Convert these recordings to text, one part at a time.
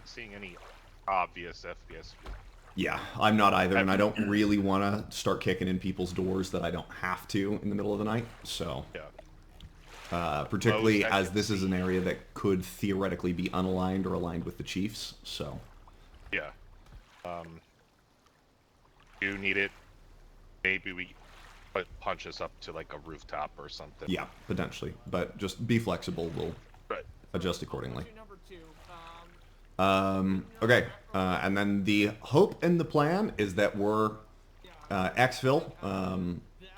not seeing any obvious FPS. Yeah, I'm not either, and I don't really want to start kicking in people's doors that I don't have to in the middle of the night, so... Yeah. Particularly as this is an area that could theoretically be unaligned or aligned with the Chiefs, so... Yeah. You need it. Maybe we punch us up to like a rooftop or something. Yeah, potentially. But just be flexible. We'll adjust accordingly. Okay. And then the hope and the plan is that we're exfil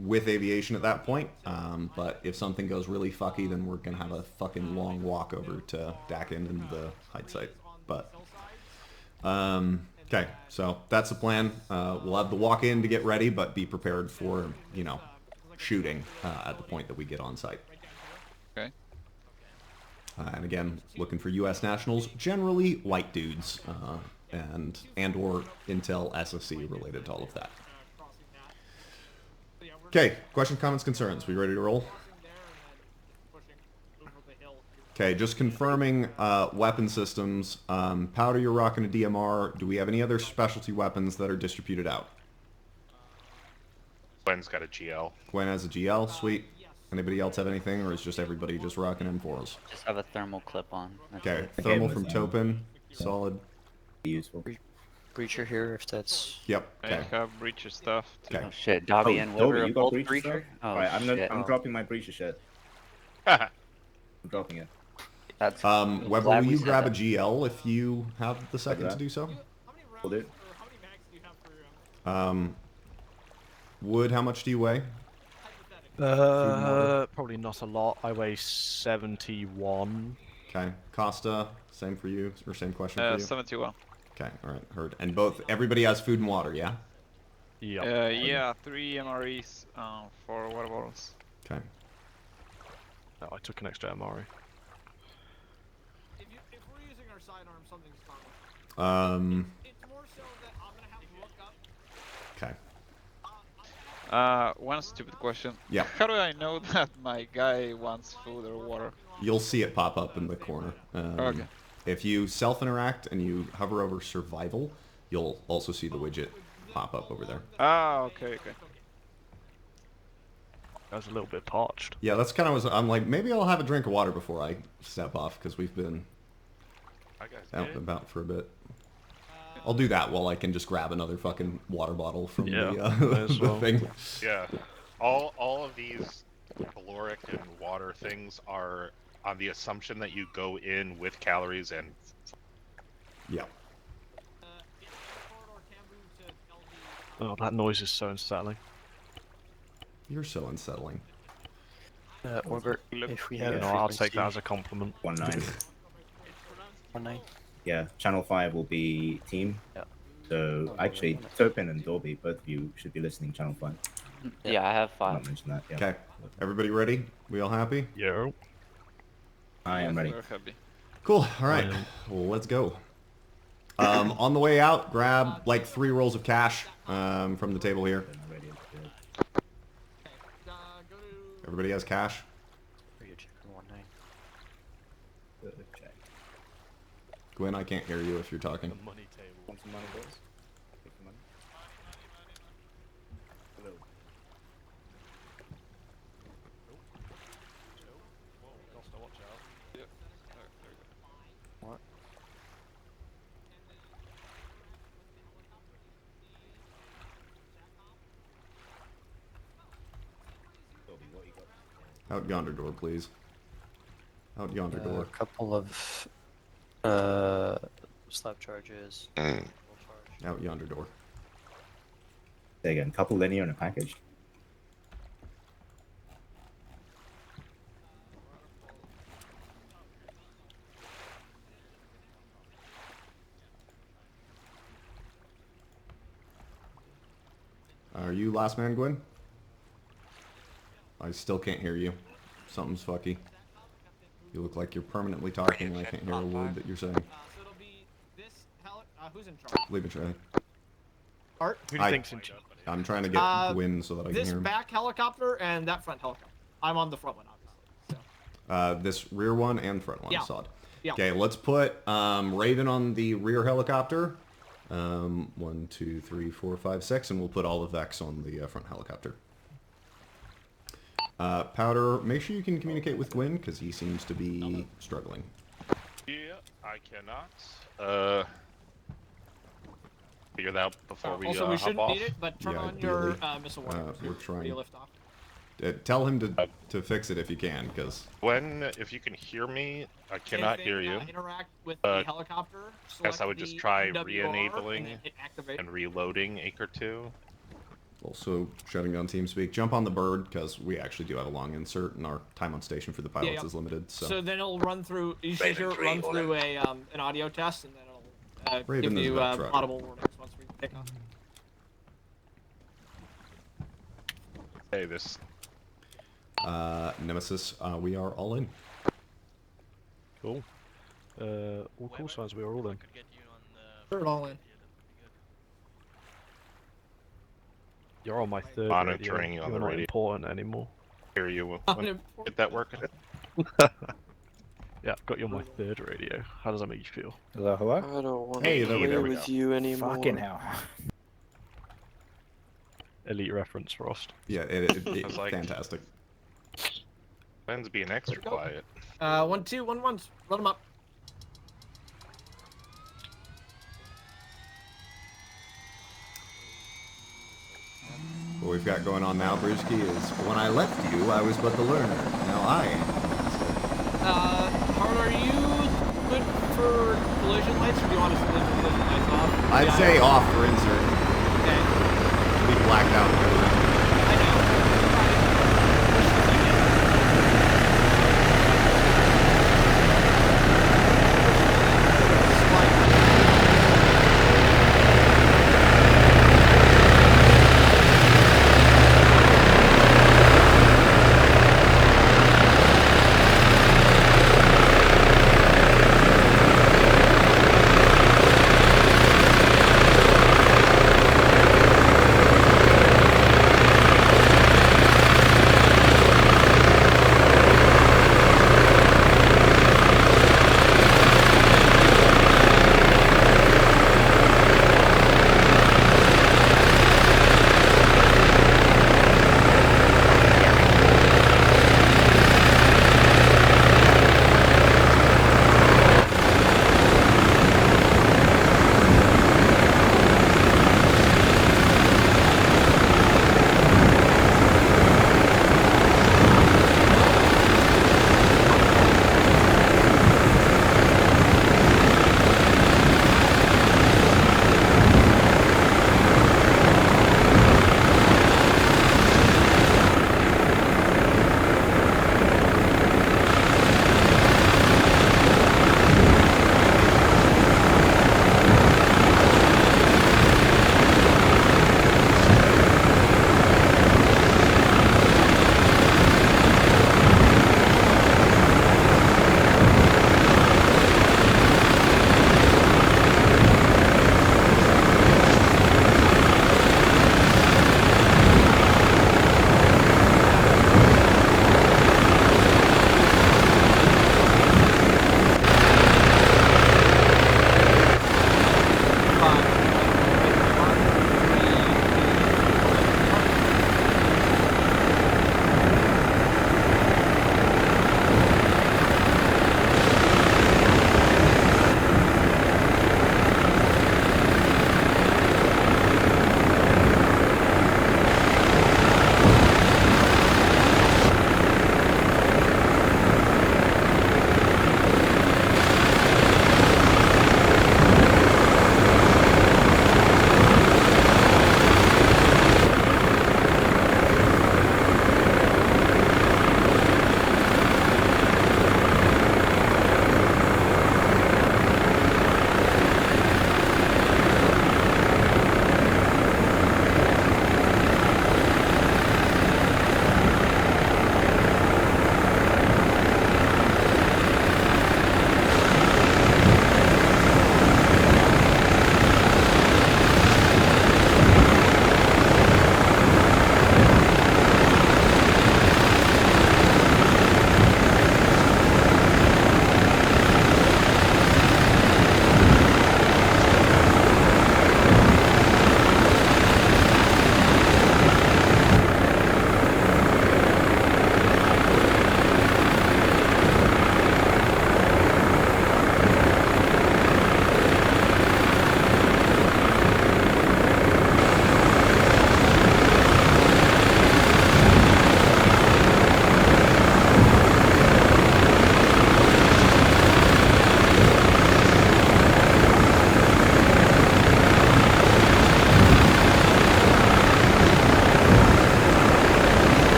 with aviation at that point. But if something goes really fucky, then we're going to have a fucking long walk over to Dakin and the hide site. But... okay, so that's the plan. We'll have the walk-in to get ready, but be prepared for, you know, shooting at the point that we get on site. Okay. And again, looking for U.S. nationals, generally white dudes, and or Intel SSC related to all of that. Okay, questions, comments, concerns. We ready to roll? Okay, just confirming weapon systems. Powder, you're rocking a DMR. Do we have any other specialty weapons that are distributed out? Gwen's got a GL. Gwen has a GL, sweet. Anybody else have anything, or is just everybody just rocking M4s? Just have a thermal clip on. Okay, thermal from Topin, solid. Useful. Breacher here, if that's... Yep, okay. I have breacher stuff too. Okay. Oh shit, Dobby and Dobby, Wilbur you both got breacher breacher? stuff? Oh Alright, shit. I'm dropping my breacher shit. Haha. I'm dropping it. That's... Weber, glad will we you said grab a that. GL if you have the second to that. do so? Will do. Wood, how much do you weigh? Probably not a lot. I weigh 71. Okay, Costa, same for you, or same question for you? 71. Okay, alright, heard. And everybody has food and water, yeah? Yeah. Yeah, 3 MREs, 4 water bottles. Okay. No, I took an extra MRE. If we're using our sidearm, something's wrong. It's more so that I'm gonna have to look up. Okay. One stupid question. Yeah. How do I know that my guy wants food or water? You'll see it pop up in the corner. Okay. If you self-interact and you hover over survival, you'll also see the widget pop up over there. Ah, okay. I was a little bit parched. Yeah, that's kind of I'm like, maybe I'll have a drink of water before I step off, because we've been out and about for a bit. I'll do that while I can just grab another fucking water bottle from the thing. Yeah. All of these caloric and water things are on the assumption that you go in with calories and... Yeah. Oh, that noise is so unsettling. You're so unsettling. Orbit, if we have You know, I'll take that as a compliment. 1-9. 1-9. Yeah, channel 5 will be team. Yeah. So actually, Topin and Dolby, both of you should be listening channel 5. Yeah, I have I'll 5. not mention that. Yeah. Okay. Everybody ready? We all happy? Yeah. I am ready. We're happy. Cool. All right. Well, let's go. On the way out, grab like 3 rolls of cash from the table here. Everybody has cash? Gwen, I can't hear you if you're talking. Money table. Want some money, boys? Take some money. Hello. Watch out. Yep. What? Dolby, what you got? Out yonder door, please. Out yonder A door. couple of slap charges. Out yonder door. Say again, couple linear and a package. Are you last man, Gwen? I still can't hear you. Something's fucky. You look like you're permanently talking and I can't hear a word that you're saying. So it'll be this who's in charge? Leave it, Trey. Art? Who do you think's in charge? I'm trying to get Gwen so that I can This hear him. back helicopter and that front helicopter. I'm on the front one, obviously. So. This rear one and front one, Yeah. sod. Yeah. Okay, let's put Raven on the rear helicopter. 1, 2, 3, 4, 5, 6, and we'll put all of Vex on the front helicopter. Powder, make sure you can communicate with Gwyn, because he seems to be struggling. Yeah, I cannot. Figure that out before we Also, we hop shouldn't off. need it, but turn Yeah, on your ideally. missile warning We're trying. when you lift off. Tell him to fix it if you can, because... When, if you can hear me, I cannot If hear they, you. Interact with the helicopter. Guess I would just try MWR re-enabling and hit activate. and reloading Acre 2. Also, shutting down TeamSpeak. Jump on the bird, because we actually do have a long insert, and our time on station for the pilots Yeah. is limited. So, then it'll run through. You should hear it run through a an audio test, and then it'll Raven give is you about Roger. audible warnings once we take off. Hey, this. Nemesis, we are all in. Cool. All call signs, we are all in. Throw it all in. You're on my third Monitoring radio. on You're the not radio. important anymore. Hear you. When, Unimportant. get that working. Yeah, got you on my third radio. How does that make you feel? Hello, hello? I don't want Hey, to there play we with go. you anymore. Fucking hell. Elite reference, Frost. Yeah, was like- fantastic. Ben's being extra Go. quiet. 1, 2, 1, 1. Let them up. What we've got going on now, Brewski, is when I left you, I was but the learner. Now I am. Hard, are you good for collision lights, or do you want us to leave the collision lights off? I'd Yeah, say off for insert. Okay. Be blacked out. I know.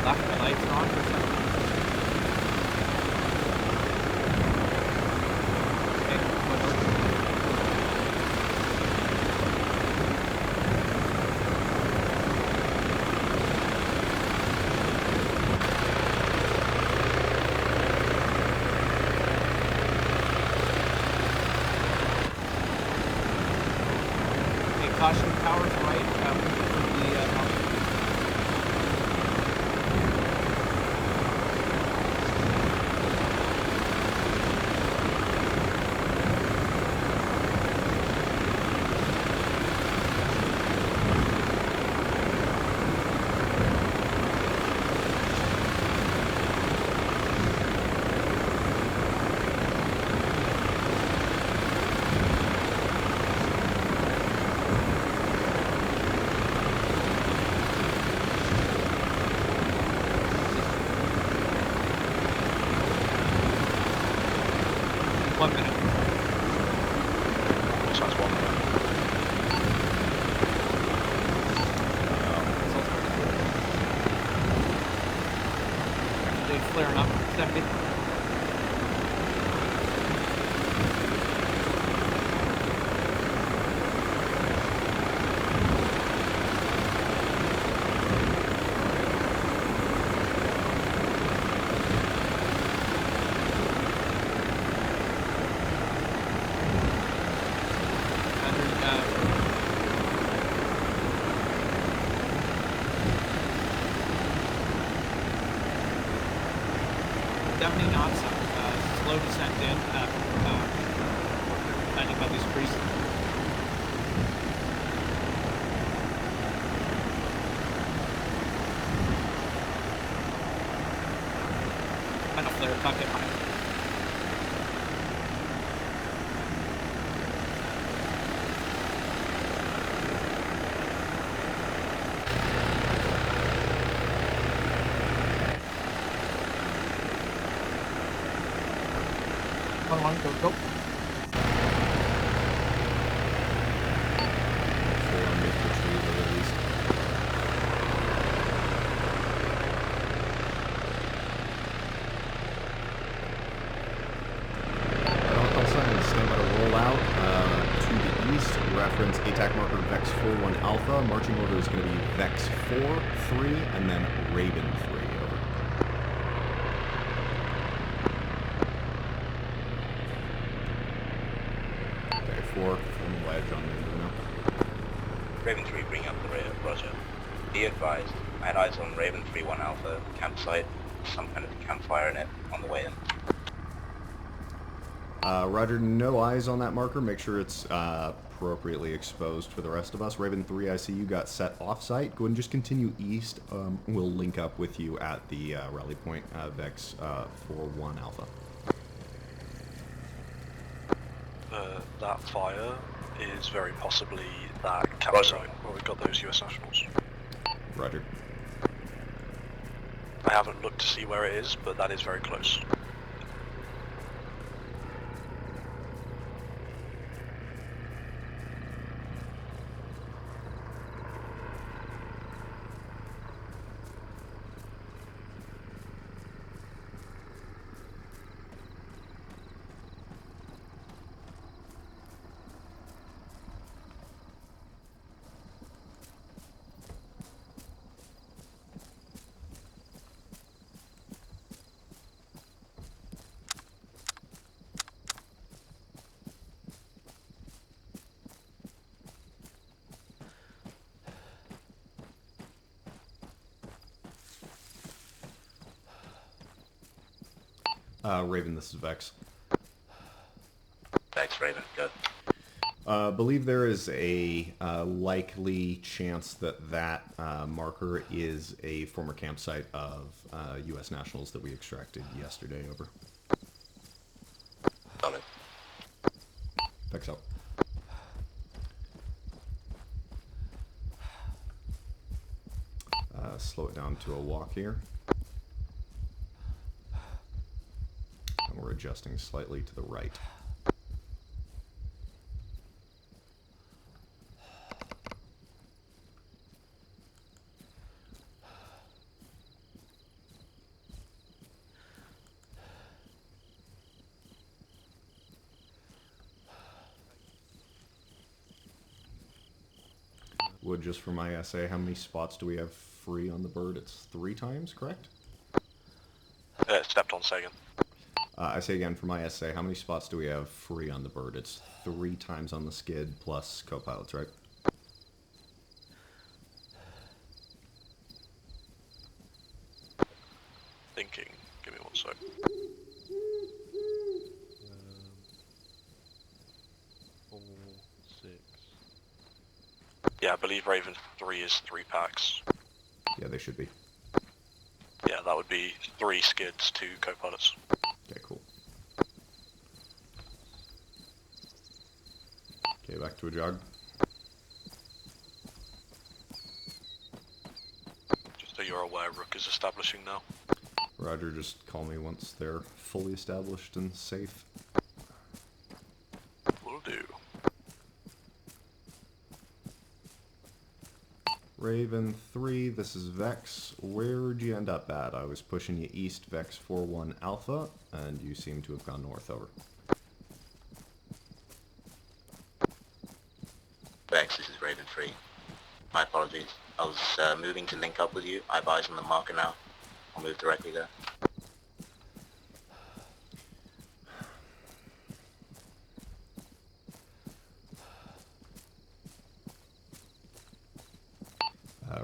Left my lights are on for a second. Okay, whatever. Caution towers right from the mountain. One minute. So that's 1 minute. They flaring up. 70. Knots, slow descent in, landing by these trees. Final flare, tuck it behind. One, go. Stand by to roll out to the east. Reference ATAC marker Vex 41 Alpha. Marching order is going to be Vex 4, 3, and then Raven 3. Over. Okay, 4 from the ledge on the window now. Raven 3, bring up the rear, roger. Be advised, I had eyes on Raven 3-1 Alpha campsite, some kind of campfire in it on the way in. Roger, no eyes on that marker. Make sure it's appropriately exposed for the rest of us. Raven 3, I see you got set off-site. Go ahead and just continue east. We'll link up with you at the rally point, Vex 4-1 Alpha. That fire is very possibly that campsite where we got those US nationals. Roger. I haven't looked to see where it is, but that is very close. Raven, this is Vex. Vex, Raven, good. Believe there is a likely chance that that marker is a former campsite of U.S. nationals that we extracted yesterday. Over. Solid. Vex out. Slow it down to a walk here. And we're adjusting slightly to the right. Wood, just for my essay, how many spots do we have free on the bird? It's 3 times, correct? Stepped on second. I say again for my essay, how many spots do we have free on the bird? It's 3 times on the skid plus co-pilots, right? Thinking. Give me one sec. 4, 6. Yeah, I believe Raven 3 is 3 packs. Yeah, they should be. Yeah, that would be 3 skids, 2 co-pilots. Okay, cool. Okay, back to a jog. Just so you're aware, Rook is establishing now. Roger, just call me once they're fully established and safe. Will do. Raven 3, this is Vex. Where'd you end up at? I was pushing you east, Vex 4-1 Alpha, and you seem to have gone north, over. Vex, this is Raven 3. My apologies. I was moving to link up with you. I have eyes on the marker now. I'll move directly there.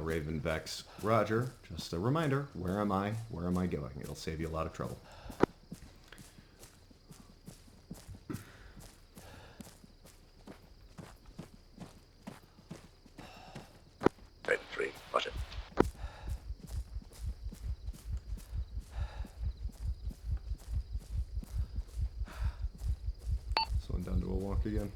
Raven Vex, Roger. Just a reminder, where am I? Where am I going? It'll save you a lot of trouble. Raven 3, roger. Slowing down to a walk again.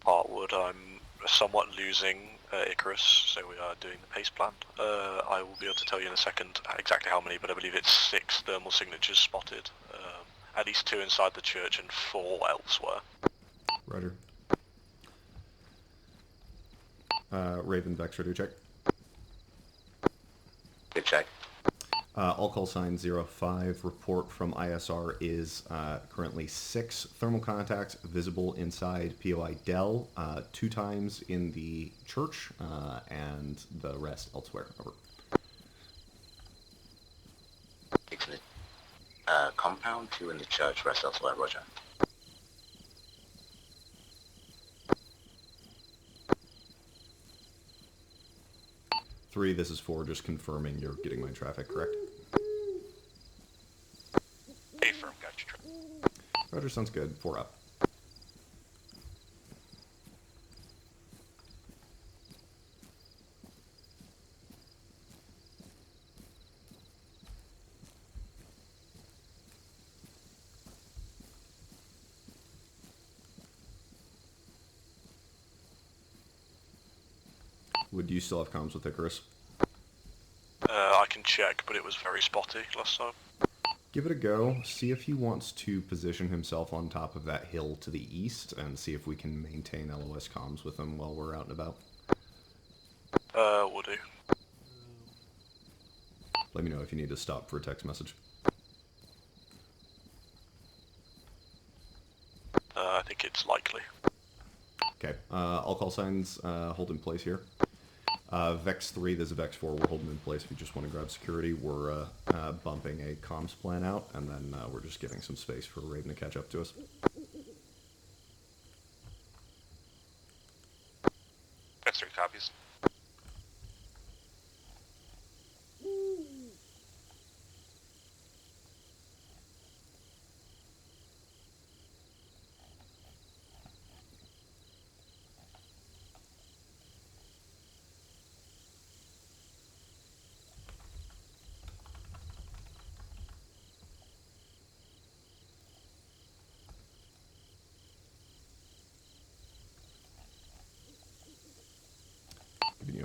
Heartwood, I'm somewhat losing Icarus, so we are doing the pace plan. I will be able to tell you in a second exactly how many, but I believe it's 6 thermal signatures spotted. At least 2 inside the church and 4 elsewhere. Roger. Raven Vex, ready to check. Good check. All call sign 05. Report from ISR is currently 6 thermal contacts visible inside POI Dell, 2 times in the church, and the rest elsewhere. Over. Six in the compound, 2 in the church, rest elsewhere, roger. Three, this is 4, just confirming you're getting my traffic, correct? Affirm, gotcha. Roger, sounds good. 4 up. Would you still have comms with Icarus? I can check, but it was very spotty last time. Give it a go. See if he wants to position himself on top of that hill to the east, and see if we can maintain LOS comms with him while we're out and about. Will do. Let me know if you need to stop for a text message. I think it's likely. Okay, all call signs hold in place here. Vex 3, there's a Vex 4, we're holding in place. If you just want to grab security, we're bumping a comms plan out, and then we're just giving some space for Raven to catch up to us. Vex 3 copies.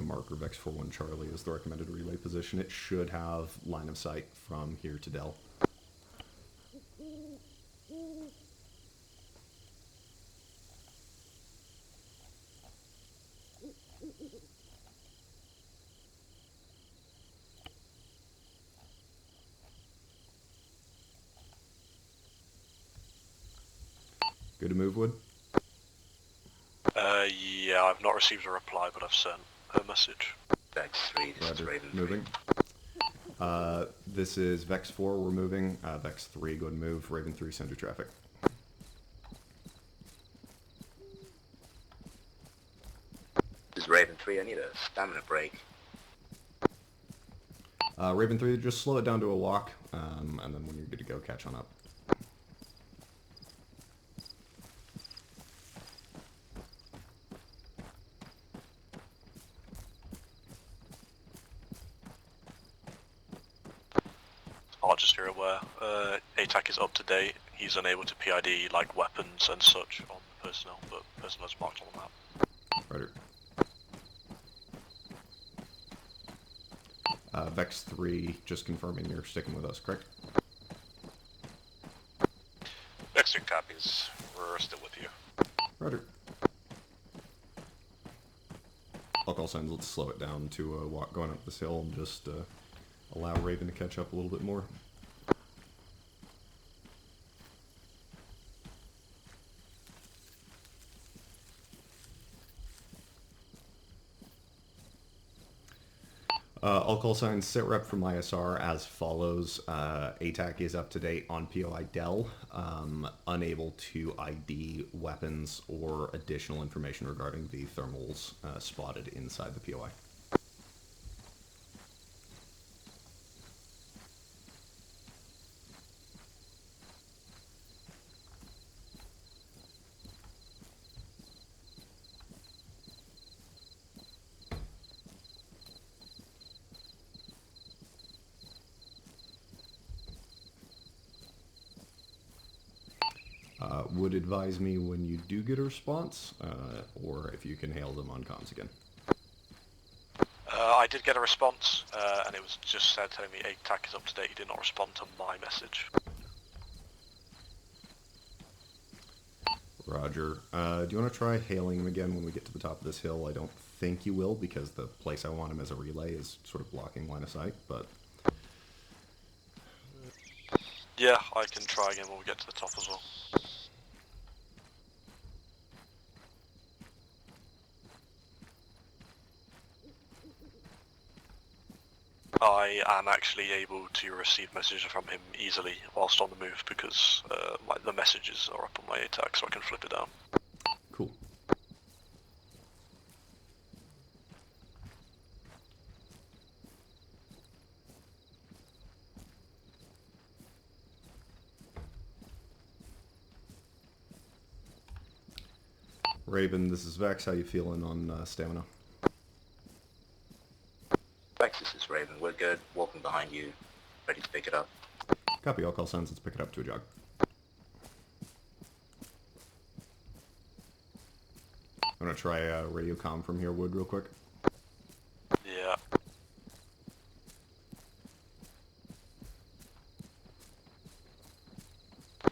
marker Vex 41 Charlie as the recommended relay position. It should have line of sight from here to Dell. Good to move, Wood? Yeah, I've not received a reply, but I've sent a message. Vex 3, this is Roger. Raven 3. Moving. This is Vex 4, we're moving. Vex 3, go ahead and move. Raven 3, send your traffic. This is Raven 3, I need a stamina break. Raven 3, just slow it down to a walk, and then when you're good to go, catch on up. I'll just be aware. ATAC is up to date. He's unable to PID like weapons and such on personnel, but personnel is marked on the map. Roger. Vex 3, just confirming you're sticking with us, correct? Vex 3 copies. We're still with you. Roger. I'll call signs, let's slow it down to a walk going up this hill and just allow Raven to catch up a little bit more. I'll call signs sit rep from ISR as follows. ATAC is up to date on POI Dell, unable to ID weapons or additional information regarding the thermals spotted inside the POI. Would advise me when you do get a response, or if you can hail them on comms again. I did get a response, and it was just said telling me ATAC is up to date. He did not respond to my message. Roger. Do you want to try hailing him again when we get to the top of this hill? I don't think you will, because the place I want him as a relay is sort of blocking line of sight, but... Yeah, I can try again when we get to the top as well. I am actually able to receive messages from him easily whilst on the move because the messages are up on my ATAC, so I can flip it down. Cool. Raven, this is Vex. How you feeling on stamina? Vex, this is Raven. We're good. Walking behind you. Ready to pick it up. Copy. I'll call signs. Let's pick it up to a jog. I'm going to try radio comm from here, Wood, real quick. Yeah.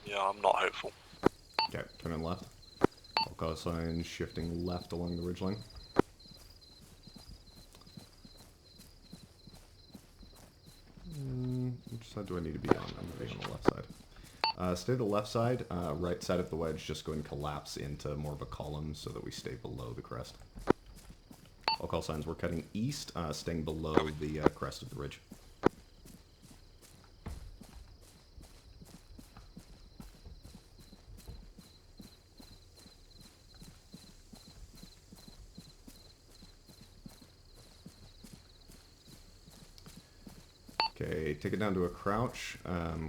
Yeah, I'm not hopeful. Okay, turn in left. I'll call signs shifting left along the ridgeline. Which side do I need to be on? I'm going to be on the left side. Stay to the left side. Right side of the wedge, just go and collapse into more of a column so that we stay below the crest. I'll call signs. We're cutting east, staying below the crest of the ridge. Okay, take it down to a crouch,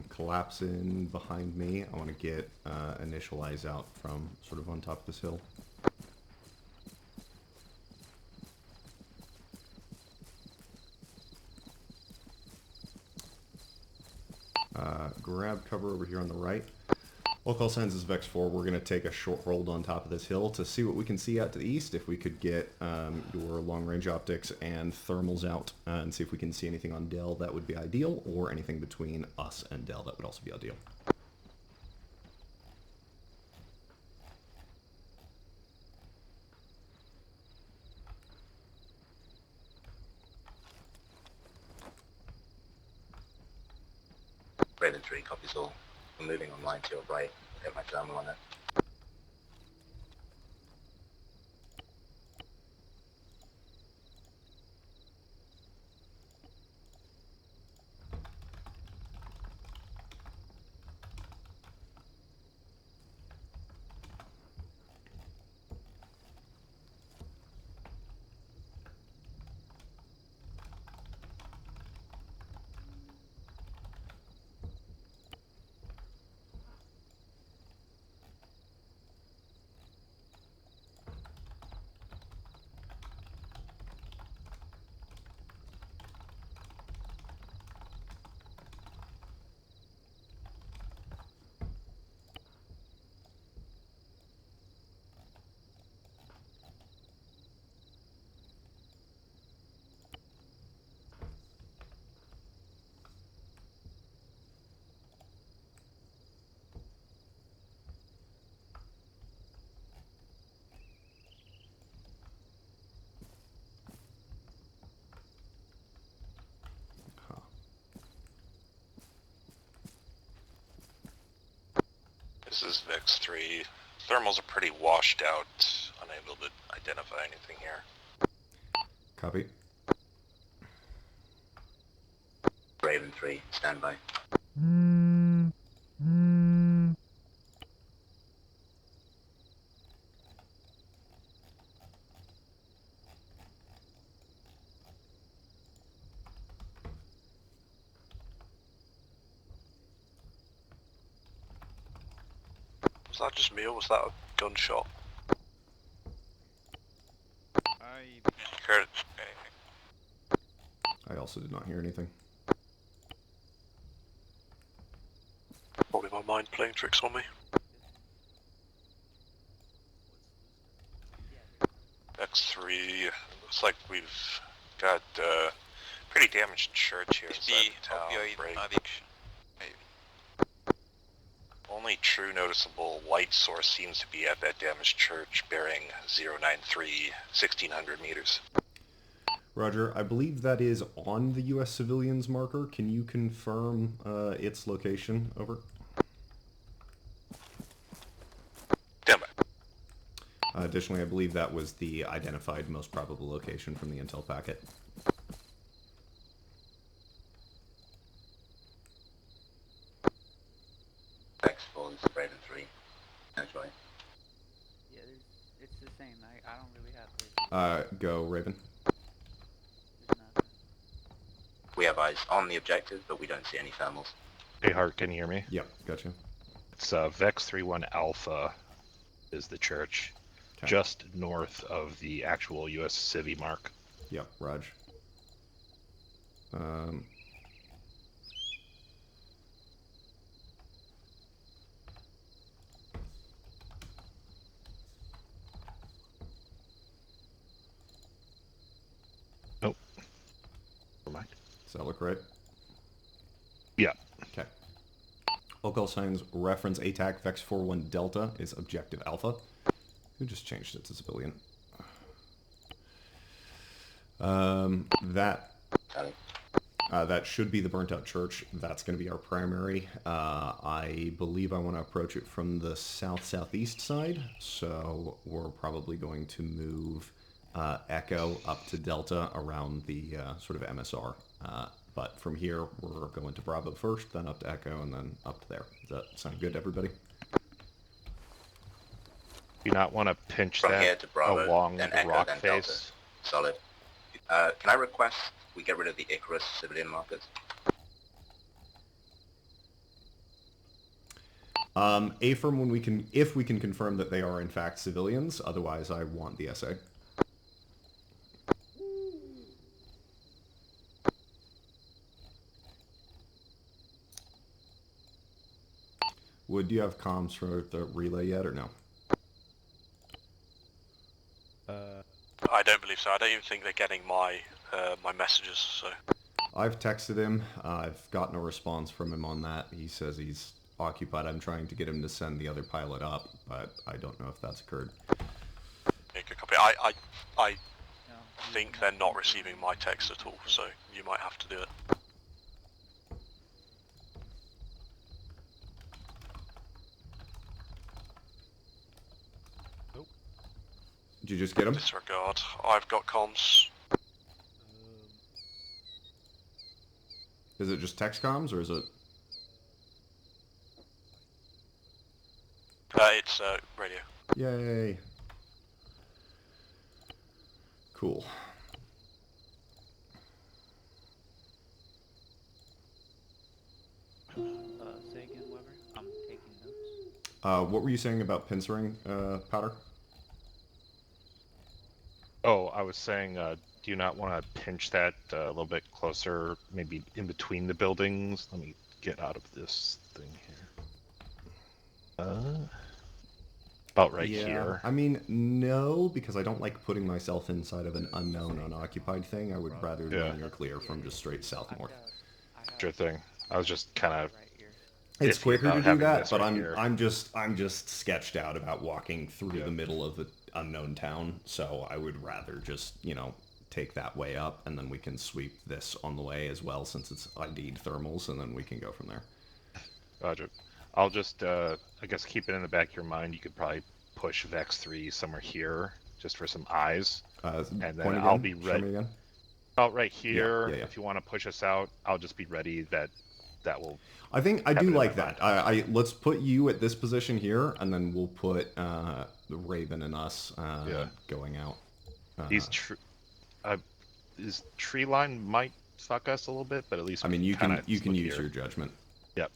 collapse in behind me. I want to get initial eyes out from sort of on top of this hill. Grab cover over here on the right. All call signs is Vex 4. We're going to take a short hold on top of this hill to see what we can see out to the east. If we could get your long-range optics and thermals out and see if we can see anything on Dell, that would be ideal, or anything between us and Dell, that would also be ideal. Raven 3 copies all. We're moving on line to your right. Get my thermal on it. This is Vex 3. Thermals are pretty washed out. Unable to identify anything here. Copy. Raven 3, stand by. Was that just me or was that a gunshot? Heard anything. I also did not hear anything. Probably my mind playing tricks on me. X3, looks like we've got pretty damaged church here. It's the opioid addiction. Only true noticeable light source seems to be at that damaged church bearing 093, 1600 meters. Roger, I believe that is on the U.S. civilians marker. Can you confirm its location? Over. Damn it. Additionally, I believe that was the identified most probable location from the intel packet. Vex 4, this is Raven 3. That's right. Yeah, it's the same. I don't really have Go, Raven. We have eyes on the objective, but we don't see any thermals. Hey, Hart, can you hear me? Yep, gotcha. It's Vex 31 Alpha is the church, just north of the actual U.S. Civi mark. Yep, Raj. Nope. Never mind. Does that look right? Yeah. Okay. All call signs reference ATAC Vex 41 Delta is objective Alpha. Who just changed it to civilian? That should be the burnt out church. That's going to be our primary. I believe I want to approach it from the south-southeast side, so we're probably going to move Echo up to Delta around the sort of MSR. But from here, we're going to Bravo first, then up to Echo, and then up to there. Does that sound good to everybody? You not want to pinch From here that to Bravo, along then the Echo, rock then face? Delta. Solid. Can I request we get rid of the Icarus civilian markers? Affirm when we can, if we can confirm that they are in fact civilians. Otherwise, I want the SA. Wood, do you have comms for the relay yet, or no? I don't believe so. I don't even think they're getting my my messages. So I've texted him. I've gotten a response from him on that. He says he's occupied. I'm trying to get him to send the other pilot up, but I don't know if that's occurred. yeah, good copy. I think they're not receiving my text at all. So you might have to do it. Did you just get him? Disregard. I've got comms. Is it just text comms, or is it... It's radio. Yay. Cool. Say again, Weber. I'm taking notes. What were you saying about pincering, Powder? Oh, I was saying, do you not want to pinch that a little bit closer, maybe in between the buildings? Let me get out of this thing here. About right here. I mean, no, because I don't like putting myself inside of an unknown, unoccupied thing. I would rather linear clear from just straight south-north. Sure thing. I was just kind of... It's quicker to do that, but right I'm just sketched out about walking through the middle of the unknown town, so I would rather just, you know, take that way up, and then we can sweep this on the way as well, since it's ID'd thermals, and then we can go from there. Roger. I'll just, I guess, keep it in the back of your mind. You could probably push Vex 3 somewhere here, just for some eyes, and then I'll be ready. About right here, if you want to push us out, I'll just be ready. That will... I think I do like that. Let's put you at this position here, and then we'll put the Raven and us going out. These tree line might suck us a little bit, but at least I mean, you can use your judgment. Yep.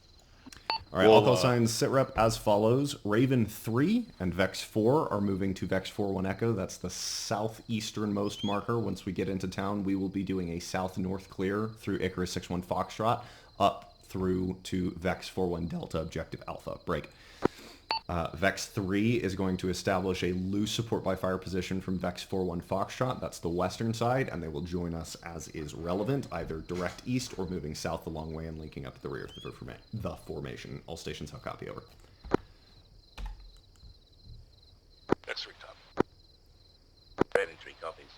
All right, all call signs sitrep as follows. Raven 3 and Vex 4 are moving to Vex 4-1 Echo. That's the southeasternmost marker. Once we get into town, we will be doing a south-north clear through Icarus 6-1 Foxtrot up through to Vex 4-1 Delta Objective Alpha. Break. Vex 3 is going to establish a loose support by fire position from Vex 4-1 Foxtrot. That's the western side, and they will join us as is relevant, either direct east or moving south the long way and linking up at the rear of the formation. All stations have copy, over. Vex 3 top. Raven 3 copies.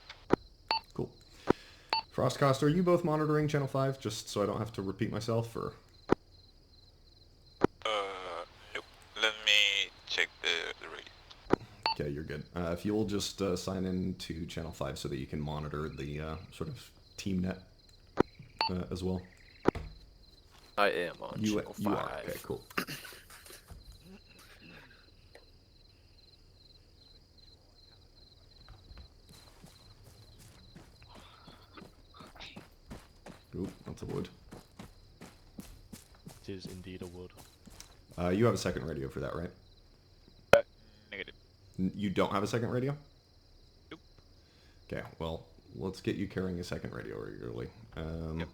Cool. Frostcost, are you both monitoring Channel 5, just so I don't have to repeat myself, or...? Nope. Let me check the rate. Okay, you're good. If you'll just sign in to Channel 5 so that you can monitor the sort of team net as well. I am on Channel 5. You are. Okay, cool. Oop, that's a wood. It is indeed a wood. You have a second radio for that, right? Negative. You don't have a second radio? Nope. Okay, well, let's get you carrying a second radio regularly. Yep.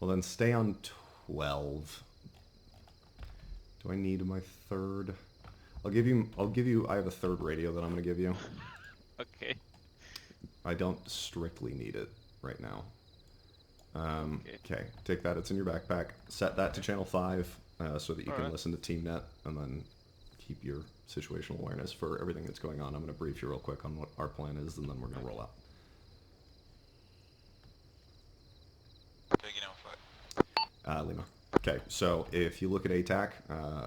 Well, then stay on 12. Do I need my third? I'll give you, I have a third radio that I'm going to give you. Okay. I don't strictly need it right now. Okay, take that. It's in your backpack. Set that to channel 5 so that you can listen to TeamNet, and then keep your situational awareness for everything that's going on. I'm going to brief you real quick on what our plan is, and then we're going to roll out. Taking out 5. Lima. Okay, so if you look at ATAC,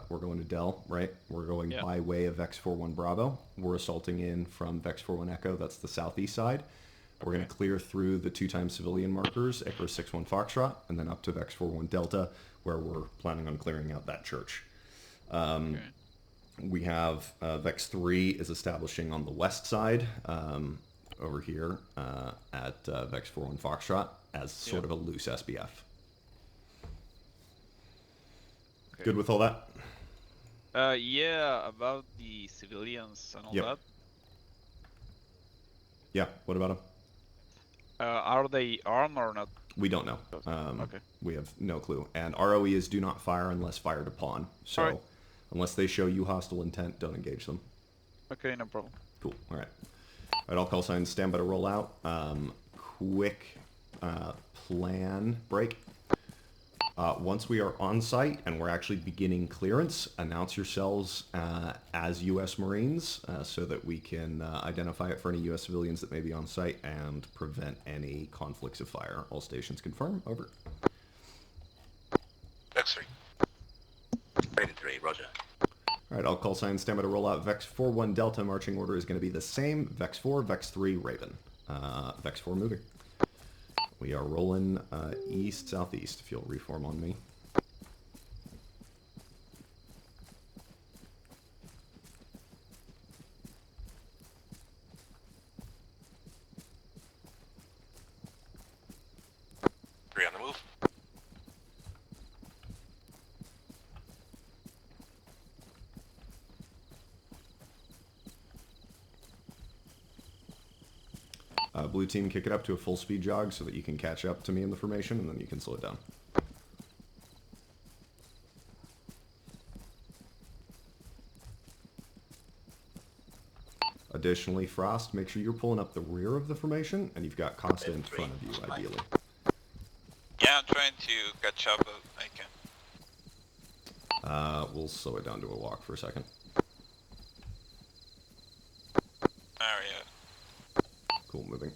we're going to Del, right? We're going by way of Vex 4-1 Bravo. We're assaulting in from Vex 4-1 Echo. That's the southeast side. We're going to clear through the 2-time civilian markers, Icarus 6-1 Foxtrot, and then up to Vex 4-1 Delta, where we're planning on clearing out that church. We have Vex 3 is establishing on the west side, over here at Vex 4-1 Foxtrot, as sort of a loose SBF. Okay. Good with all that? Yeah, about the civilians and all that. Yeah, what about them? Are they armed or not? We don't know. Okay. We have no clue. And ROE is do not fire unless fired upon. So, Alright. unless they show you hostile intent, don't engage them. Okay, no problem. Cool. All right. All right, all call signs, stand by to roll out. Quick plan break. Once we are on site and we're actually beginning clearance, announce yourselves as U.S. Marines so that we can identify it for any U.S. civilians that may be on site and prevent any conflicts of fire. All stations confirm. Over. Vex 3. Raven 3, roger. All right, all call signs, stand by to roll out. Vex 4-1 Delta, marching order is going to be the same. Vex 4, Vex 3, Raven. Vex 4 moving. We are rolling east-southeast, if you'll reform on me. Three on the move. Blue team, kick it up to a full speed jog so that you can catch up to me in the formation, and then you can slow it down. Additionally, Frost, make sure you're pulling up the rear of the formation, and you've got Costa in front of you, ideally. Yeah, I'm trying to catch up, but I can't. We'll slow it down to a walk for a second. Oh, yeah. Cool, moving.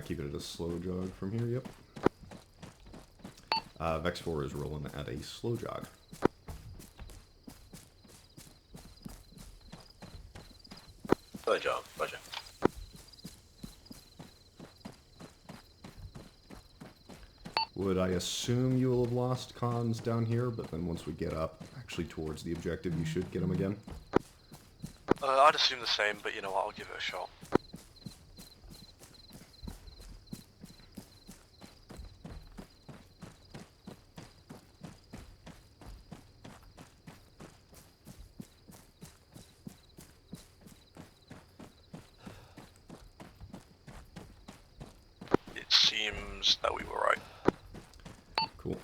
Keep it at a slow jog from here, yep. Vex 4 is rolling at a slow jog. Slow jog, roger. Would I assume you will have lost comms down here, but then once we get up, actually towards the objective, you should get them again? I'd assume the same, but you know what, I'll give it a shot. It seems that we were right. Cool.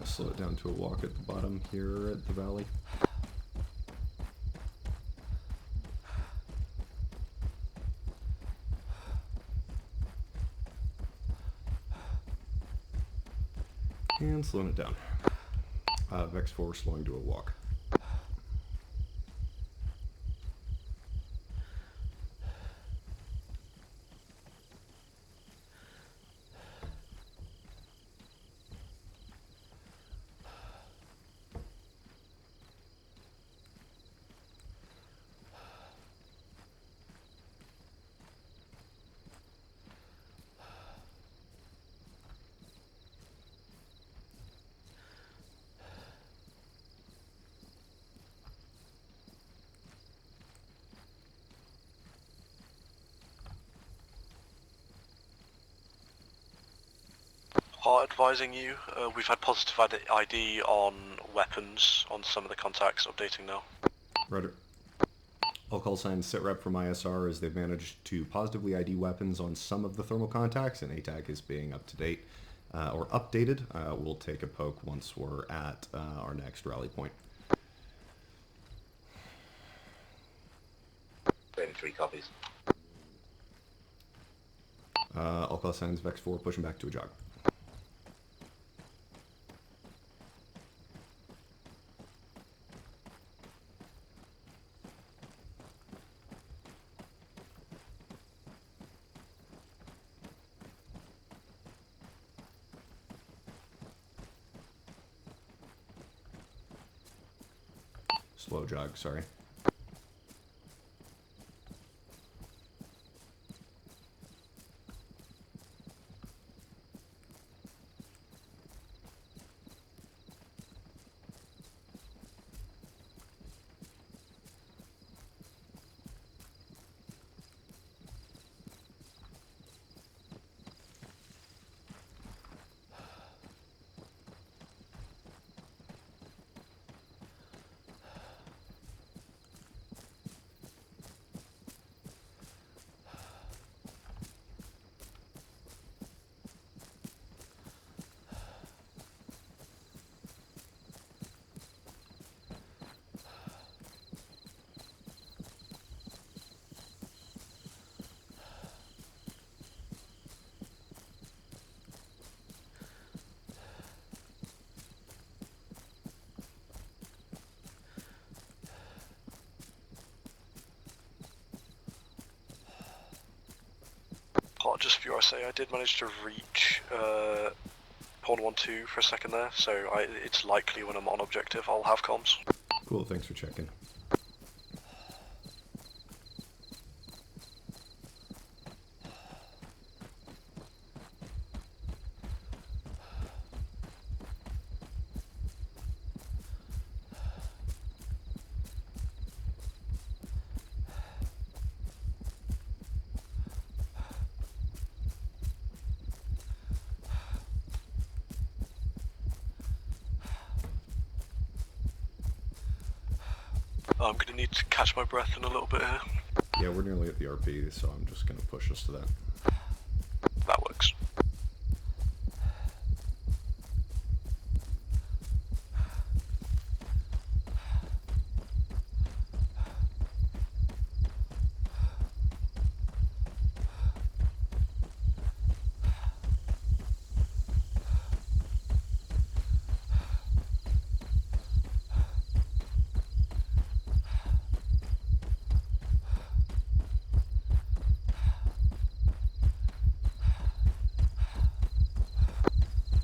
Slow it down to a walk at the bottom here at the valley. And slowing it down. Vex 4 slowing to a walk. Advising you, we've had positive ID on weapons on some of the contacts, updating now. Roger. All call signs sit rep from ISR as they've managed to positively ID weapons on some of the thermal contacts, and ATAC is being up to date or updated. We'll take a poke once we're at our next rally point. Raven 3 copies. All call signs Vex 4 pushing back to a jog. slow jog, sorry. Just for your say, I did manage to reach pawn 1-2 for a second there, so it's likely when I'm on objective I'll have comms. Cool, thanks for checking. I'm gonna need to catch my breath in a little bit here. Yeah, we're nearly at the RP, so I'm just gonna push us to that. That works.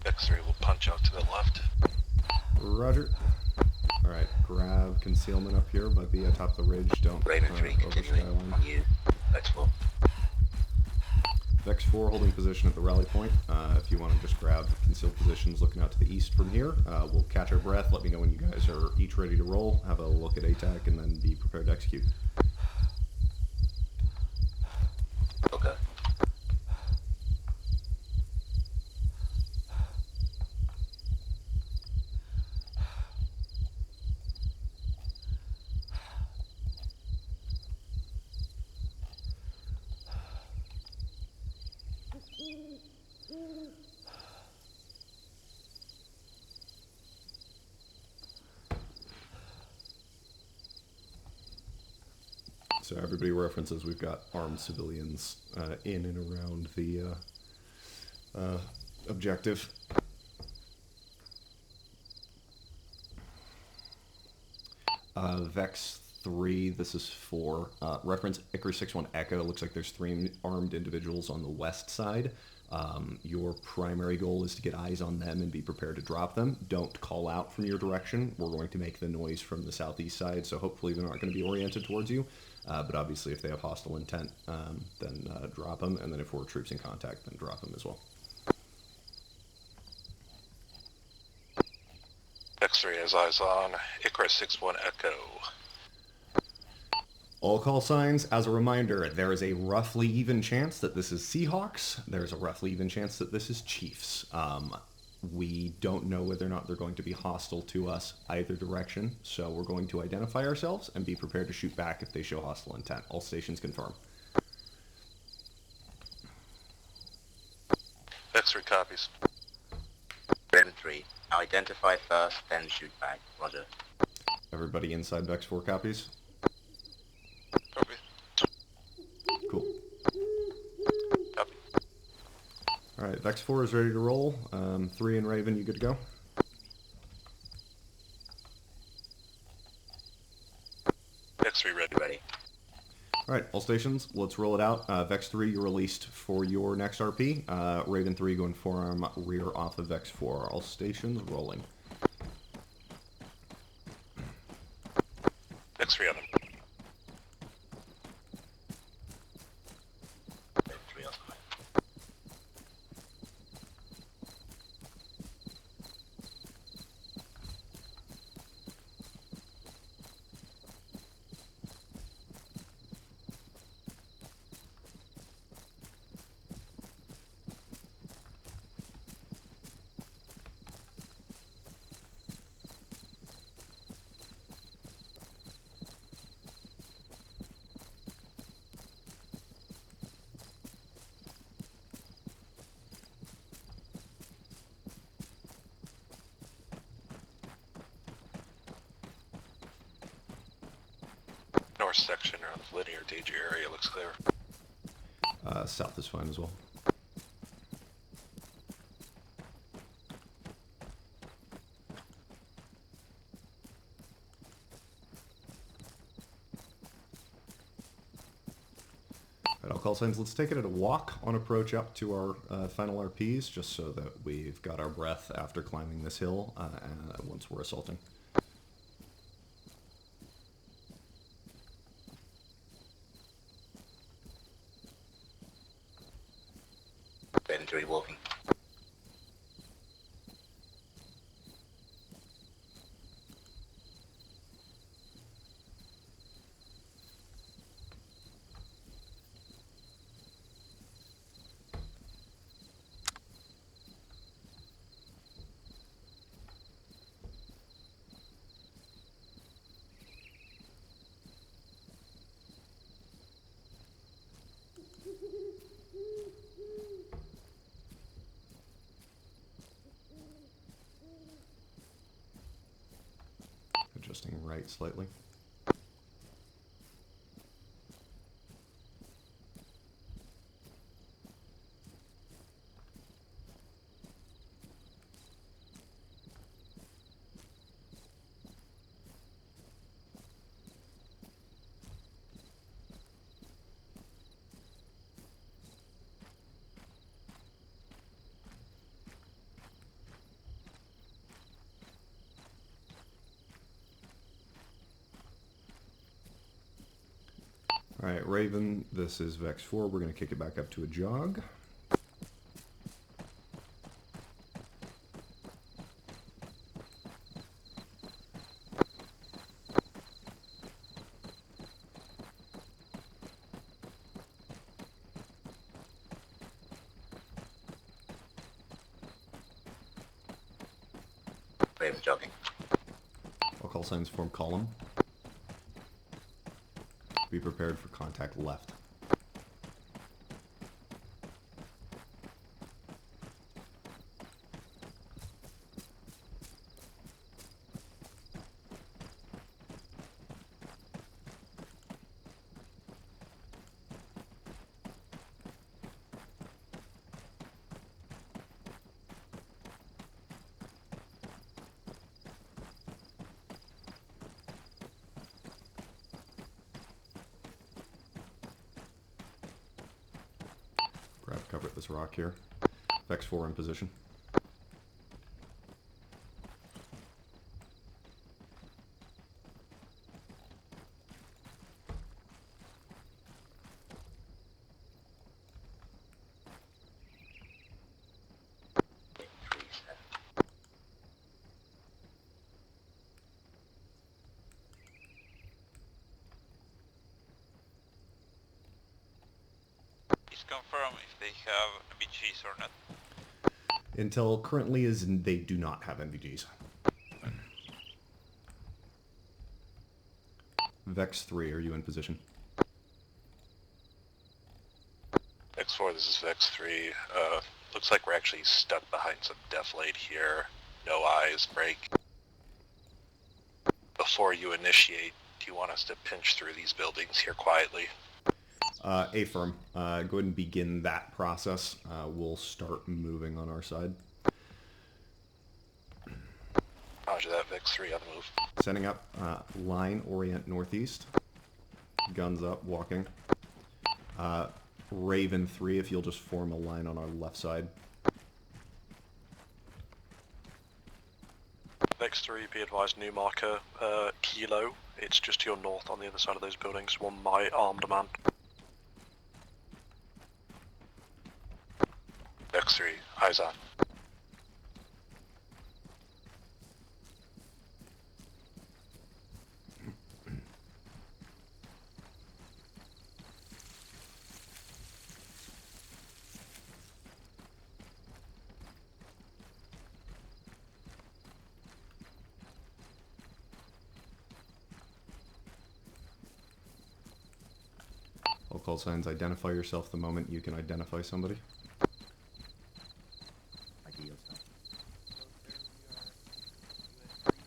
X3 will punch out to the left. Roger. Alright, grab concealment up here, but be atop the ridge. Don't Raven 3 continuing on you. Vex 4. Vex 4 holding position at the rally point. If you want to just grab concealed positions looking out to the east from here, we'll catch our breath. Let me know when you guys are each ready to roll. Have a look at ATAC and then be prepared to execute. Okay. So everybody references we've got armed civilians in and around the objective. Vex 3, this is 4. Reference Icarus 6-1 Echo. Looks like there's 3 armed individuals on the west side. Your primary goal is to get eyes on them and be prepared to drop them. Don't call out from your direction. We're going to make the noise from the southeast side, so hopefully they're not going to be oriented towards you. But obviously if they have hostile intent, then drop them, and then if we're troops in contact, then drop them as well. X3 has eyes on Icarus 6-1 Echo. All call signs, as a reminder, there is a roughly even chance that this is Seahawks. There's a roughly even chance that this is Chiefs. We don't know whether or not they're going to be hostile to us either direction, so we're going to identify ourselves and be prepared to shoot back if they show hostile intent. All stations confirm. X3 copies. Raven 3, identify first, then shoot back. Roger. Everybody inside Vex 4 copies? Copy. Cool. Copy. Alright, Vex 4 is ready to roll. 3 and Raven, you good to go? X3 ready. Ready. Alright, all stations, let's roll it out. Vex 3, you're released for your next RP. Raven 3 going forearm rear off of Vex 4. All stations rolling. Vex 3 on him. Raven 3 also. North section of linear danger area looks clear. South is fine as well. Alright, all call signs, let's take it at a walk on approach up to our final RPs, just so that we've got our breath after climbing this hill once we're assaulting. Raven 3 walking. Adjusting right slightly. Alright, Raven, this is Vex 4. We're going to kick it back up to a jog. Raven jogging. All call signs form column. Be prepared for contact left. Grab cover at this rock here. Vex 4 in position. Confirm if they have MBGs or not. Intel currently is they do not have MVGs. Vex 3, are you in position? Vex 4, this is Vex 3. Looks like we're actually stuck behind some deflate here. No eyes, break. Before you initiate, do you want us to pinch through these buildings here quietly? A-firm, go ahead and begin that process. We'll start moving on our side. Roger that, Vex 3 on the move. Setting up, line, orient northeast. Guns up, walking. Raven 3, if you'll just form a line on our left side. Vex 3, be advised, new marker, Kilo It's just to your north on the other side of those buildings. One by armed man. X3, how's that? All call signs, identify yourself the moment you can identify somebody.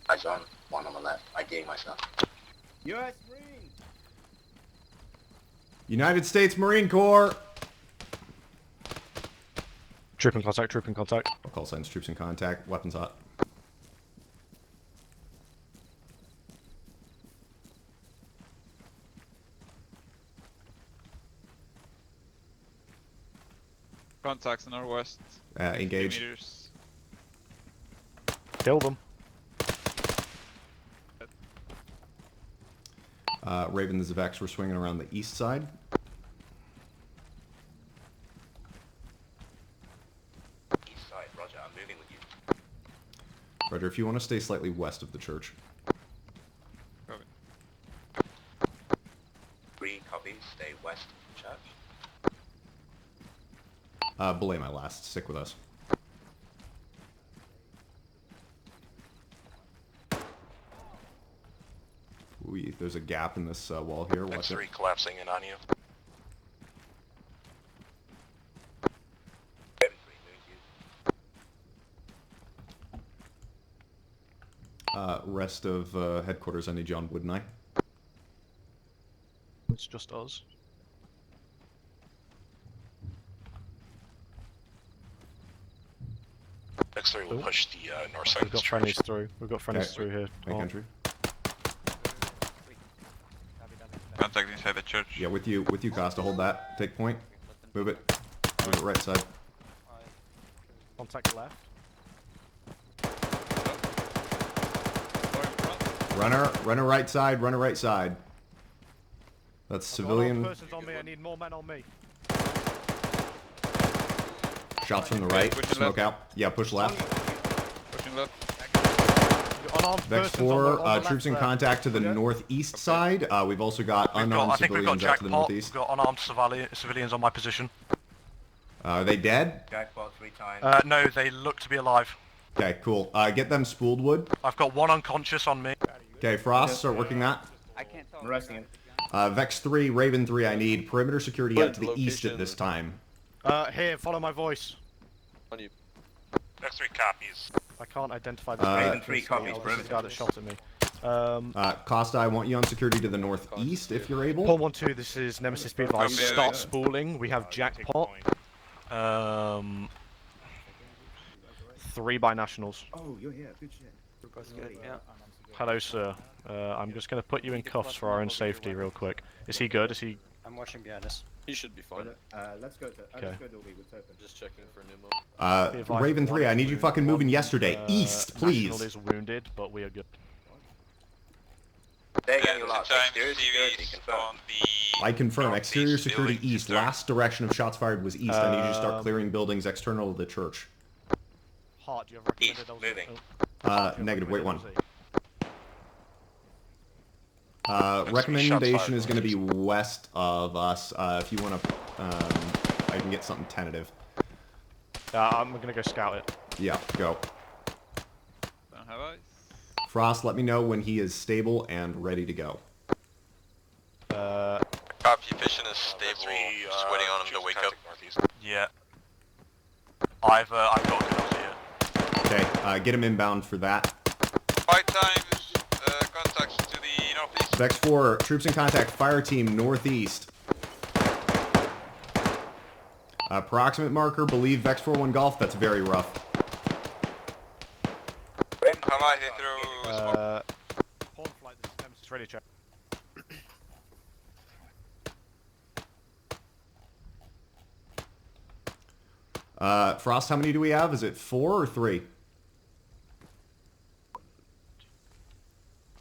Eyes on, one on the left. IDing myself. U.S. Marine! United States Marine Corps! Troop in contact, troop in contact. All call signs, troops in contact, weapons hot. Contacts northwest. Engage. Meters. Kill them. Raven, the Vex, we're swinging around the east side. East side, roger, I'm moving with you. Roger, if you want to stay slightly west of the church. Copy. 3 copies, stay west of the church. Belay my last. Stick with us. Ooh, there's a gap in this wall here. Watch X3 it. collapsing in on you. Rest of headquarters, I need you on Wood and I. It's just us. X3 will push the north side We've of the got church. friendlies through. We've got friendlies through here. Make entry. Contact inside the church. Yeah, with you, Costa. Hold that. Take point. Move it. Move it right side. Contact left. Runner right side. Runner right side. That's civilian. Persons on me. I need more men on me. Shots from the right. Smoke out. Yeah, push left. Pushing left. Vex 4, troops in contact to the northeast side. We've also got unarmed civilians out to the northeast. We've got unarmed civilians on my position. Are they dead? Jackpot 3 times. No, they look to be alive. Okay, cool. Get them spooled, Wood. I've got one unconscious on me. Okay, Frost, start working that. I can't tell. I'm arresting him. Vex 3, Raven 3, I need perimeter security out to the east at this time. Here, follow my voice. On you. X3 copies. I can't identify the Raven 3 copies, the guy that shot at me. Costa, I want you on security to the northeast if you're able. Paul 1-2, this is Nemesis be advised. Start spooling. We have jackpot. 3 binationals. Oh, you're here. Good shit. Yeah. Hello, sir. I'm just going to put you in cuffs for our own safety real quick. Is he good? Is he... I'm watching behind us. He should be fine. Let's go to let's go Dolby with open. Just checking for a new move. Raven 3, I need you fucking moving yesterday. East, please. National is wounded, but we are good. There you go, your last Time exterior security series confirmed. on the I confirm. northeast Exterior security building east. start. Last direction of shots fired was east. I need you to start clearing buildings external to the church. Hart, do you have recommended East, LZ? moving. Negative. Wait one. Shots Recommendation fired. is going to be west of us. If you want to, I can get something tentative. I'm going to go scout it. Yeah, go. Don't have eyes. Frost, let me know when he is stable and ready to go. Copy, vision is stable. Just waiting on him to wake up. Yeah. I've got good here. Okay, get him inbound for that. 5 times contacts to the northeast. Vex 4, troops in contact, fire team northeast. Approximate marker, believe Vex 4-1 Golf, that's very rough. How am I hit through smoke? Paul flight, this is Nemesis, ready to check. Frost, how many do we have? Is it 4 or 3?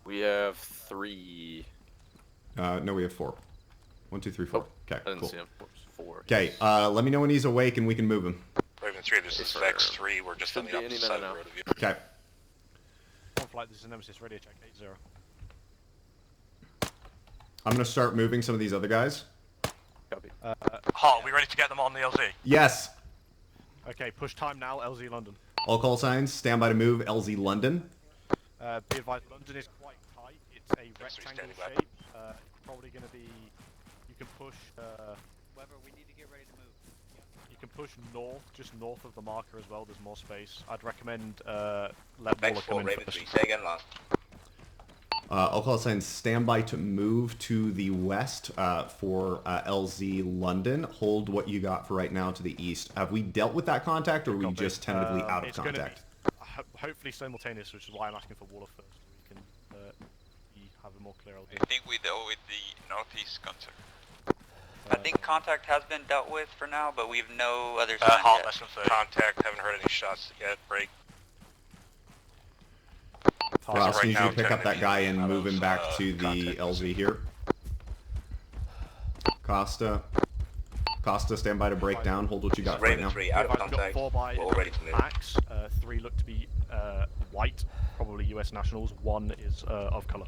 We have 3. No, we have 4. 1, 2, 3, 4. Oh, okay, I didn't cool. see him. 4. Okay, let me know when he's awake and we can move him. Raven 3, this is Vex 3. We're just on the opposite side of the road of you. Okay. On flight, this is Nemesis. Radio check 80. I'm gonna start moving some of these other guys. Copy. Hart, are we ready to get them on the LZ? Yes. Okay, push time now. LZ London. All call signs. Stand by to move. LZ London. Be advised, London is quite tight. It's a rectangle shape. Probably going to be. You can push. Weber, we need to get ready to move. You can push north, just north of the marker as well. There's more space. I'd recommend let Waller come in Raven first. 3, say again last. All call signs. Stand by to move to the west for LZ London. Hold what you got for right now to the east. Have we dealt with that contact, or are we just tentatively out of contact? Hopefully simultaneous, which is why I'm asking for Waller first. So we can have a more clear LZ. I think we dealt with the northeast contact. I think contact has been dealt with for now, but we have no other signs Hart, yet. less than 30. Contact, haven't heard any shots yet. Break. Ross, right need you now, to pick up that guy and out move of, him back to the LZ here. Costa, stand by to break down. Hold what you got right now. Raven 3, out of contact. 4 by We're all ready to move. Max. 3 look to be white, probably US nationals. 1 is of color.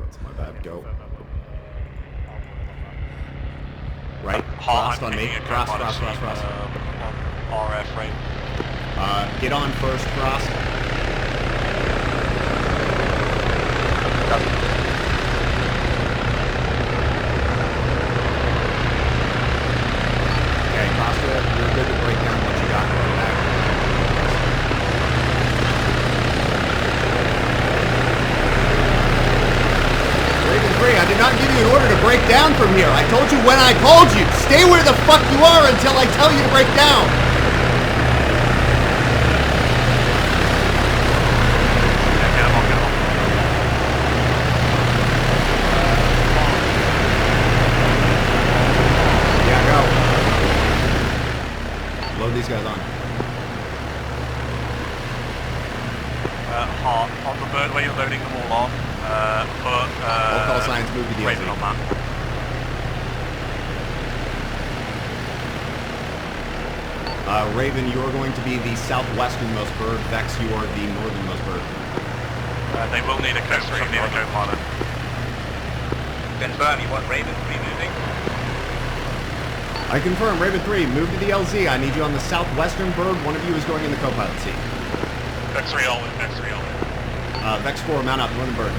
That's my bad. Go. Right. Hart, Frost on me. Frost. RF, right? Get on first, Frost. Okay, Costa, you're good to break down what you got right back. Raven 3, I did not give you an order to break down from here. I told you when I called you. Stay where the fuck you are until I tell you to break down. Yeah, go. Load these guys on. Hart, on the bird where you're loading them all on. Put All call signs, move to the Raven LZ. on that. Raven, you're going to be the southwesternmost bird. Vex, you are the northernmost bird. They will need a co-pilot. Confirm, you want Raven 3 moving? I confirm, Raven 3, move to the LZ. I need you on the southwestern bird. One of you is going in the co-pilot seat. Vex 3 all in, Vex 3 all in. Vex 4, mount up, northern bird.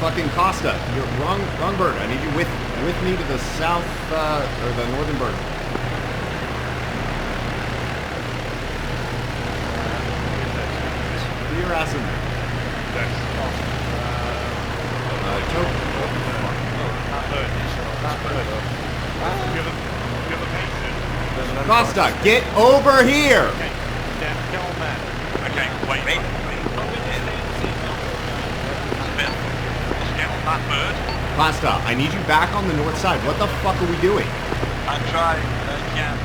Fucking Costa, you're wrong bird. I need you with me to the south, or the northern bird. Who your ass in there? Costa, get over here! Okay, wait. Let's get on that bird. Costa, I need you back on the north side. What the fuck are we doing? I'm trying, but I can't.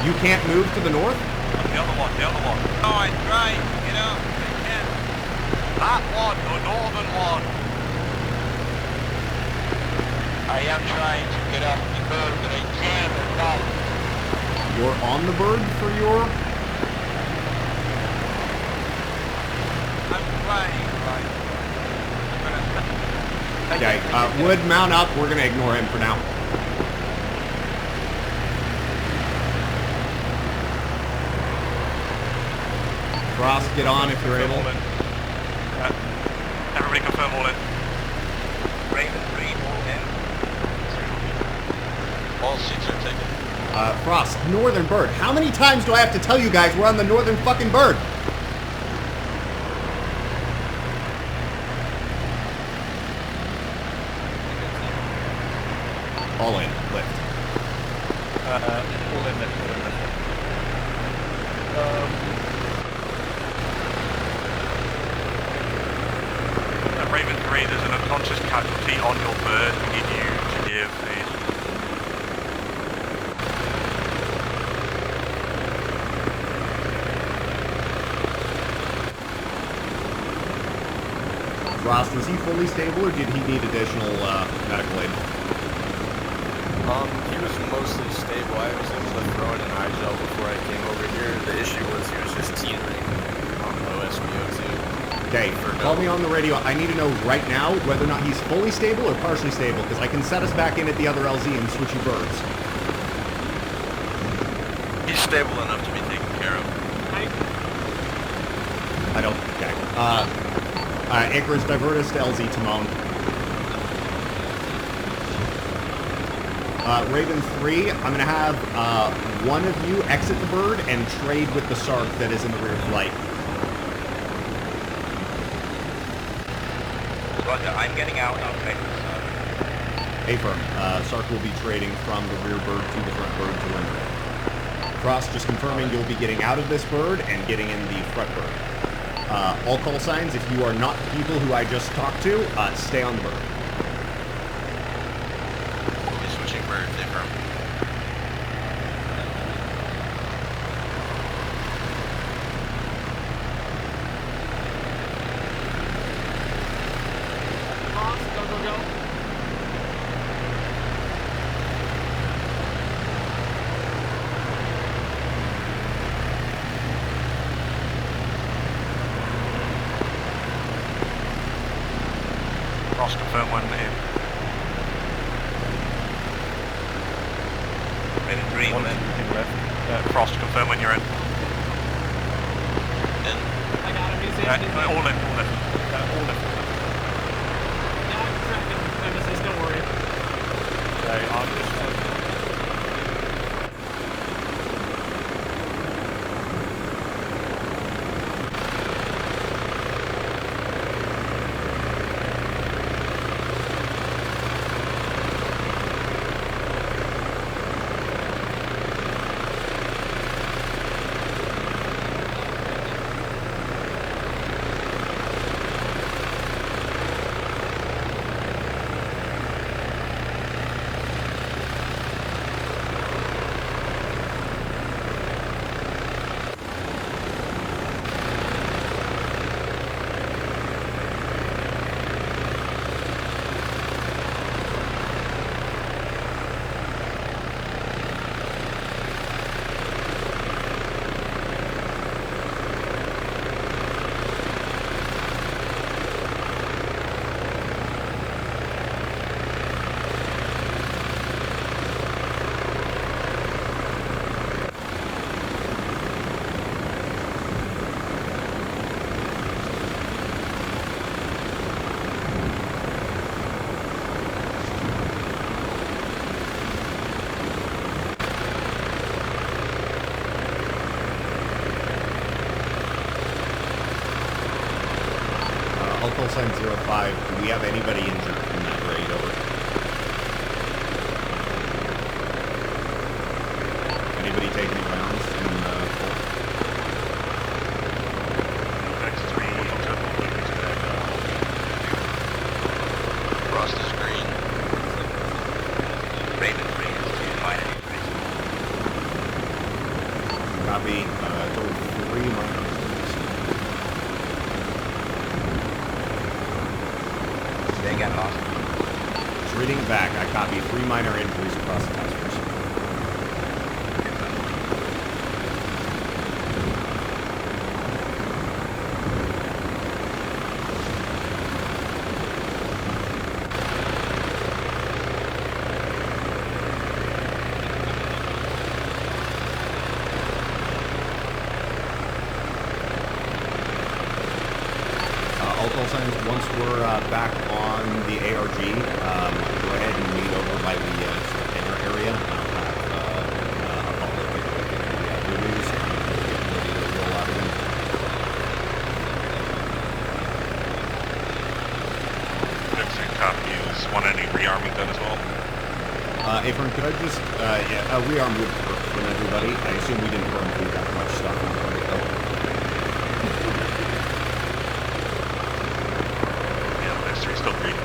You can't move to the north? The other one. No, I tried, you know, I can't. That one, the northern one. I am trying to get off the bird, but I can't. You're on the bird for your... I'm trying, right. Okay, Wood, mount up. We're gonna ignore him for now. Frost, get on if you're able. Everybody confirm all in. Raven 3, all in. All seats are taken. Frost, northern bird. How many times do I have to tell you guys we're on the northern fucking bird? All in, lift. All in lift. Raven 3, there's an unconscious casualty on your bird. We need you to Negative, aid. Ross, was he fully stable or did he need additional medical aid? He was mostly stable. I was able to throw in an eye gel before I came over here. The issue was he was just teetering on low SpO2. Okay, call me on the radio. I need to know right now whether or not he's fully stable or partially stable, because I can set us back in at the other LZ and switch you birds. He's stable enough to be taken care of. I don't... Okay. Icarus, divert us to LZ Timon. Raven 3, I'm going to have one of you exit the bird and trade with the SARC that is in the rear flight. Roger, I'm getting out. I'll trade with the SARC. Affirm. SARC will be trading from the rear bird to the front bird to limit. Frost, just confirming you'll be getting out of this bird and getting in the front bird. All call signs, if you are not the people who I just talked to, stay on the bird. We'll be switching birds, affirm. Go. Ross, confirm when in. Raven 3, One in left. Frost, confirm when you're in. I got him. He's in. All in. Yeah, I'm tracking Nemesis. Don't worry. Okay, I'm just... Call sign 05, do we have anybody injured from that raid? Over. Anybody taking any rounds in Fort? X3, Frost is green. Raven 3 is 2 minor. Copy. Total 3 minor. Again, lost. It's reading back. I copy 3 minor injuries across the task force. All call signs, once we're back on the ARG, go ahead and meet over by the inner area. I'll have a public boobies and get ready to roll out again. X3 copy. Is one any rearming done as well? Affirm, could I just, rearm would work from everybody? I assume we didn't burn through that much stuff on the target, though. Still green.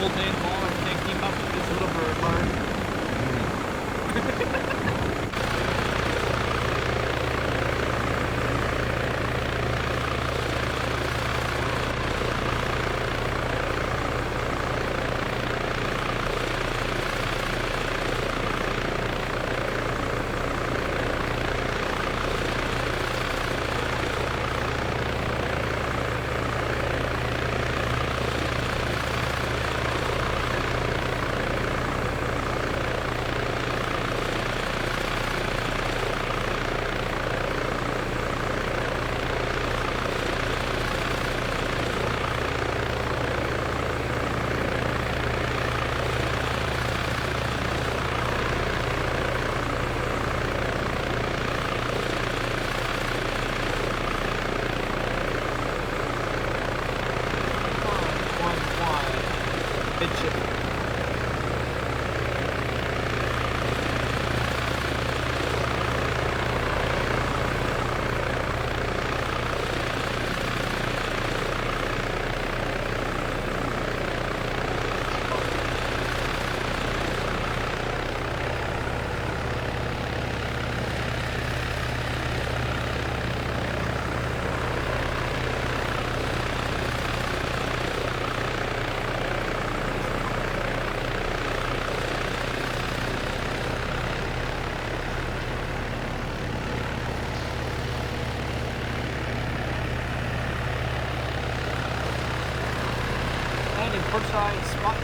old man ball and can't keep up with this little bird learn. Portside spot.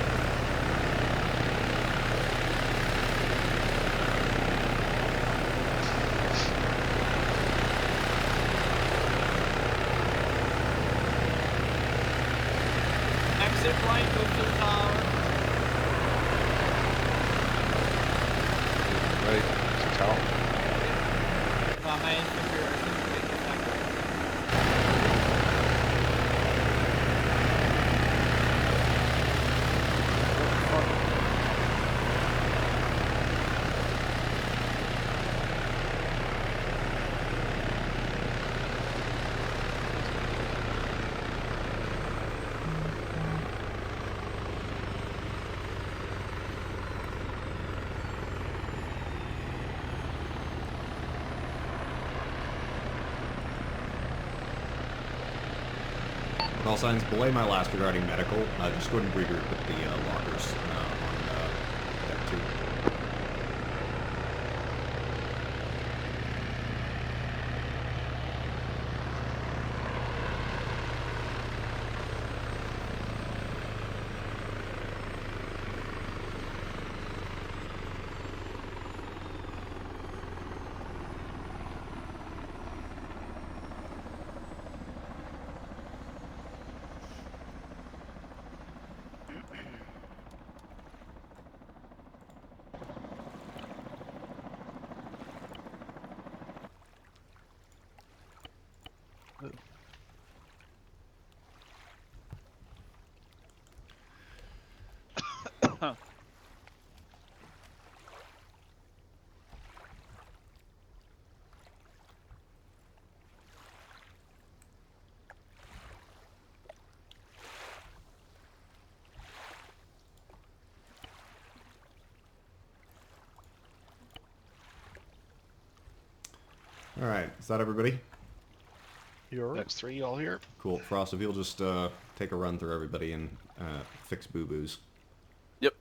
Exit right, move to the tower. Right, to the tower. My infantry are taking back. All signs belay my last regarding medical. Just go ahead and regroup with the lockers on deck 2. All right, is that everybody? That's 3 all here. Cool. Frost, if you'll just take a run through everybody and fix boo-boos. Yep.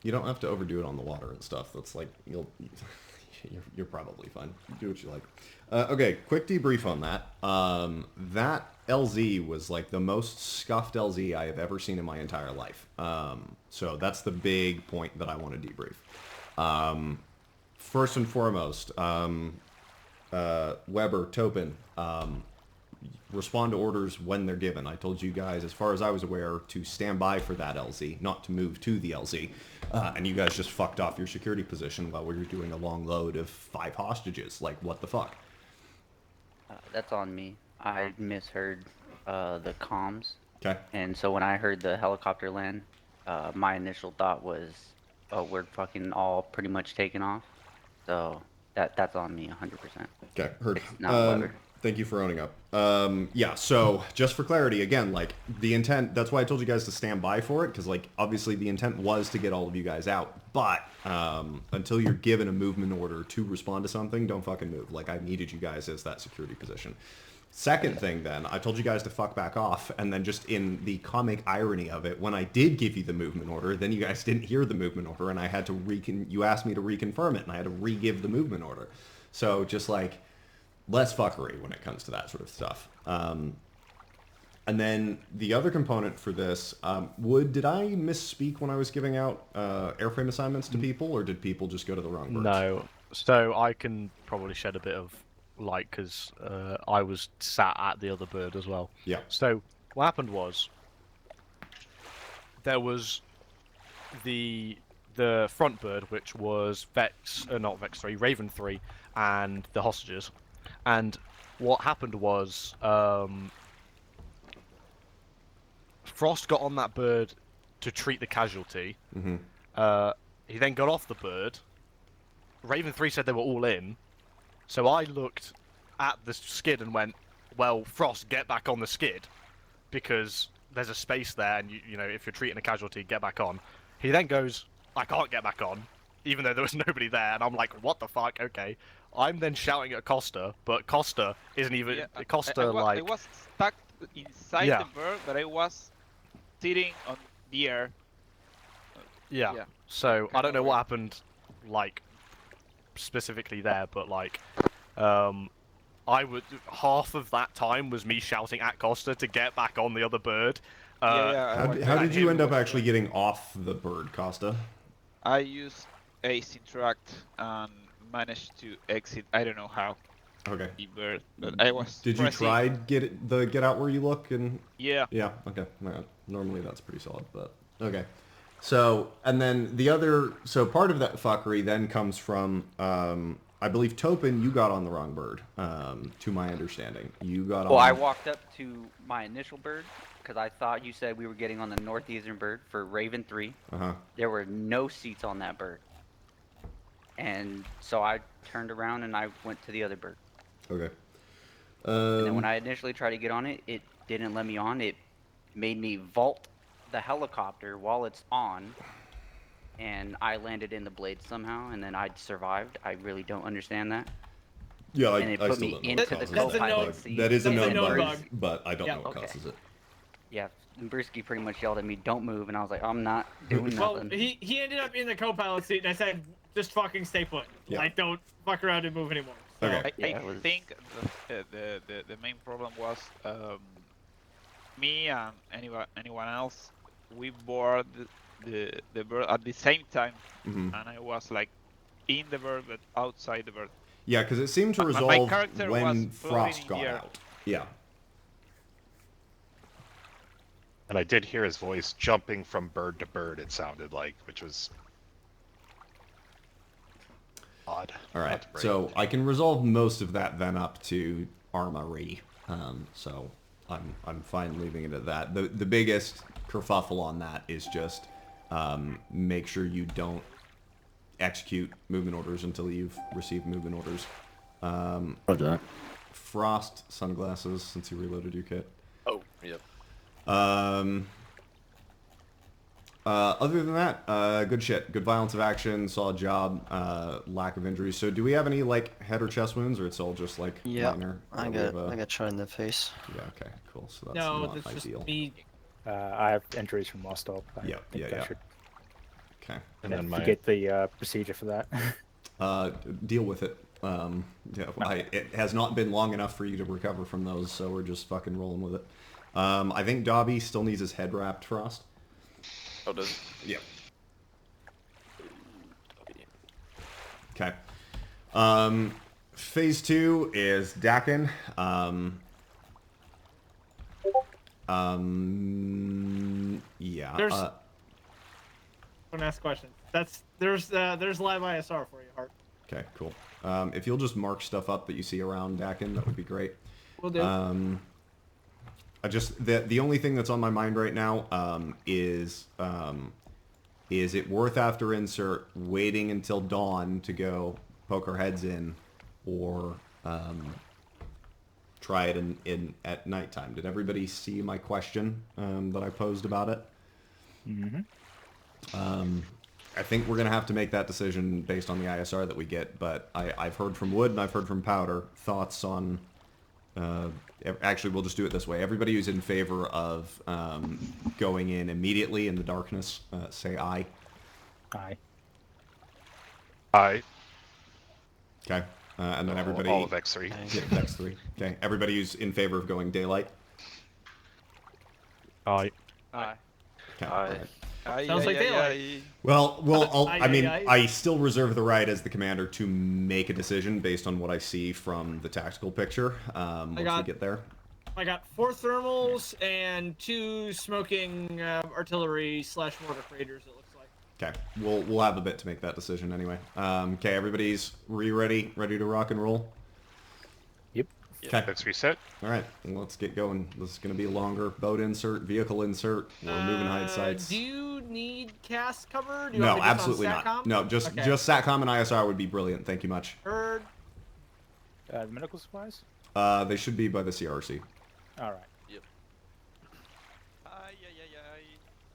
You don't have to overdo it on the water and stuff. That's like, you're probably fine. Do what you like. Okay, quick debrief on that. That LZ was like the most scuffed LZ I have ever seen in my entire life. So that's the big point that I want to debrief. First and foremost, Weber, Topin, respond to orders when they're given. I told you guys, as far as I was aware, to stand by for that LZ, not to move to the LZ. And you guys just fucked off your security position while we were doing a long load of 5 hostages. Like, what the fuck? That's on me. I misheard the comms. Okay. And so when I heard the helicopter land, my initial thought was, oh, we're fucking all pretty much taken off. So That's on me 100%. Okay, heard. It's not weather. Thank you for owning up. Yeah, so just for clarity, again, like the intent, that's why I told you guys to stand by for it, because like obviously the intent was to get all of you guys out, but until you're given a movement order to respond to something, don't fucking move. Like I needed you guys as that security position. Second thing then, I told you guys to fuck back off, and then just in the comic irony of it, when I did give you the movement order, then you guys didn't hear the movement order, and I had to you asked me to reconfirm it, and I had to re-give the movement order. So just like, less fuckery when it comes to that sort of stuff. And then the other component for this, did I misspeak when I was giving out airframe assignments to people, or did people just go to the wrong birds? No. So I can probably shed a bit of light because I was sat at the other bird as well. Yeah. So what happened was there was the front bird, which was not Vex 3, Raven 3, and the hostages. And what happened was Frost got on that bird to treat the casualty. Mm-hmm. He then got off the bird. Raven 3 said they were all in. So I looked at the skid and went, well, Frost, get back on the skid. Because there's a space there, and you know, if you're treating a casualty, get back on. He then goes, I can't get back on, even though there was nobody there. And I'm like, what the fuck? Okay. I'm then shouting at Costa, but Costa isn't even... Yeah, Costa, I was stuck inside Yeah. the bird, but I was sitting on the air. Yeah. So I don't know what happened, like, specifically there, but like, half of that time was me shouting at Costa to get back on the other bird. How did you end up actually getting off the bird, Costa? I used Ace Interact and managed to exit. I don't know how. Okay. The bird, but I was. Did you try get out where you look and? Yeah. Yeah. Okay. Normally that's pretty solid, but okay. So and then the other, so part of that fuckery then comes from, I believe Topin, you got on the wrong bird. To my understanding, you got on. Well, I walked up to my initial bird because I thought you said we were getting on the northeastern bird for Raven 3. There were no seats on that bird. And so I turned around and I went to the other bird. Okay. And then when I initially tried to get on it, it didn't let me on. It made me vault the helicopter while it's on. And I landed in the blade somehow, and then I survived. I really don't understand that. Yeah, and it put me into the co-pilot seat. That is a known bug, but I don't know what causes it. Yeah, Brewski pretty much yelled at me, "Don't move," and I was like, "I'm not doing nothing." Well, he ended up in the co-pilot seat, and I said, "Just fucking stay put. Like, don't fuck around and move anymore." So, okay. I think the main problem was me and anyone else. We board the bird at the same time, and I was like in the bird but outside the bird. Yeah, because it seemed to resolve when Frost got out. Yeah. And I did hear his voice jumping from bird to bird, it sounded like, which was odd. All right, so I can resolve most of that then up to Arma ready. So I'm fine leaving it at that. The biggest kerfuffle on that is just make sure you don't execute movement orders until you've received movement orders. Roger that. Frost sunglasses, since you reloaded your kit. Oh, yep. Other than that, good shit. Good violence of action, solid job, lack of injuries. So do we have any, like, head or chest wounds, or it's all just, like, minor? I got shot in the face. Yeah, okay, cool. So that's no, not that's ideal. just me. I have injuries from last stop. Yeah. Okay. And then forget the procedure for that. Deal with it. It has not been long enough for you to recover from those, so we're just fucking rolling with it. I think Dobby still needs his head wrapped, Frost. Oh, does it? Yeah. Okay. Phase 2 is Dakin. Yeah. Don't ask questions. There's live ISR for you, Hart. Okay, cool. If you'll just mark stuff up that you see around Dakin, that would be great. Will do. The only thing that's on my mind right now is it worth after insert waiting until dawn to go poke our heads in, or try it in at nighttime. Did everybody see my question that I posed about it? Mm-hmm. I think we're going to have to make that decision based on the ISR that we get, but I've heard from Wood and I've heard from Powder thoughts on... actually, we'll just do it this way. Everybody who's in favor of going in immediately in the darkness, say aye. Aye. Aye. Okay. And then everybody... All of X3. Yeah, X3. Okay. Everybody who's in favor of going daylight? Aye. Aye. Okay. Aye. Sounds like daylight. Well, Aye, I mean, aye, aye. I still reserve the right as the commander to make a decision based on what I see from the tactical picture once we get there. I got 4 thermals and 2 smoking artillery / mortar craters, it looks like. Okay, we'll have a bit to make that decision anyway. Okay, everybody's ready to rock and roll? Yep. Okay. Let's reset. All right, well, let's get going. This is going to be a longer boat insert, vehicle insert. We're moving hide sites. Do you need cast cover? Do you No, want me just absolutely on not. SATCOM? No, just Okay. SATCOM and ISR would be brilliant. Thank you much. Heard. The medical supplies? They should be by the CRC. All right. Yep.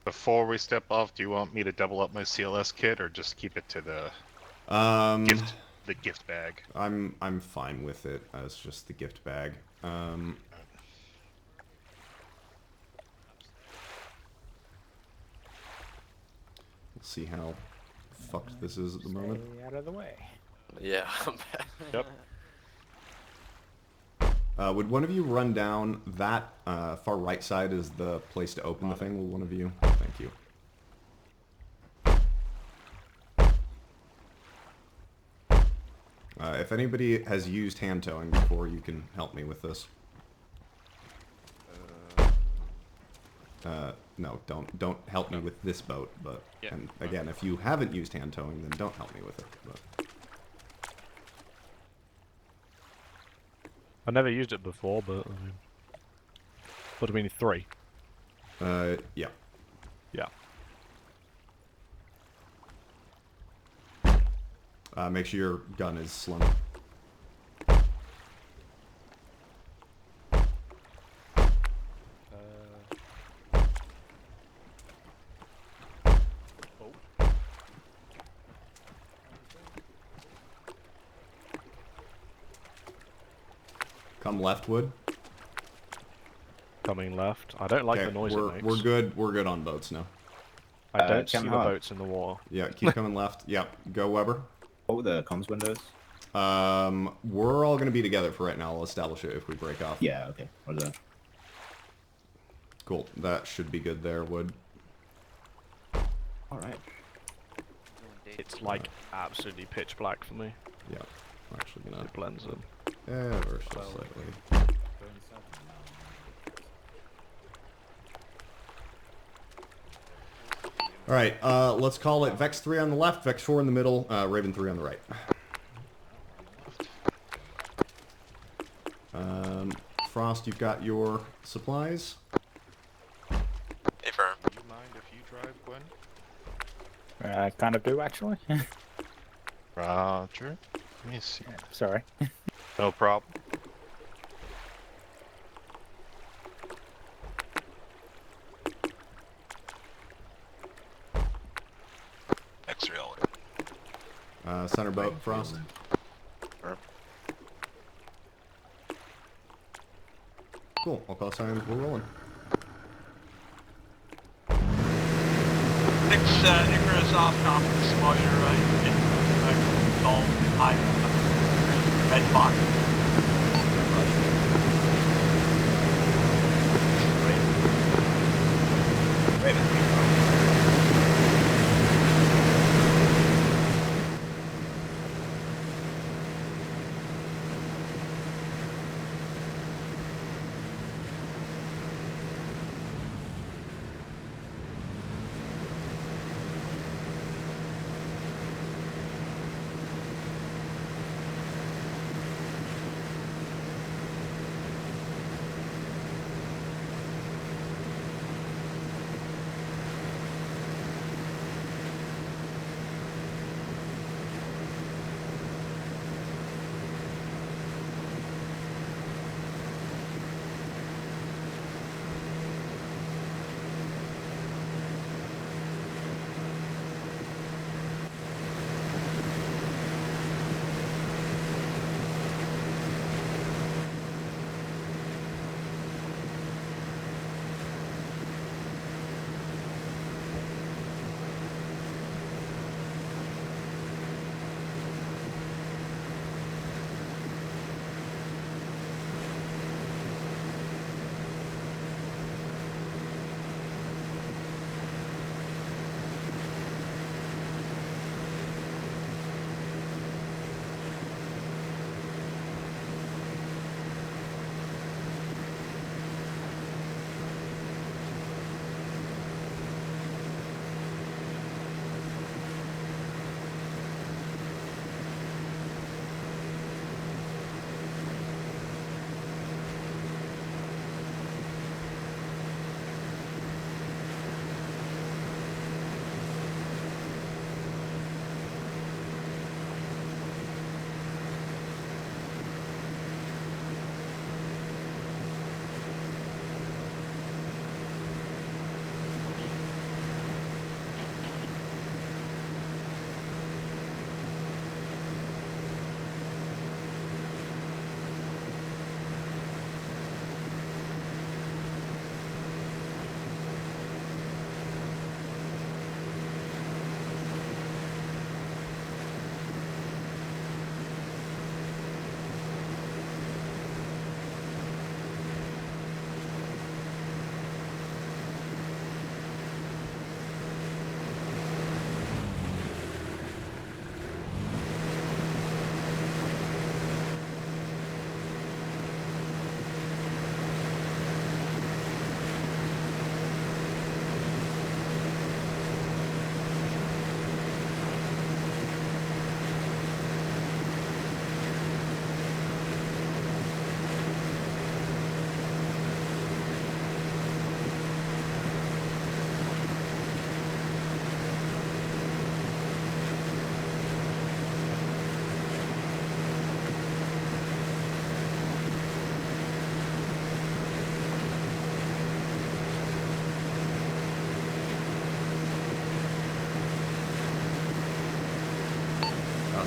Before we step off, do you want me to double up my CLS kit or just keep it to the gift bag? I'm fine with it as just the gift bag. Let's see how fucked this is at the moment. Stay out of the way. Yeah. Yep. Would one of you run down that far right side is the place to open the thing? Will one of you? Thank you. If anybody has used hand towing before, you can help me with this. No, don't help me with this boat. But Yeah. and again, if you haven't used hand towing, then don't help me with it. But. I never used it before, but what do we need? 3? Yeah. Yeah. Make sure your gun is slim. Come left, Wood. Coming left. I don't like Okay, the noise it makes. We're good on boats now. I don't see the hard. boats in the water. Yeah, keep coming left. Yep, go Weber. What were the comms windows? We're all gonna be together for right now. I'll establish it if we break off. Yeah, okay. What is that? Cool. That should be good there, Wood. Alright. It's like absolutely pitch black for me. Yeah, I'm actually gonna It blends in. ever so slightly. All right, let's call it Vex 3 on the left, Vex 4 in the middle, Raven 3 on the right. Frost, you've got your supplies. Hey, firm. Do you mind if you drive, Gwen? I kind of do, actually. Roger. Let me see. Sorry. No problem. X3 all in. Center boat, Frost. Cool, I'll call sign, we're rolling. Icarus off conference while you're in call high red box. Raven.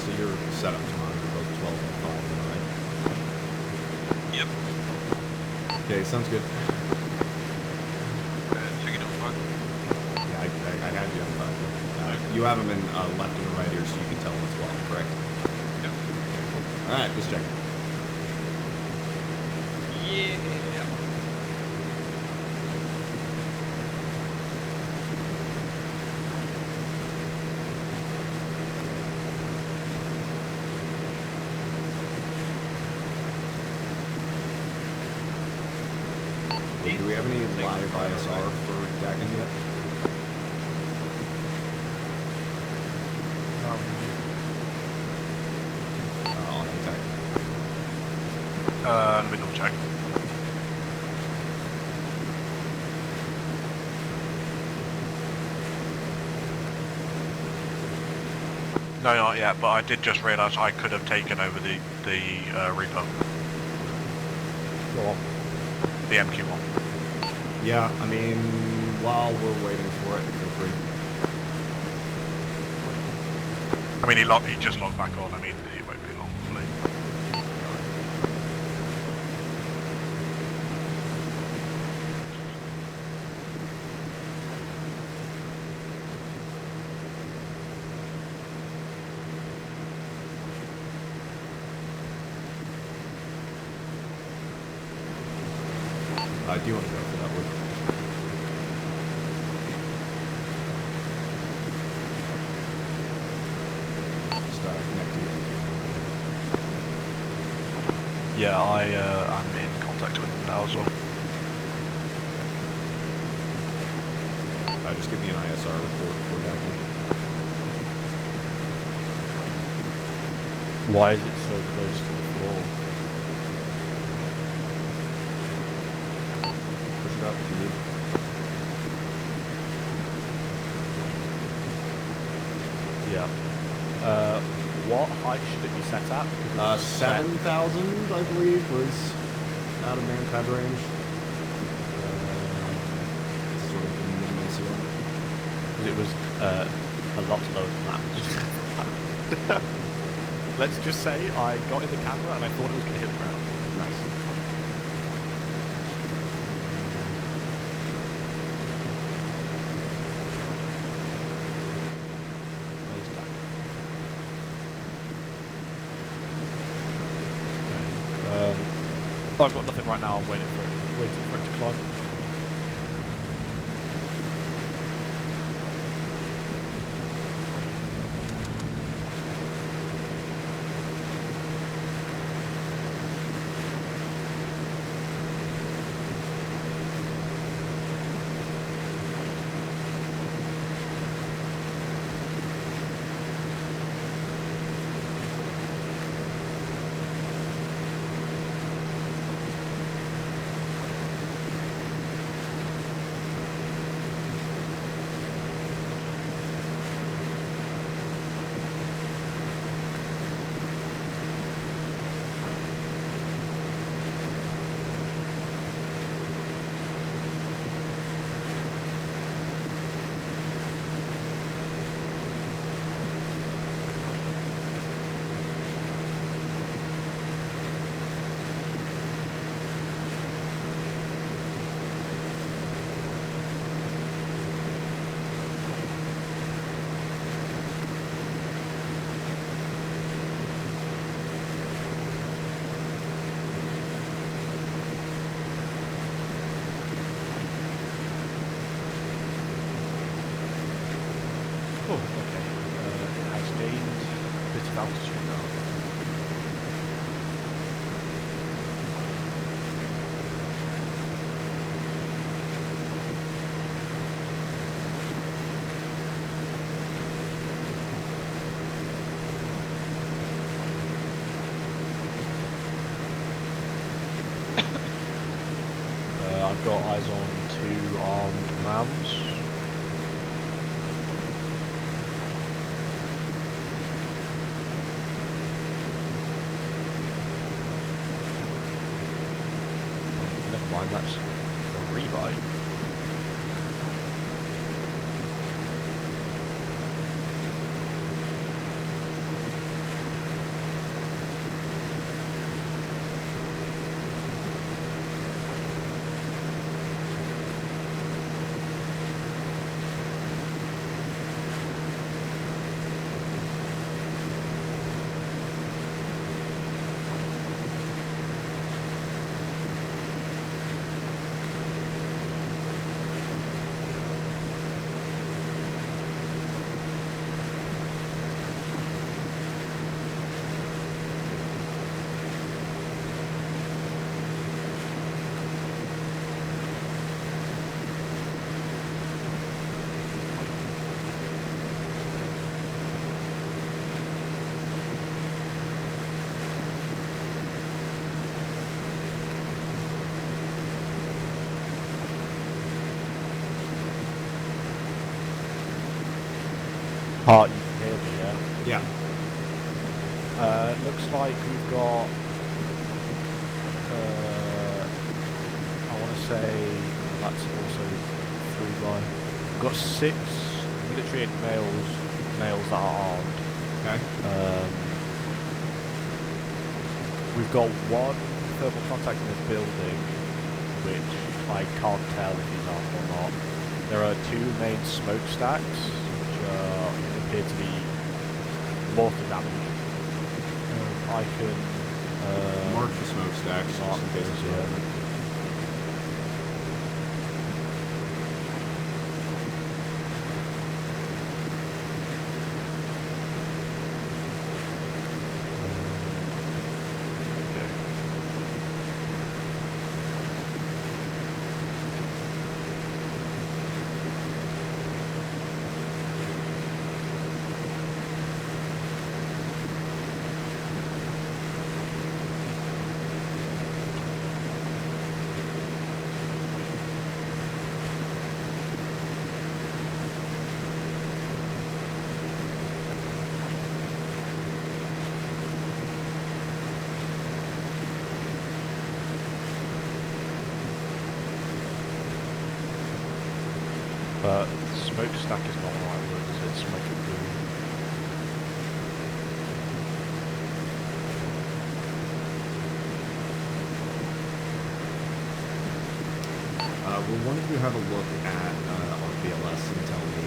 so you're set up to monitor both 12 and 5, right? Yep. Okay, sounds good. Checking on 5. Yeah, I had you on 5. You have them in left and right here, so you can tell them as well, correct? Yep. Alright, just checking. Yeah. Do we have any live ISR for Dagon yet? On attack. Let me double check. No, not yet, but I did just realise I could have taken over the repo. Go on. The MQ1. Yeah, I mean, while we're waiting for it, feel free. I mean, he just logged back on. I mean, it won't be long, hopefully. Do you want to go for that one? Just connect to you. Yeah, I'm in contact with him now as well. Just give me an ISR report for Dagon. Why is it so close to the floor? Push it up if you need. Yeah. What height should it be set at? 7,000, I believe, was out of manpad range. Sort of minimal ceiling. It was a lot lower than that. Let's just say I got in the camera and I thought it was going to hit the ground. Nice. I've got nothing right now. I'm waiting for it to climb. Oh, okay. It has gained a bit of altitude now. I've got eyes on 2 armed mams. Never mind, that's a rebuy. Part, you can hear me, yeah? Yeah. Looks like we've got, I want to say, that's also 3 by. We've got 6 military males that are armed. Okay. We've got 1 thermal contact in the building, which I can't tell if he's armed or not. There are 2 main smokestacks, which appear to be mortar damage. I can mark the smokestacks just in case it's relevant. But smokestack is not the right word, is it? Smoke and blue. Will one of you have a look at our BLS and tell me,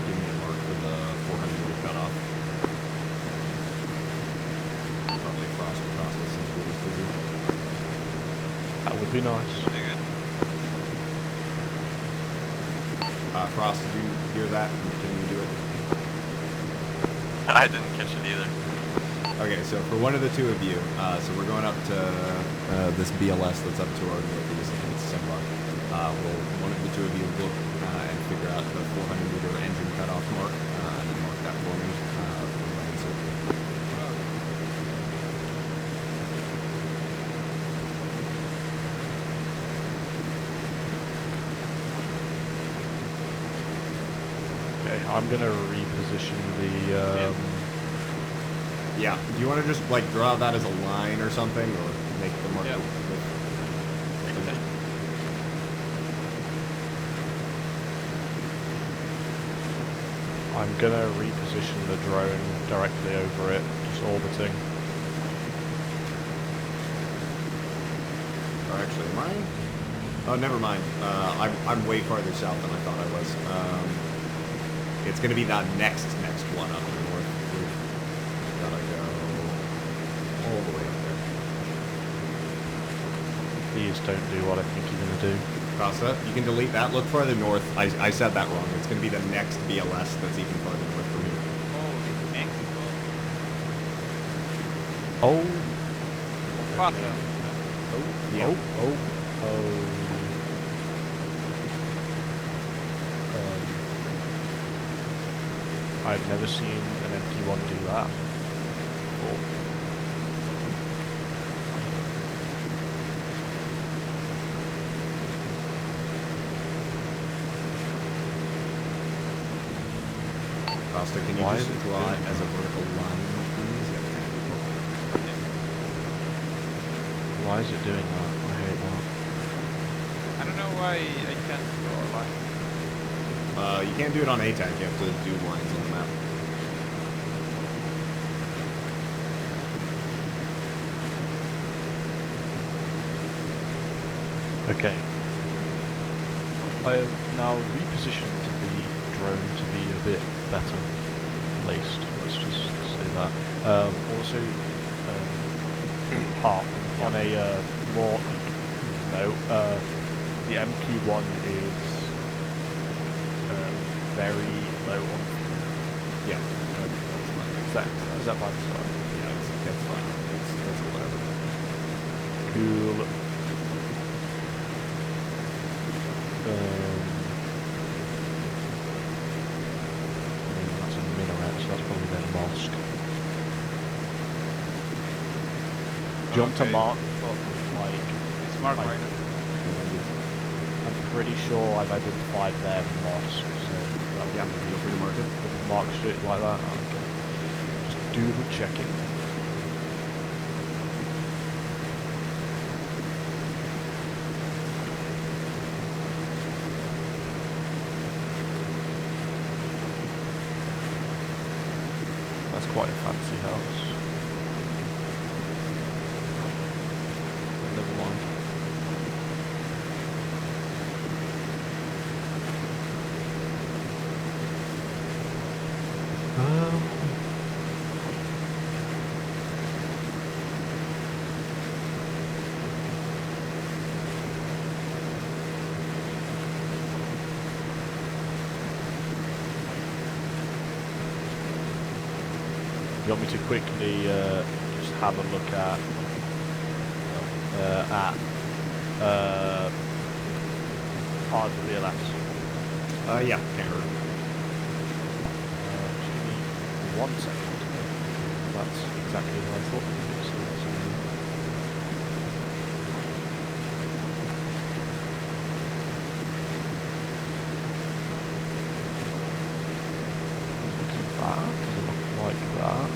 give me a mark for the 400 cutoff? Probably Frost across this since we're busy. That would be nice. Frost, did you hear that? Can you do it? I didn't catch it either. Okay, so for one of the 2 of you, so we're going up to this BLS that's up to our northeast, and it's Simba. Will one of the 2 of you look and figure out the 400-meter engine cutoff mark, and then mark that for me for my answer? Okay, I'm gonna reposition the. Yeah. Do you want to just like draw that as a line or something, or make the mark? Yeah. I'm gonna reposition the drone directly over it, just orbiting. Or actually, am I? Oh, never mind. I'm way farther south than I thought I was. It's gonna be that next one up in the north. We've gotta go all the way up there. Please don't do what I think you're gonna do. Costa, you can delete that. Look farther north. I said that wrong. It's gonna be the next BLS that's even farther north from you. Oh. Faster. Oh. Yeah. Oh. I've never seen an MQ-1 do that. Costa, can you just draw it as a vertical line, please? Why is it doing that? I hate that. I don't know why I can't draw a line. You can't do it on ATAC, you have to do lines on the map. Okay. I have now repositioned the drone to be a bit better placed, let's just say that. Also, on a more note, the MQ-1 is very low on. Yeah. Is that by the side? Yeah, that's fine. That's whatever. Cool. That's a minaret, so that's probably their mosque. Jump to mark, but like... It's marked right now. I'm pretty sure I've identified their mosque, so... Yeah, feel free to mark it. Mark it like that. Okay. Just double checking. That's quite a fancy house. Never mind. You want me to quickly just have a look at hard to VLS? Yeah, can't hurt. Just give me 1 second. That's exactly what I thought it would be. So doesn't look like that.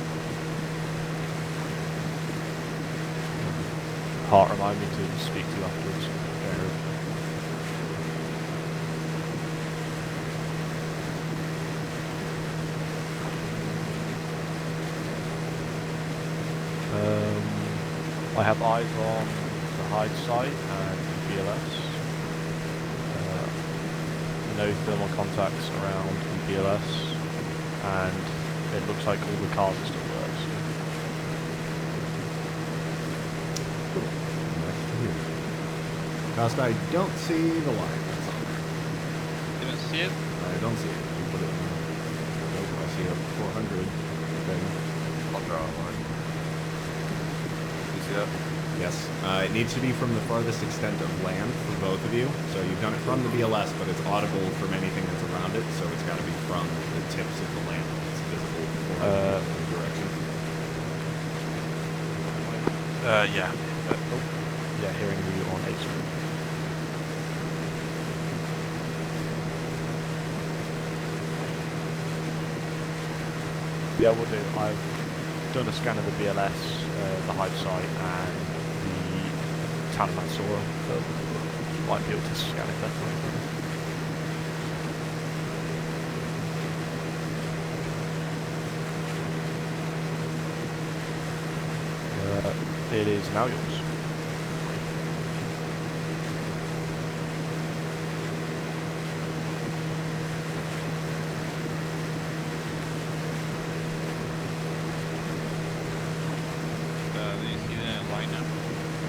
Heart, remind me to speak to you afterwards. I have eyes on the hide site and BLS. No thermal contacts around the BLS, and it looks like all the cars are still works. Cast, I don't see the line that's on there. You don't see it? I don't see it. You put it in. Nope, I see a 400 thing. I'll draw a line. You see that? Yes. It needs to be from the farthest extent of land for both of you. So you've done it from the BLS, but it's audible from anything that's around it, so it's got to be from the tips of the land. It's visible in the direction. Yeah. Yeah, hearing you on 8 screen. Yeah, we'll do. I've done a scan of the BLS, the hide site, and the town of Mansoura, so might be able to scan it definitely. It is now yours.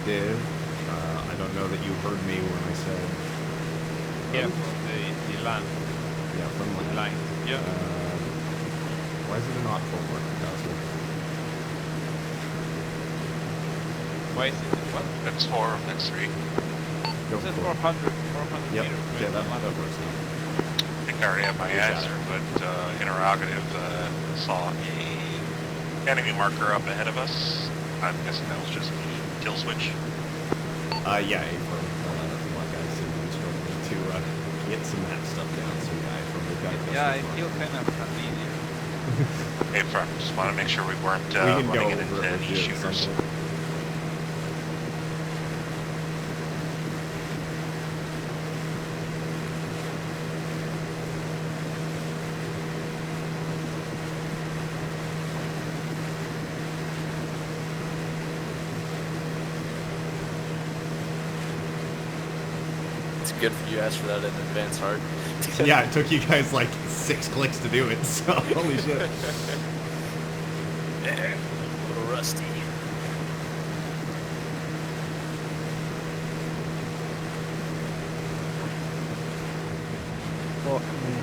Did. I don't know that you heard me when I said. Yeah, from the land. Yeah, from the line. Yeah. Why is it not full work, Castle? Why is it what? That's 4, that's 3. Go it says for 400 yep. meters. Yeah, that works now. I think I already have my answer, but interrogative saw a enemy marker up ahead of us. I'm guessing that was just the kill switch. Yeah, April. Black guy seemed to be struggling to get some of that stuff down, so yeah, I feel kind of easier. Hey, Front, just want to make sure we weren't running it into any shooters. Good for you asked for that in advance, Hard. Yeah, it took you guys like 6 clicks to do it, so holy shit. A little rusty. Fuck me.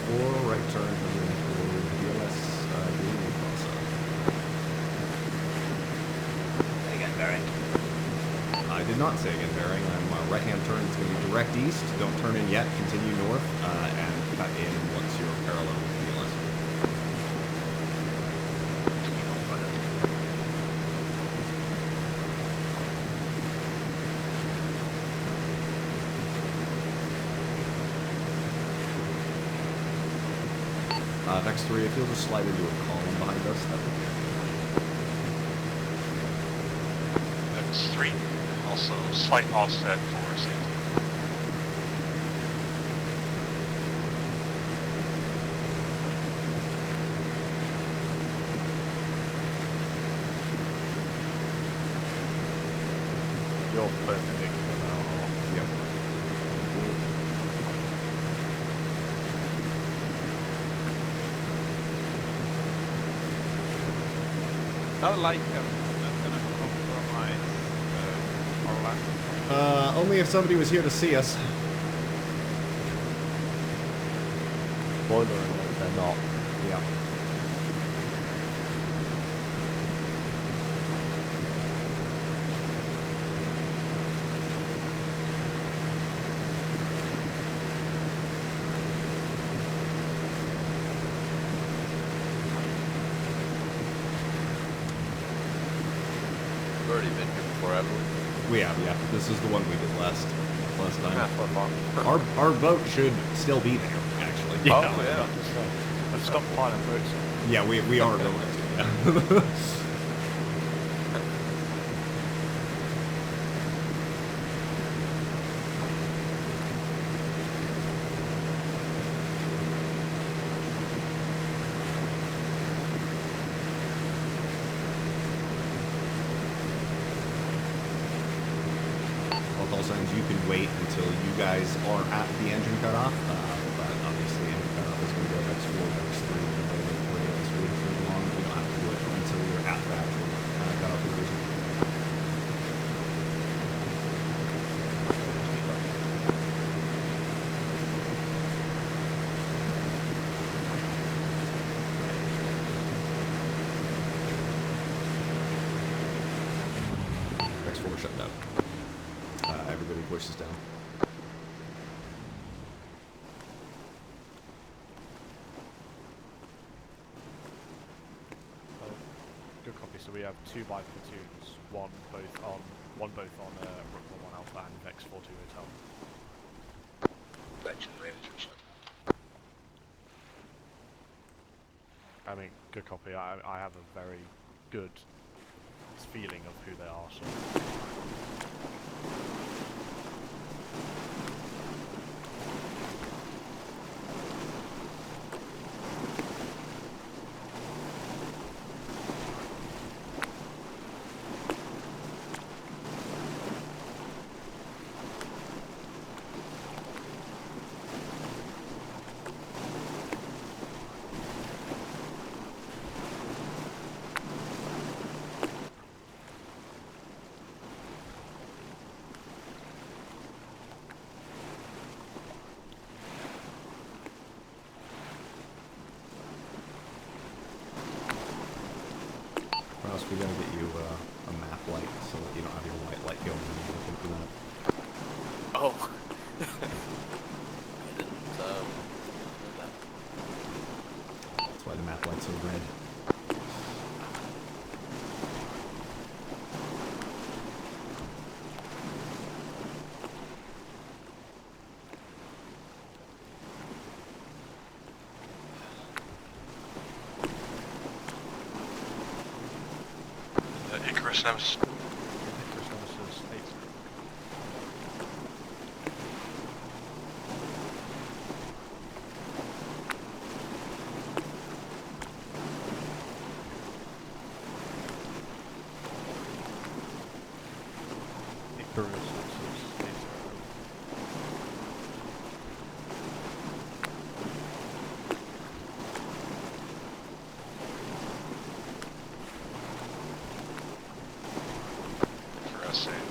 X4, right turn heading for DLS Guerilla Plaza. Again, bearing. I did not say again bearing. I'm right-hand turn. It's going to be direct east. Don't turn in yet. Continue north and cut in once you're parallel with DLS. Vex 3, if you'll just slide into a column behind us, that would be Vex 3, also slight offset for safety. You're perpendicular now. Yep. Not like that's gonna compromise our land. Only if somebody was here to see us. Spoiler alert, they're not. Yeah. We've already been here before, haven't we? We have, yeah. This is the one we did last time. Yeah, Our boat should still be there, actually. Yeah. Oh, yeah. I've stopped piling boats. Yeah, we are going to, yeah. You can wait until you guys are at the engine cutoff, but obviously engine cutoff is going to go X4, X3, and then X3 for long. You don't have to do it until you're at the actual cutoff position. X4 shut down. Everybody pushes down. Good copy. So we have 2 by platoons, one both on Recon 1 Alpha and Vex 42 Hotel. I mean, good copy. I have a very good feeling of who they are. So. We gotta get you a map light so that you don't have your white light going when you're looking for that. Oh. I didn't know that. That's why the map light's are red. Icarus Nemesis. Icarus Nemesis 8. Icarus Nemesis 8.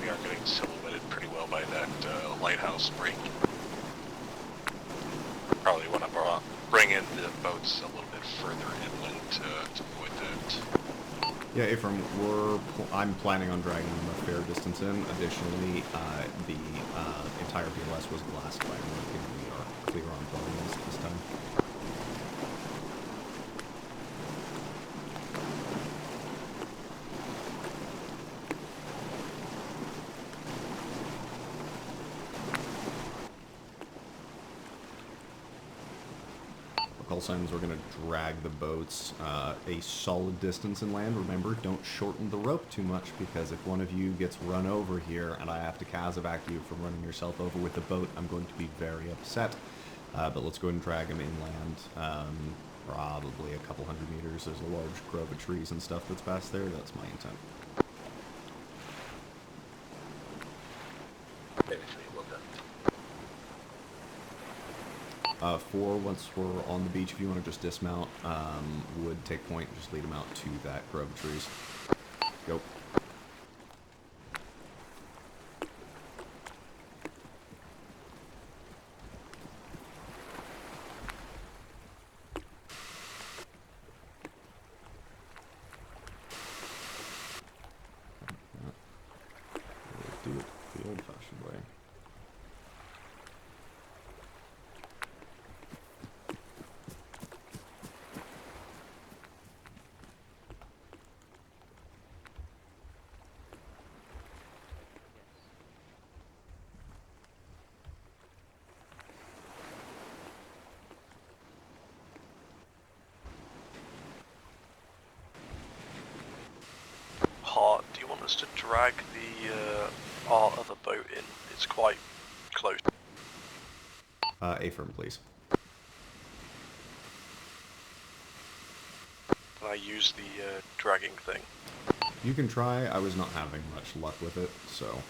We are getting silhouetted pretty well by that lighthouse break. Probably want to bring boats a little bit further inland to avoid that. Yeah, Ephraim, I'm planning on dragging them a fair distance in. Additionally, the entire BLS was glassed by American. We are clear on volumes this time. Call signs, we're going to drag the boats a solid distance inland. Remember, don't shorten the rope too much, because if one of you gets run over here and I have to Kazovac you for running yourself over with the boat, I'm going to be very upset. But let's go ahead and drag them inland, probably a couple hundred meters. There's a large grove of trees and stuff that's past there. That's my intent. Once we're on the beach, if you want to just dismount, would take point, just lead them out to that grove of trees. Go. Do it the old-fashioned way. Do you want us to drag our other boat in? It's quite close. Affirm, please. Can I use the dragging thing? You can try. I was not having much luck with it, so...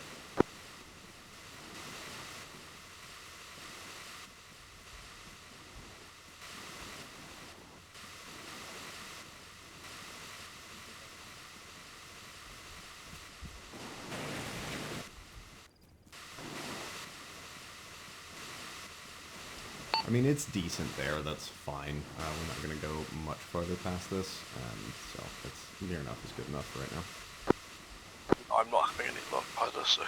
I mean, it's decent there, that's fine. We're not going to go much farther past this, so it's near enough is good enough right now. I'm not having any luck either, so...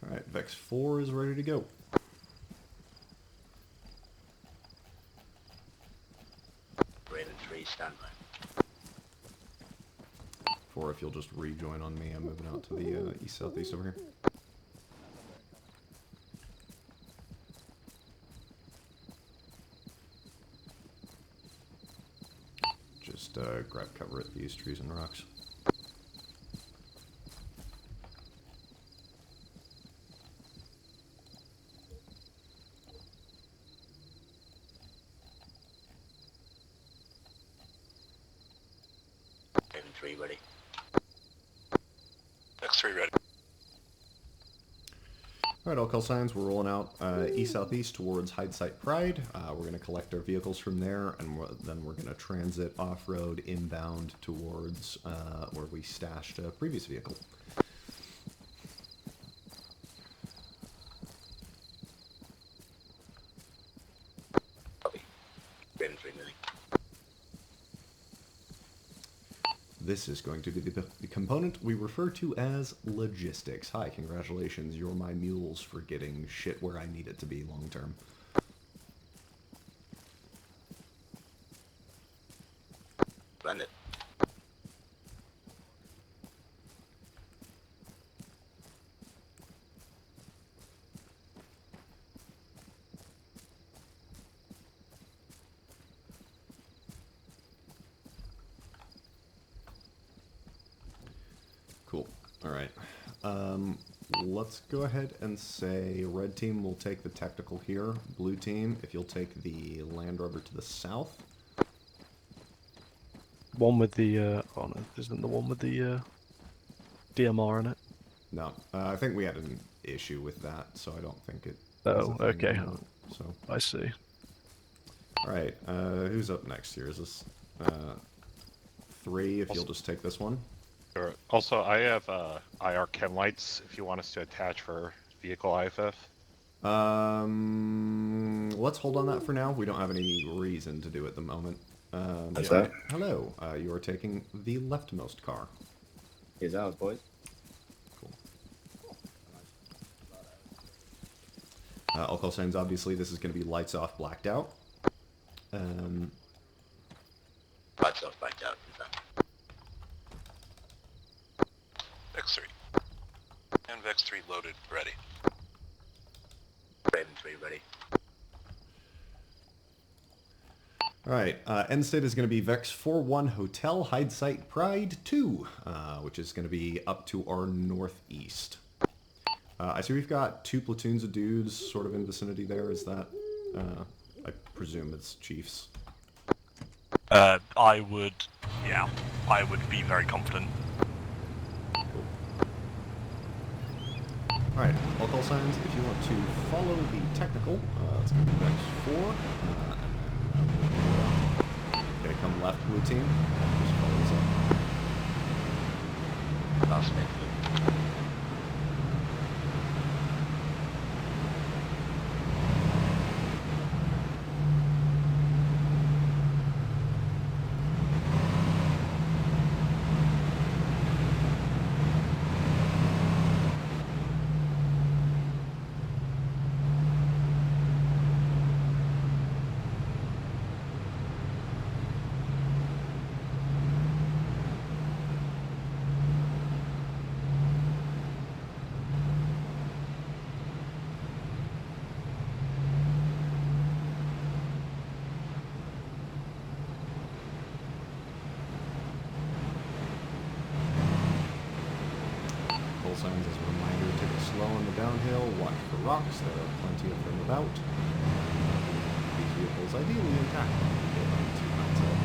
Alright, Vex 4 is ready to go. Raven 3, standby. 4, if you'll just rejoin on me, I'm moving out to the east-southeast over here. Just grab cover at these trees and rocks. Raven 3 ready. X3 ready. Alright, all call signs, we're rolling out east-southeast towards Hidesite Pride. We're going to collect our vehicles from there, and then we're going to transit off-road inbound towards where we stashed a previous vehicle. Copy. Raven 3 moving. This is going to be the component we refer to as logistics. Hi, congratulations, you're my mules for getting shit where I need it to be long term. Blend it. Cool. Alright. Let's go ahead and say red team will take the technical here. Blue team, if you'll take the Land Rover to the south. One with the, oh no, isn't the one with the DMR in it? No, I think we had an issue with that, so I don't think it. Oh, okay. Anymore, so I see. All right, who's up next here? Is this 3? If you'll just take this one. Sure. Also, I have IR chem lights if you want us to attach for vehicle IFF. Let's hold on that for now. We don't have any reason to do it at the moment. That's that. Hello, you are taking the leftmost car. Here's ours, boys. Cool. All call signs, obviously, this is going to be lights off, blacked out. Lights off, blacked out. Vex 3. And Vex 3 loaded, ready. Raven 3 ready. Alright, end state is going to be Vex 4-1 Hotel Hide Site Pride 2, which is going to be up to our northeast. I see we've got 2 platoons of dudes sort of in vicinity there. Is that, I presume it's chiefs? I would be very confident. Cool. Alright, all call signs, if you want to follow the technical, it's going to be Vex 4. Okay, come left, blue team. Just follow this up. Last minute. Signs as a reminder, take it slow on the downhill, watch for rocks, there are plenty of them about. These vehicles ideally intact when you get on to hindsight.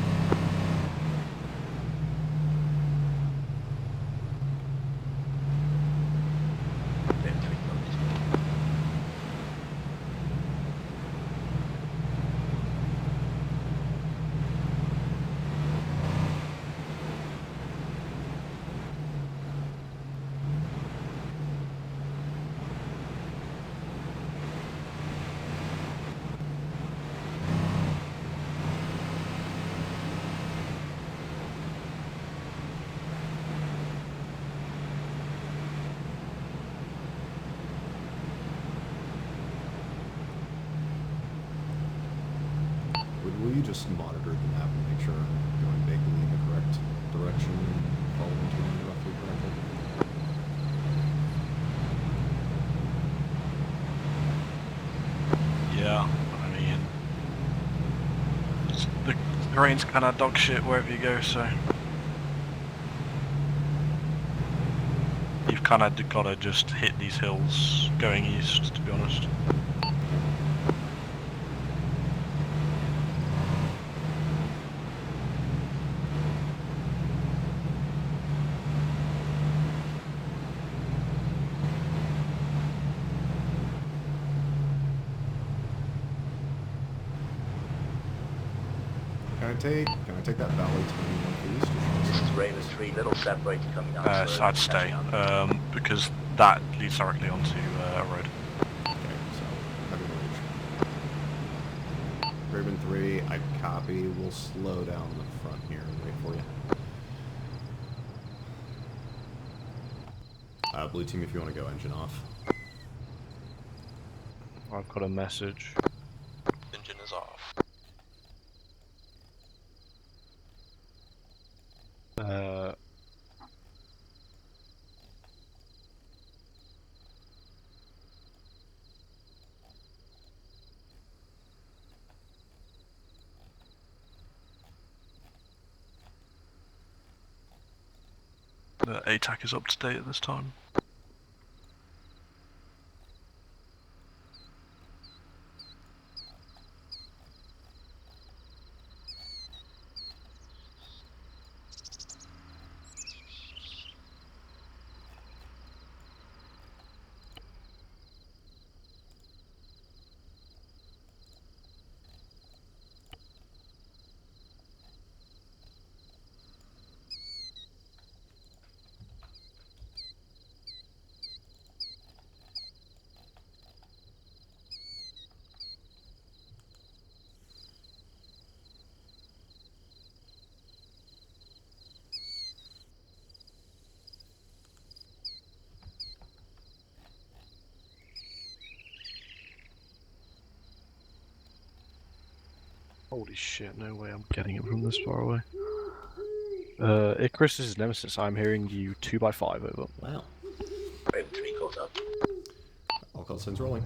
Will you just monitor the map and make sure I'm going vaguely in the correct direction and following terrain roughly correctly? Yeah, I mean, the terrain's kind of dog shit wherever you go, so you've kind of got to just hit these hills going east, to be honest. Can I take that valley to the northeast? This is Raven 3, little separated coming down. So I'd stay, because that leads directly onto a road. Okay, so heavy range. Raven 3, I copy. We'll slow down the front here and wait for you. Blue team, if you want to go engine off. I've got a message. Engine is off. The ATAC is up to date at this time. Holy shit, no way I'm getting it from this far away. Icarus is Nemesis. I'm hearing you 2x5 over. Wow. Raven 3 caught up. All call signs rolling.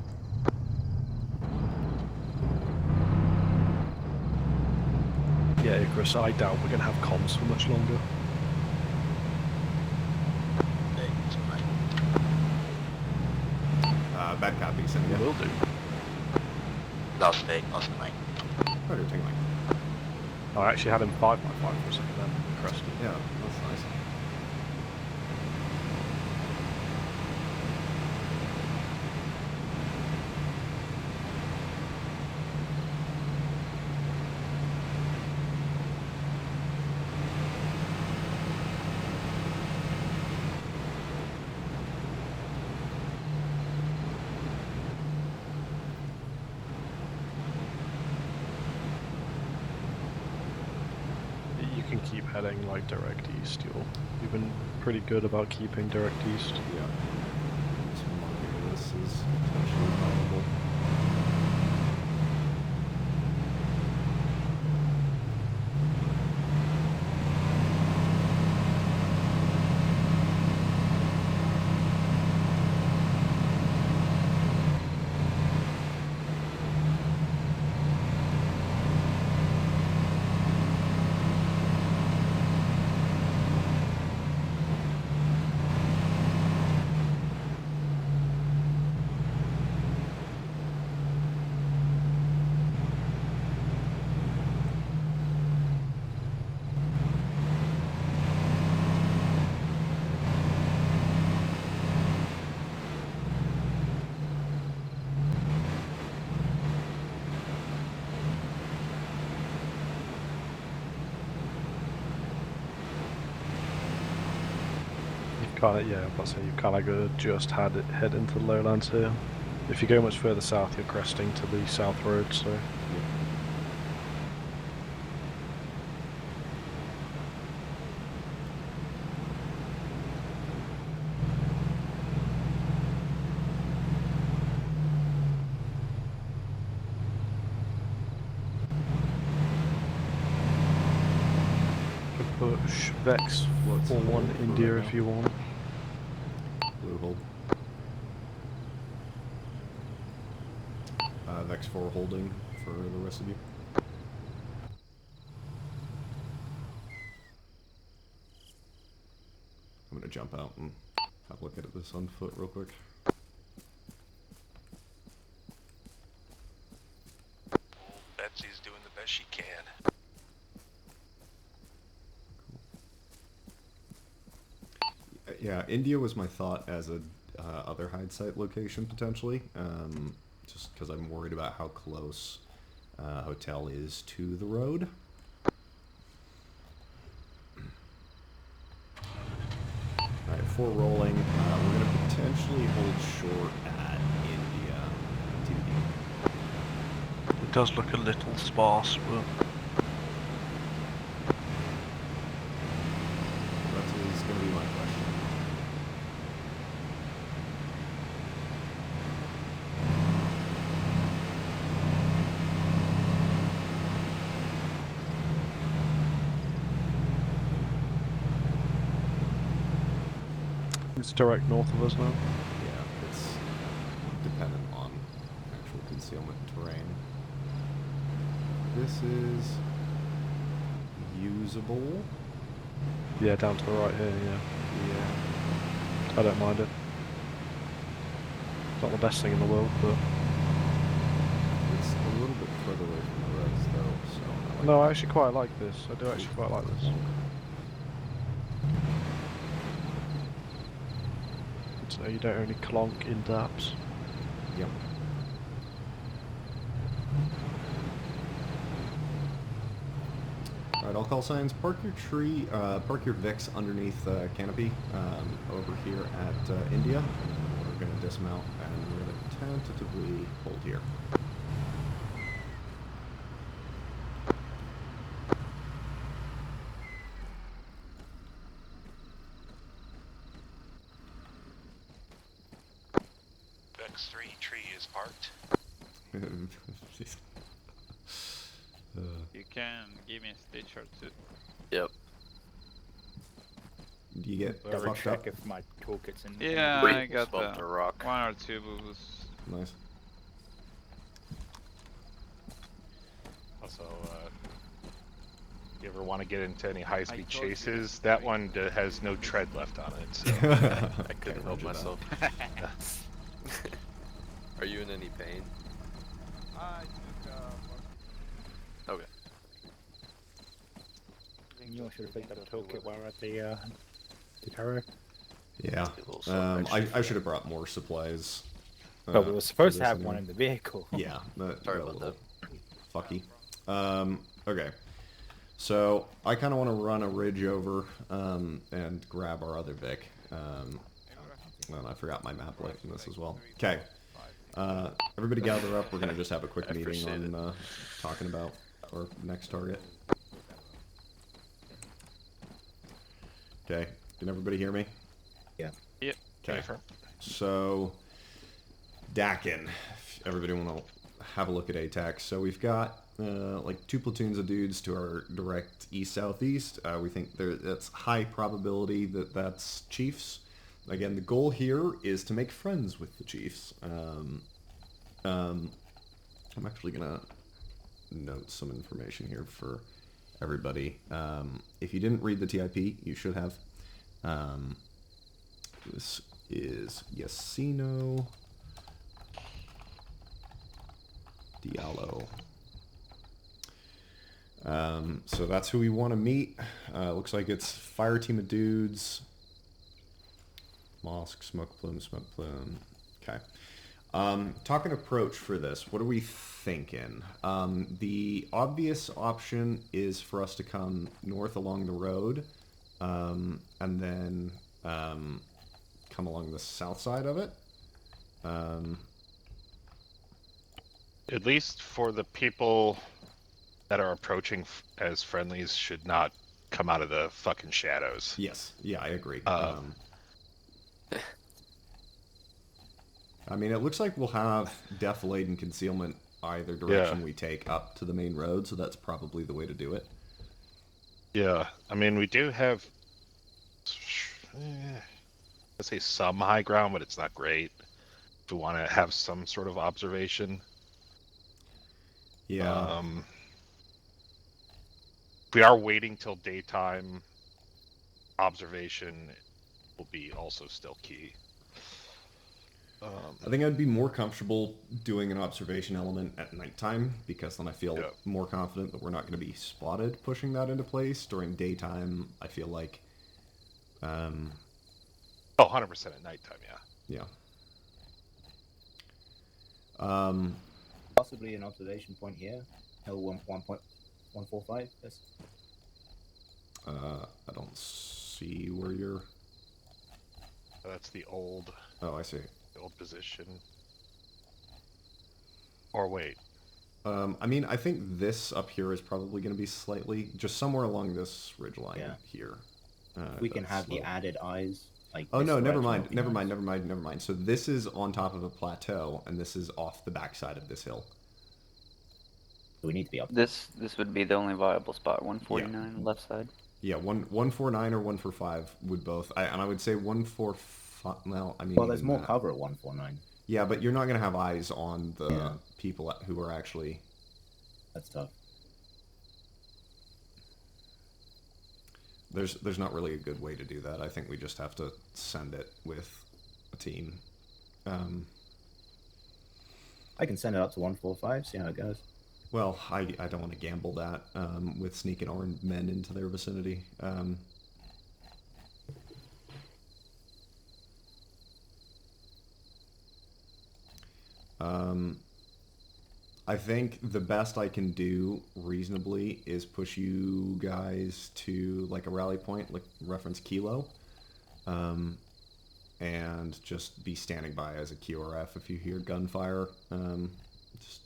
Yeah, Icarus, I doubt we're going to have comms for much longer. Bad copy, send you. Will do. Last day, last night. Roger, take mine. I actually had him 5x5 for a second then. Crusty. Yeah, that's nice. You can keep heading like direct east. You've been pretty good about keeping direct east. Yeah. This is potentially probable. Yeah, I'm about to say you kind of just had it head into the lowlands here. If you go much further south, you're cresting to the south road, so. Push Vex 4-1 India if you want. Blue hold. Vex 4 holding for the rest of you. I'm gonna jump out and have a look at this on foot real quick. Betsy's doing the best she can. Yeah, India was my thought as a other hide site location potentially, just because I'm worried about how close hotel is to the road. Alright, 4 rolling. We're going to potentially hold short at India TBD. It does look a little sparse, but that is going to be my question. It's direct north of us now. Yeah, it's dependent on actual concealment terrain. This is usable. Yeah, down to the right here, yeah. Yeah. I don't mind it. Not the best thing in the world, but... It's a little bit further away from the roads though, so... No, I actually quite like this. I do actually quite like this. So you don't only clonk in daps. Yep. Alright, all call signs. Park your tree, park your Vix underneath canopy over here at India. We're going to dismount and we're going to tentatively hold here. Vex 3 tree is parked. You can give me a stage or two. Yep. Do you get Double fucked check up? if my toolkit's in. Yeah, I got Bumped a rock. 1 or 2 boosts. Nice. Also, you ever want to get into any high-speed chases? That one has no tread left on it. So. I couldn't help myself. Are you in any pain? I took, Okay. You should have picked up a toolkit while we're at the tower. Yeah. I should have brought more supplies. Well, we were supposed to have anyway. one in the vehicle. Yeah. Sorry about that. Fucky. Okay. So I kind of want to run a ridge over and grab our other Vic. And I forgot my map light in this as well. Okay. Everybody gather up. We're going to just have a quick meeting on talking about our next target. Okay. Can everybody hear me? Yeah. Yep. Okay. So, Dakin. If everybody want to have a look at ATAC. So we've got like 2 platoons of dudes to our direct east-southeast. We think that's high probability that that's Chiefs. Again, the goal here is to make friends with the Chiefs. I'm actually going to note some information here for everybody. If you didn't read the TIP, you should have. This is Yasino Diallo. So that's who we want to meet. Looks like it's fire team of dudes. Mosque, smoke plume. Okay. Talking approach for this, what are we thinking? The obvious option is for us to come north along the road, and then come along the south side of it. At least for the people that are approaching as friendlies should not come out of the fucking shadows. Yes. Yeah, I agree. I mean, it looks like we'll have death-laden concealment either direction we take up to the main road, so that's probably the way to do it. Yeah, I mean, we do have, let's say some high ground, but it's not great. If we want to have some sort of observation. Yeah. If we are waiting till daytime, observation will be also still key. I think I'd be more comfortable doing an observation element at nighttime, because then I feel more confident that we're not going to be spotted pushing that into place. During daytime, I feel like... 100% at nighttime, yeah. Possibly an observation point here. Hill 1.145, yes. I don't see where you're... That's the old... Oh, I see. Old position. Or wait. I mean, I think this up here is probably going to be slightly... just somewhere along this ridgeline here. We can have the added eyes. Like oh, no, never mind. So this is on top of a plateau, and this is off the backside of this hill. We need to be up. This would be the only viable spot, 149 left side. Yeah, 149 or 145 would both. And I would say 145... Well, I mean... Well, there's more cover at 149. Yeah, but you're not going to have eyes on the people who are actually... That's tough. There's not really a good way to do that. I think we just have to send it with a team. I can send it up to 145, see how it goes. Well, I don't want to gamble that with sneaking armed men into their vicinity. I think the best I can do reasonably is push you guys to like a rally point, like reference Kilo, and just be standing by as a QRF if you hear gunfire. Just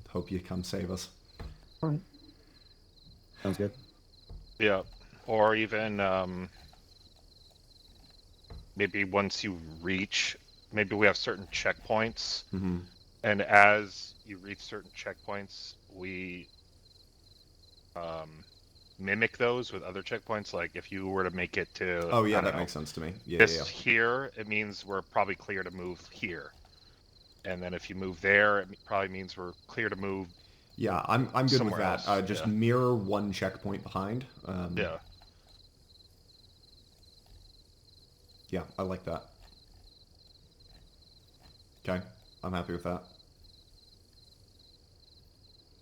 hope you come save us. All right. Sounds good. Yeah, or even maybe once you reach, maybe we have certain checkpoints, and as you reach certain checkpoints, we mimic those with other checkpoints. Like if you were to make it to... Oh yeah, that makes sense to me. Yeah, this here, it means we're probably clear to move here. And then if you move there, it probably means we're clear to move. Yeah, I'm good with that. Else. Just mirror one checkpoint behind. Yeah. Yeah, I like that. Okay, I'm happy with that.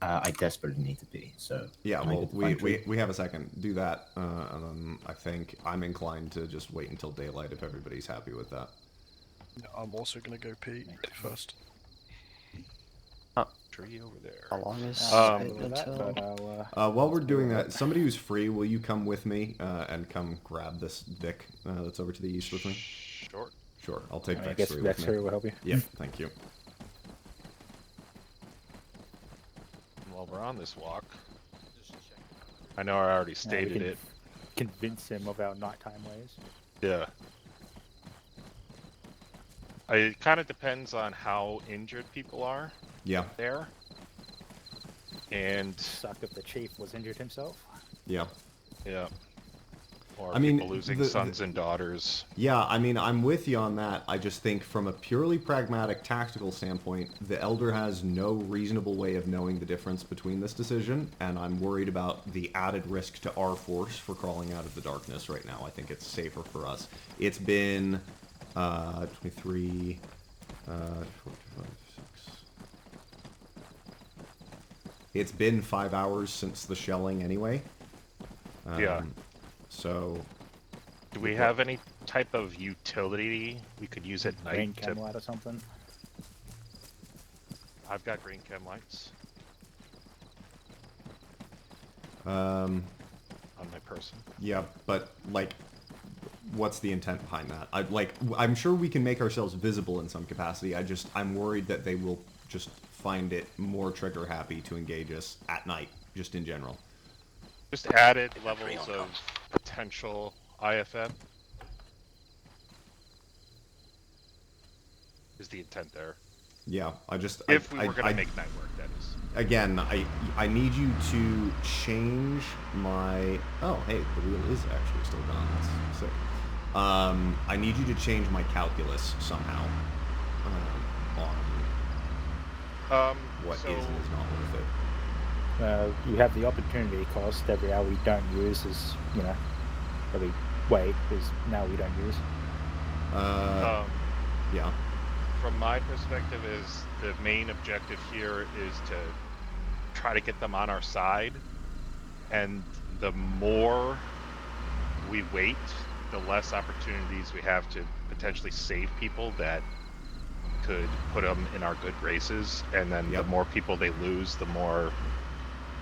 I desperately need to pee, so... Yeah, well, we have a second. Do that, and then I think I'm inclined to just wait until daylight if everybody's happy with that. Yeah, I'm also going to go pee first. Tree over there. How long is while we're doing that, somebody who's free, will you come with me and come grab this Vic that's over to the east with me? Sure. Sure, I'll take I guess Vex 3 will help you. Yeah, thank you. While we're on this walk, I know I already stated it. Convince him of our nighttime ways. Yeah. It kind of depends on how injured people are. Yeah. There. And... Suck if the chief was injured himself. Yeah. Yeah. Or I mean, people losing sons and daughters. Yeah, I mean, I'm with you on that. I just think from a purely pragmatic tactical standpoint, the Elder has no reasonable way of knowing the difference between this decision, and I'm worried about the added risk to our force for crawling out of the darkness right now. I think it's safer for us. It's been 23, 4, 5, 6. It's been 5 hours since the shelling anyway. Yeah. So, do we have any type of utility we could use at night? Green chem light or something? I've got green chem lights. On my person. Yeah, but like, what's the intent behind that? I'm sure we can make ourselves visible in some capacity. I'm worried that they will just find it more trigger happy to engage us at night, just in general. Just added levels of potential IFM is the intent there. Yeah, if we were going to make night work, that is. Again, I need you to change my... Oh, hey, the wheel is actually still gone. That's sick. I need you to change my calculus somehow on what is and is not worth it. You have the opportunity cost. Every hour we don't use is, every wait is now we don't use. Yeah. From my perspective, is the main objective here is to try to get them on our side, and the more we wait, the less opportunities we have to potentially save people that could put them in our good graces, and then the more people they lose, the more...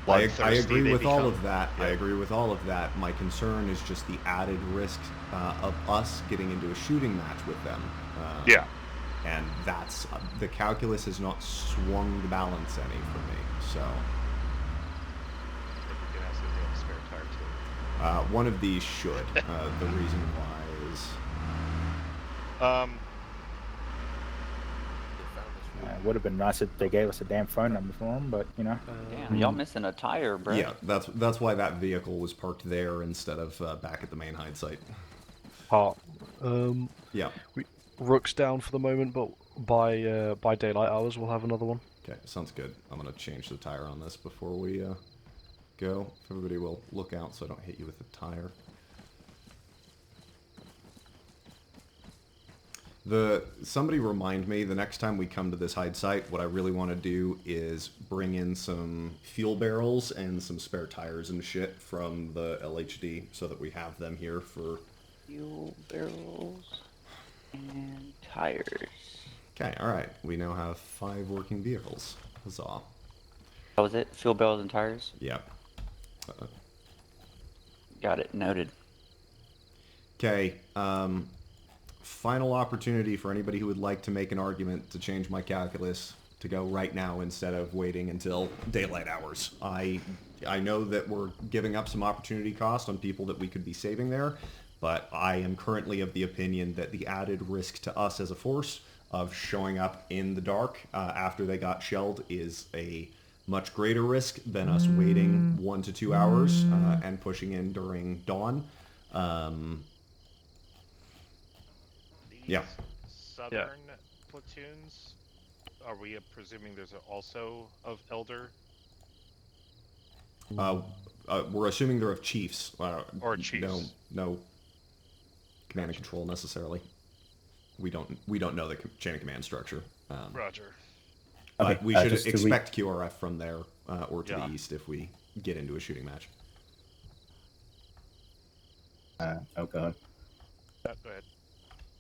I agree with all of that. Yeah. I agree with all of that. My concern is just the added risk of us getting into a shooting match with them. Yeah. And that's... the calculus has not swung the balance any for me, so... I think we can ask if they have a spare tire too. One of these should. The reason why is... It would have been nice if they gave us a damn phone number for them, but Damn, y'all missing a tire, bro. Yeah, that's why that vehicle was parked there instead of back at the main hide site. Yeah. Rook's down for the moment, but by daylight hours we'll have another one. Okay, sounds good. I'm gonna change the tire on this before we go. Everybody will look out so I don't hit you with the tire. Somebody remind me, the next time we come to this hide site, what I really want to do is bring in some fuel barrels and some spare tires and shit from the LHD so that we have them here for... Fuel barrels and tires. Okay, alright. We now have 5 working vehicles. Huzzah. That was it? Fuel barrels and tires? Yeah. Got it. Noted. Okay, final opportunity for anybody who would like to make an argument to change my calculus to go right now instead of waiting until daylight hours. I know that we're giving up some opportunity cost on people that we could be saving there, but I am currently of the opinion that the added risk to us as a force of showing up in the dark after they got shelled is a much greater risk than us waiting 1 to 2 hours and pushing in during dawn. Yeah. Southern platoons, are we presuming there's also of Elder? We're assuming they're of chiefs. Or chiefs. No command and control necessarily. We don't know the chain of command structure. Roger. But Okay, we should just to expect QRF from there or to the east if we get into a shooting match. Oh, go ahead. Go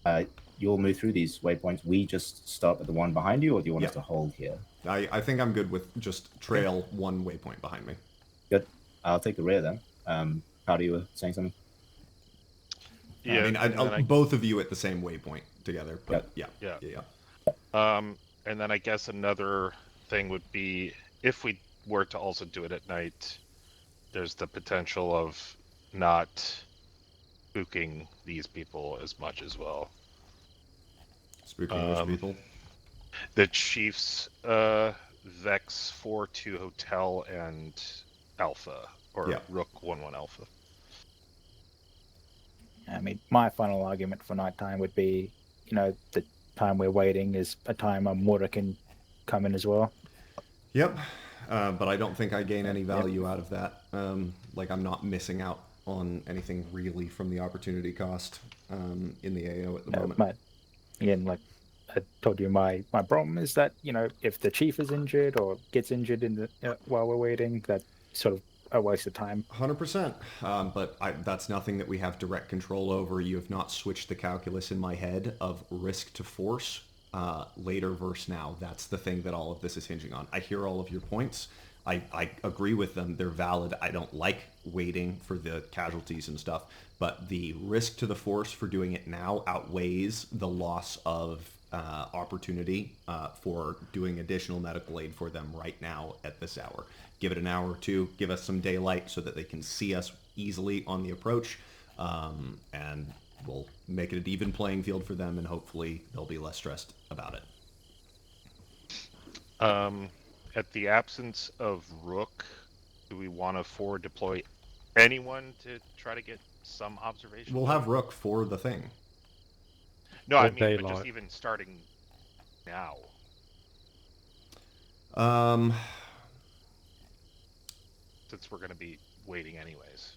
ahead. You'll move through these waypoints. We just stop at the one behind you, or do you want us to hold here? I think I'm good with just trail one waypoint behind me. Good. I'll take the rear then. Powder, you were saying something? Yeah, I mean, both of you at the same waypoint together. But yeah. And then I guess another thing would be if we were to also do it at night, there's the potential of not spooking these people as much as well. Spooking which people? The Chiefs, Vex 4-2 Hotel, and Alpha, or Rook 1-1 Alpha. I mean, my final argument for nighttime would be, the time we're waiting is a time a mortar can come in as well. Yep, but I don't think I gain any value out of that. Like, I'm not missing out on anything really from the opportunity cost in the AO at the moment. Again, like I told you, my problem is that, if the chief is injured or gets injured in the while we're waiting, that's sort of a waste of time. 100%. But that's nothing that we have direct control over. You have not switched the calculus in my head of risk to force later versus now. That's the thing that all of this is hinging on. I hear all of your points. I agree with them. They're valid. I don't like waiting for the casualties and stuff, but the risk to the force for doing it now outweighs the loss of opportunity for doing additional medical aid for them right now at this hour. Give it an hour or two, give us some daylight so that they can see us easily on the approach, and we'll make it an even playing field for them, and hopefully they'll be less stressed about it. At the absence of Rook, do we want to forward deploy anyone to try to get some observation? We'll have Rook for the thing. No, I mean, but just even starting now. Since we're going to be waiting anyways.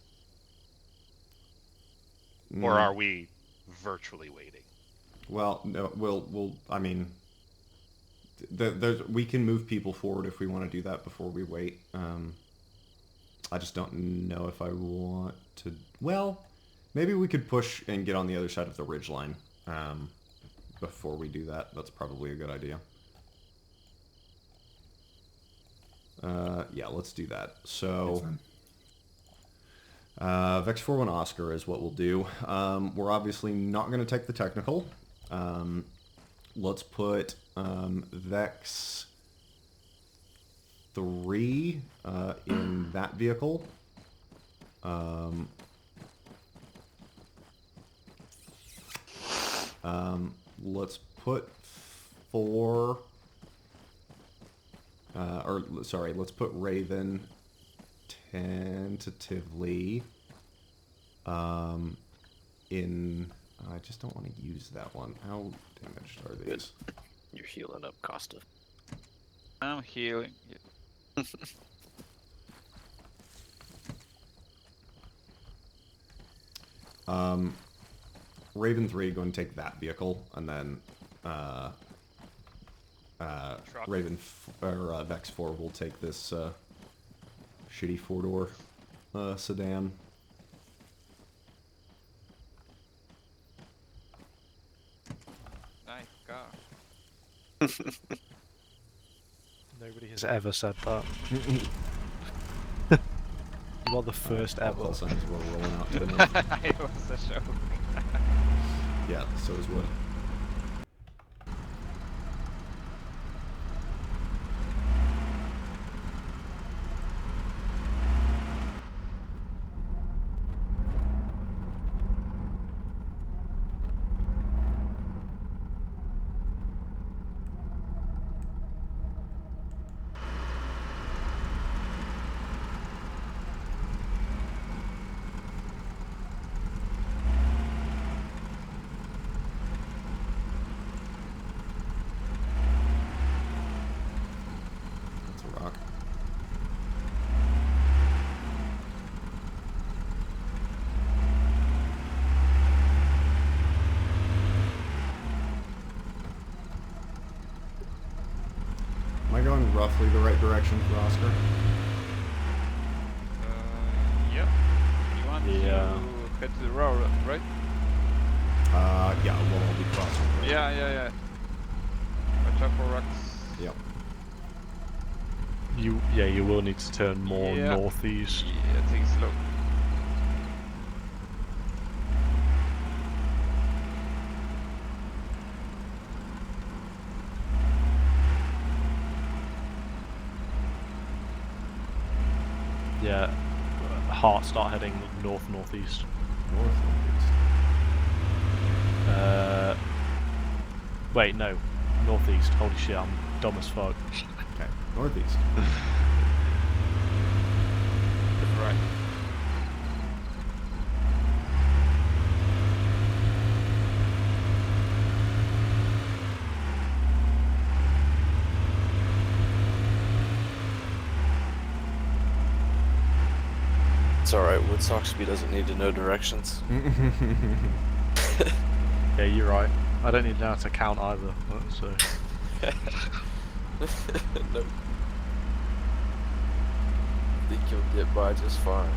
Or are we virtually waiting? Well, no, we'll I mean, we can move people forward if we want to do that before we wait. I just don't know if I want to. Well, maybe we could push and get on the other side of the ridgeline before we do that. That's probably a good idea. Yeah, let's do that. So, Vex 4-1 Oscar is what we'll do. We're obviously not going to take the technical. Let's put Vex 3 in that vehicle. Let's put 4... let's put Raven tentatively in... I just don't want to use that one. How damaged are these? You're healing up, Costa. I'm healing. Raven 3, go and take that vehicle, and then Vex 4 will take this shitty 4-door sedan. Nice car. Nobody has ever said that. You are the first ever. Call signs were rolling out today. It was a joke. Yeah, so is wood. going roughly the right direction for Oscar? Yep. You want to head to the road, right? Yeah, we'll all be crossing. Yeah. Watch out for rocks. Yep. You will need to turn more northeast. Yeah, take it slow. Yeah, Heart start heading northeast. Northeast. Wait, no, northeast. Holy shit, I'm dumb as fuck. Okay, northeast. Right. It's alright, Woodsoxby doesn't need to know directions. Yeah, you're right. I don't need to know how to count either, so... Nope. I think you'll get by just fine.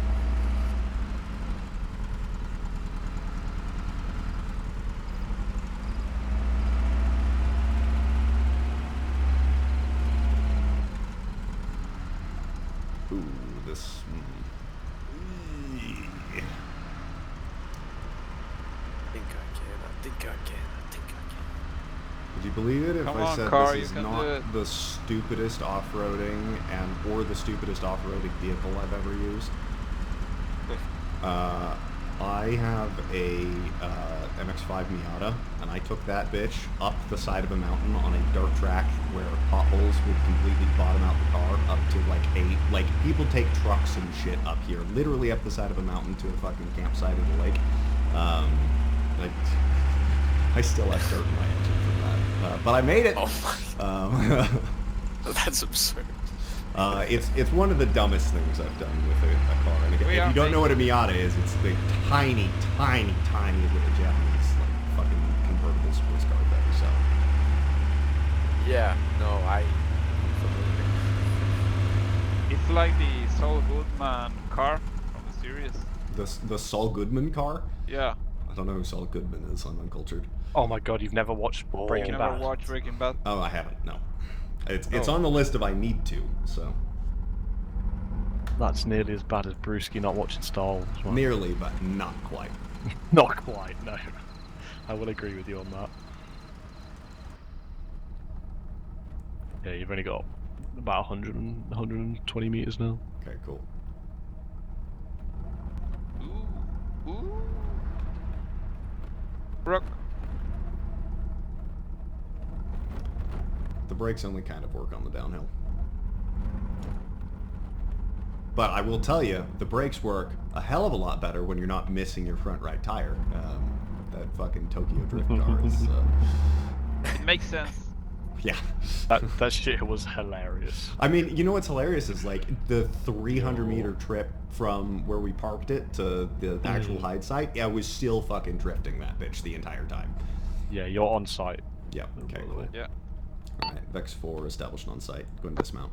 Ooh, this... I think I can. Would you believe it if I said this is not the stupidest off-roading or the stupidest off-roading vehicle I've ever used? I have a MX-5 Miata, and I took that bitch up the side of a mountain on a dirt track where potholes would completely bottom out the car up to like people take trucks and shit up here, literally up the side of a mountain to a fucking campsite of the lake. I still have dirt in my engine from that, but I made it. Oh my. That's absurd. It's one of the dumbest things I've done with a car. And again, if you don't know what a Miata is, it's the tiny little Japanese like fucking convertible sports car thing. So. Yeah. No, I'm familiar. It's like the Saul Goodman car from the series. The Saul Goodman car? Yeah. I don't know who Saul Goodman is. I'm uncultured. Oh my god, you've never watched Breaking Bad? Never watched Breaking Bad? Oh, I haven't. No. It's on the list of I need to. So. That's nearly as bad as Brewski not watching Star Wars. Well. Nearly, but not quite. Not quite. No. I will agree with you on that. Yeah, you've only got about 120 meters now. Okay, cool. Ooh. Rock. The brakes only kind of work on the downhill. But I will tell you, the brakes work a hell of a lot better when you're not missing your front right tire. That fucking Tokyo Drift car is... It makes sense. Yeah. That shit was hilarious. I mean, you know what's hilarious is like the 300-meter trip from where we parked it to the actual hide site. Yeah, I was still fucking drifting that bitch the entire time. Yeah, you're on site. Yeah, okay, cool. Yeah. Alright, Vex 4 established on site. Go and dismount.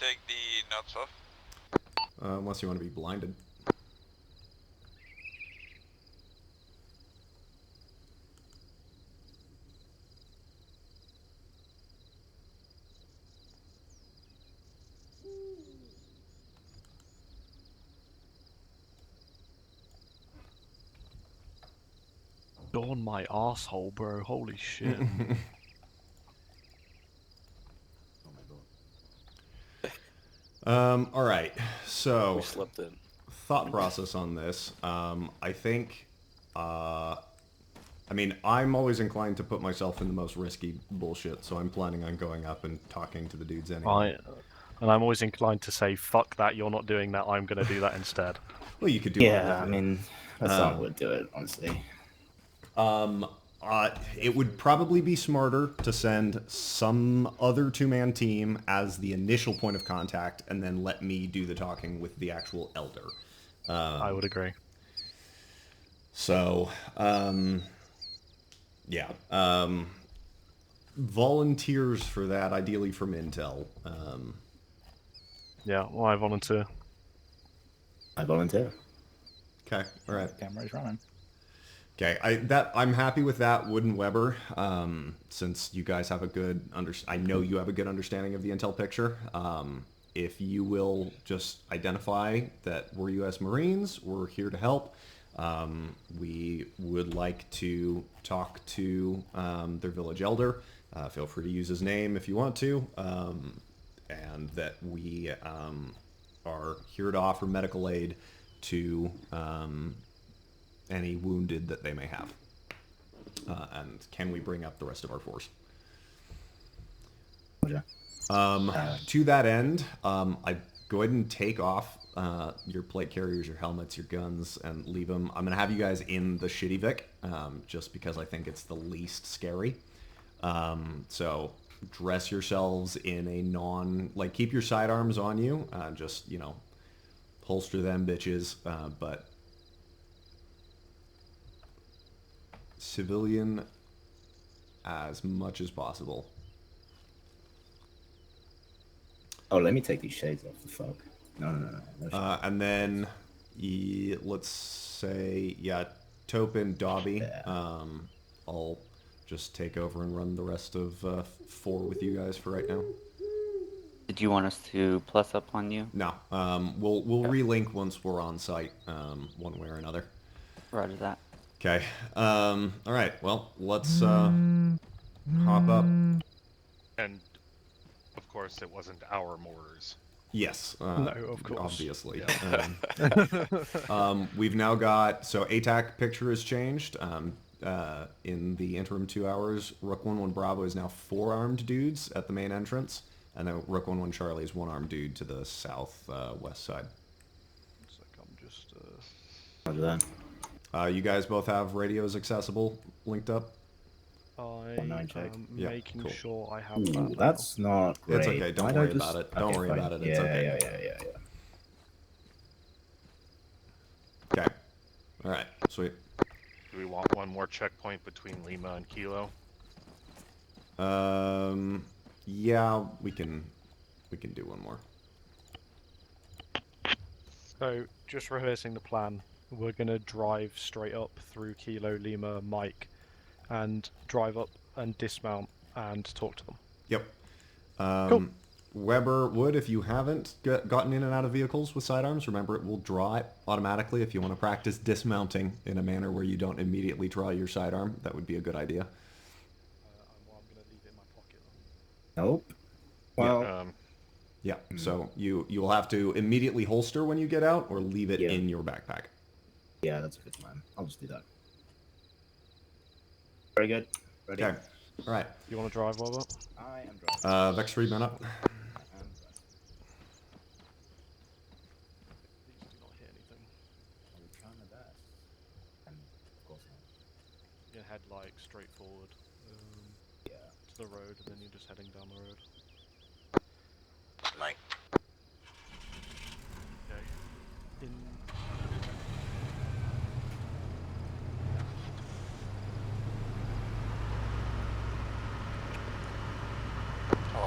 take the nuts off? Unless you want to be blinded. On my asshole, bro. Holy shit. All right. So We slept in. Thought process on this. I think. I mean, I'm always inclined to put myself in the most risky bullshit, so I'm planning on going up and talking to the dudes anyway. And I'm always inclined to say, fuck that, you're not doing that, I'm going to do that instead. Well, you could do Yeah, I mean, that's not what do it, honestly. It would probably be smarter to send some other two-man team as the initial point of contact, and then let me do the talking with the actual elder. I would agree. So, yeah. Volunteers for that, ideally from Intel. Yeah, well, I volunteer. I volunteer. Okay, all right. Camera's running. Okay, I'm happy with that, Wood and Weber, since you guys have a good I know you have a good understanding of the intel picture. If you will just identify that we're U.S. Marines, we're here to help. We would like to talk to their village elder. Feel free to use his name if you want to, and that we are here to offer medical aid to any wounded that they may have. And can we bring up the rest of our force? To that end, I go ahead and take off your plate carriers, your helmets, your guns, and leave them. I'm going to have you guys in the shitty Vic, just because I think it's the least scary. So dress yourselves in a keep your sidearms on you, just, holster them bitches, but civilian as much as possible. Oh, let me take these shades off. The fuck. No. And then, let's say, Topin, Dobby. I'll just take over and run the rest of 4 with you guys for right now. Did you want us to plus up on you? No. We'll relink once we're on site, one way or another. Roger that. Okay. All right. Well, let's hop up. And of course, it wasn't our mortars. Yes. No, of course. Obviously. Yeah. We've now got ATAC picture has changed. In the interim 2 hours, Rook 1-1 Bravo is now 4 armed dudes at the main entrance, and then Rook 1-1 Charlie is 1 armed dude to the southwest side. Looks like I'm just. Roger that. You guys both have radios accessible, linked up? I'm making cool. sure I have Ooh, that. that's not great. It's okay. Don't worry about it. Don't worry about it. It's okay. Yeah. Okay. All right. Sweet. Do we want one more checkpoint between Lima and Kilo? Yeah, we can do one more. So, just rehearsing the plan. We're gonna drive straight up through Kilo, Lima, Mike, and drive up and dismount and talk to them. Yep. Cool. Weber, Wood, if you haven't gotten in and out of vehicles with sidearms, remember it will draw it automatically. If you want to practice dismounting in a manner where you don't immediately draw your sidearm, that would be a good idea. I'm gonna leave it in my pocket. Nope. Well. Yeah. So you will have to immediately holster when you get out, or leave it in your backpack. Yeah, that's a good plan. I'll just do that. Very good. Ready? Okay. All right. You want to drive, Weber? I am driving. Vex 3, man up. Please do not hit anything. I'm trying my best. And of course not. You head straight forward. To the road, and then you're just heading down the road. Mike. Okay.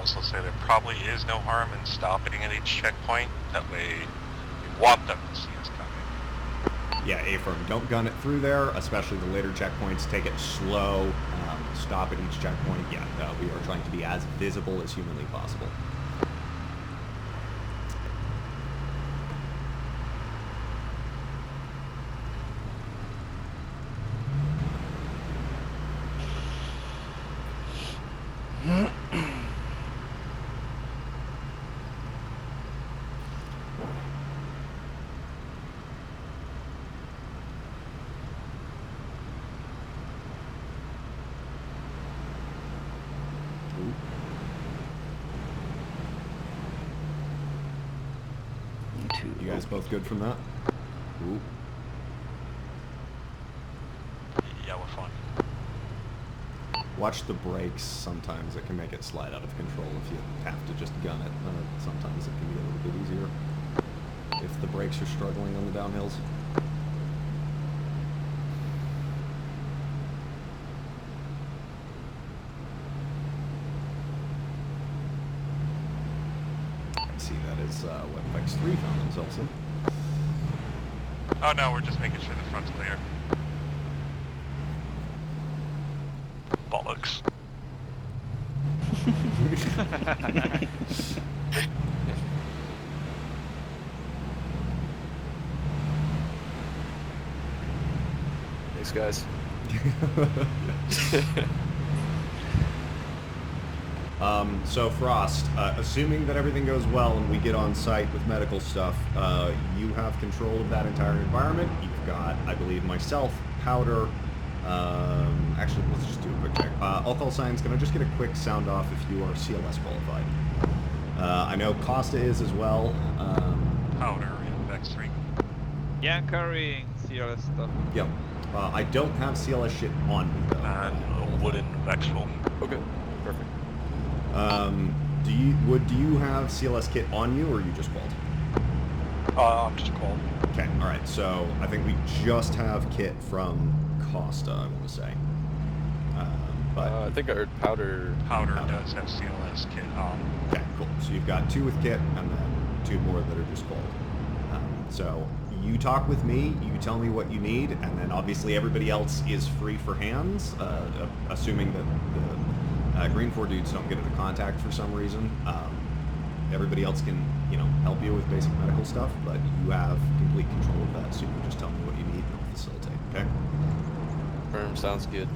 also say there probably is no harm in stopping at each checkpoint. That way, we want them to see us coming. Yeah, A-firm. Don't gun it through there, especially the later checkpoints. Take it slow. Stop at each checkpoint. Yeah, we are trying to be as visible as humanly possible. You guys both good from that? Ooh. Yeah, we're fine. Watch the brakes. Sometimes it can make it slide out of control if you have to just gun it. Sometimes it can be a little bit easier if the brakes are struggling on the downhills. I see that is what Vex 3 found themselves in. Oh no, we're just making sure the front's clear. Bollocks. Thanks, guys. So Frost, assuming that everything goes well and we get on site with medical stuff, you have control of that entire environment. You've got, I believe, myself, Powder. Actually, let's just do a quick check. Alcohol Science, can I just get a quick sound off if you are CLS qualified? I know Costa is as well. Powder in Vex 3. Yeah, I'm carrying CLS stuff. Yep. I don't have CLS shit on me though. And wooden Vex 4. Okay, perfect. Do you have CLS kit on you, or are you just called? I'm just called. Okay, alright, so I think we just have kit from Costa, I want to say. But I think I heard Powder does have CLS kit on. Okay, cool. So you've got 2 with kit, and then 2 more that are just called. So you talk with me, you tell me what you need, and then obviously everybody else is free for hands, assuming that the Green 4 dudes don't get into contact for some reason. Everybody else can, help you with basic medical stuff, but you have complete control of that, so you can just tell me what you need and I'll facilitate, okay? Firm, sounds good.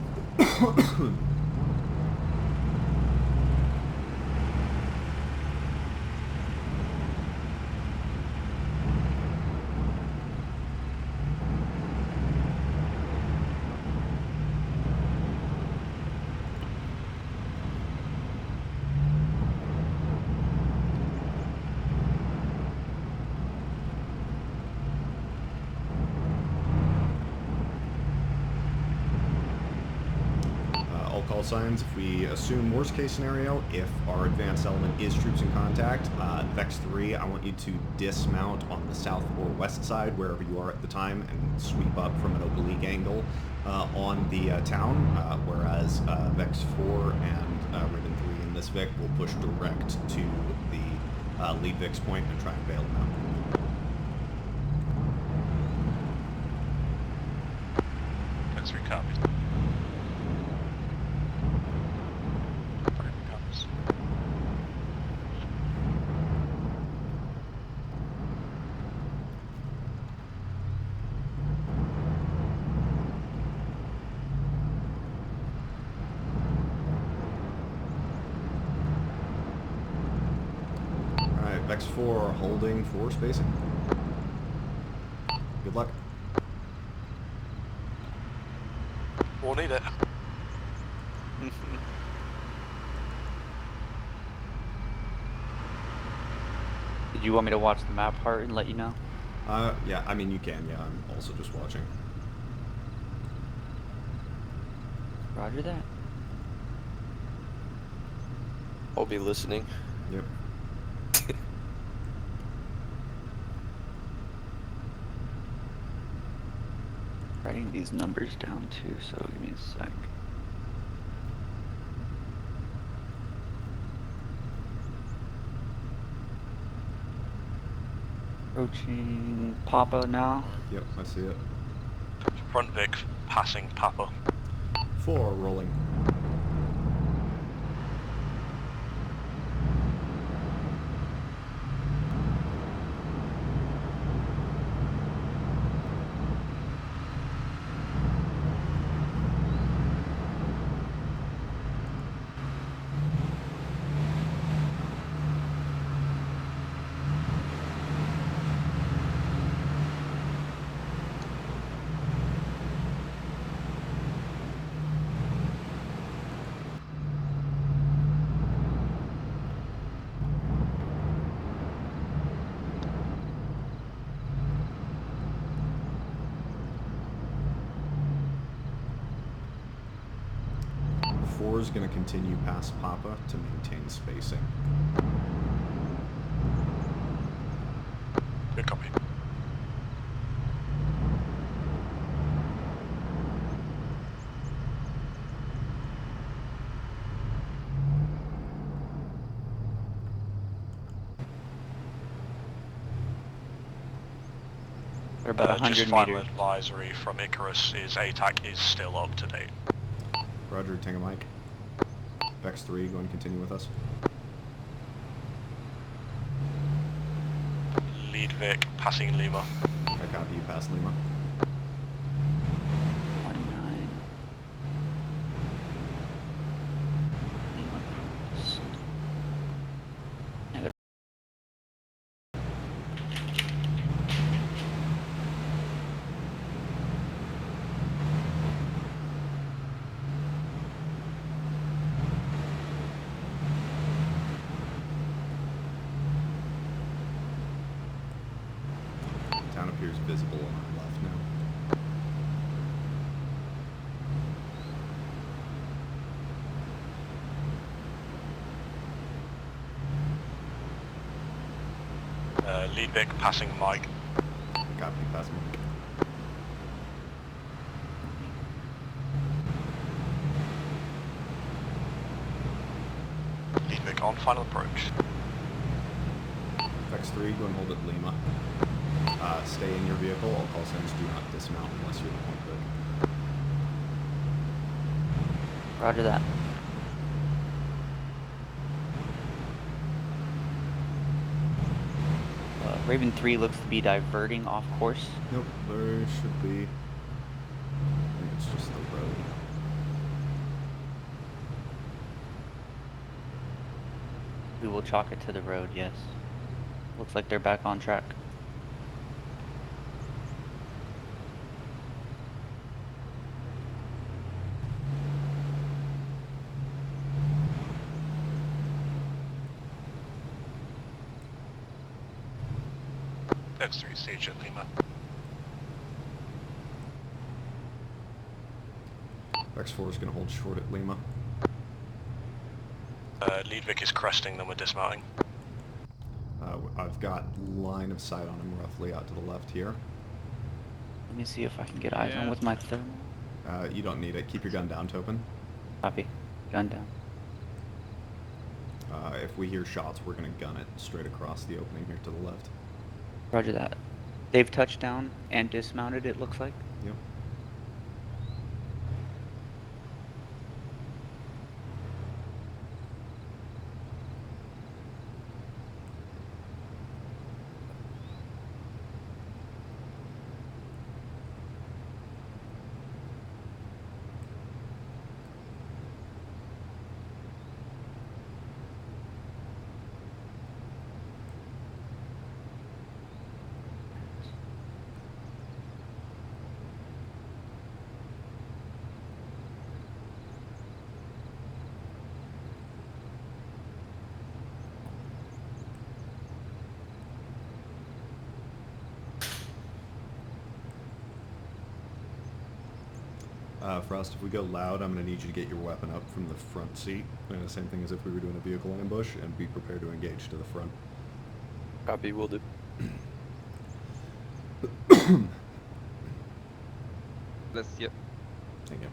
Signs, if we assume worst case scenario, if our advanced element is troops in contact, Vex 3, I want you to dismount on the south or west side, wherever you are at the time, and sweep up from an oblique angle on the town, whereas Vex 4 and Ribbon 3 in this Vic will push direct to the lead Vic's point and try and bail them out. Vex 3 copies. Vex 4 holding 4 spacing. Good luck. We'll need it. Did you want me to watch the map part and let you know? Yeah, I mean you can, yeah, I'm also just watching. Roger that. I'll be listening. Yep. Writing these numbers down too, so give me a sec. Approaching Papa now. Yep, I see it. Front Vic, passing Papa. 4 rolling. Is going to continue past Papa to maintain spacing. Good copy. We're about 100 just final meters. advisory from Icarus is ATAC is still up to date. Roger, Tango Mike. X3, go and continue with us. Lead Vic, passing Lima. I copy you past Lima. 29. Town appears visible on our left now. Lead Vic, passing Mike. Copy, pass Mike. Lead Vic on final approach. X3, go and hold at Lima. Stay in your vehicle. All call signs do not dismount unless you're the point Vic. Roger that. Raven 3 looks to be diverting off course. Nope, there should be. I think it's just the road. We will chalk it to the road, yes. Looks like they're back on track. X3 stage at Lima. X4 is going to hold short at Lima. Lead Vic is cresting them with dismounting. I've got line of sight on him roughly out to the left here. Let me see if I can get eyes on with my thermal. You don't need it. Keep your gun down, Topin. Copy. Gun down. If we hear shots, we're going to gun it straight across the opening here to the left. Roger that. They've touched down and dismounted, it looks like. Yep. Frost, if we go loud, I'm going to need you to get your weapon up from the front seat. Same thing as if we were doing a vehicle ambush, and be prepared to engage to the front. Copy, will do. Let's, yep. Thank you.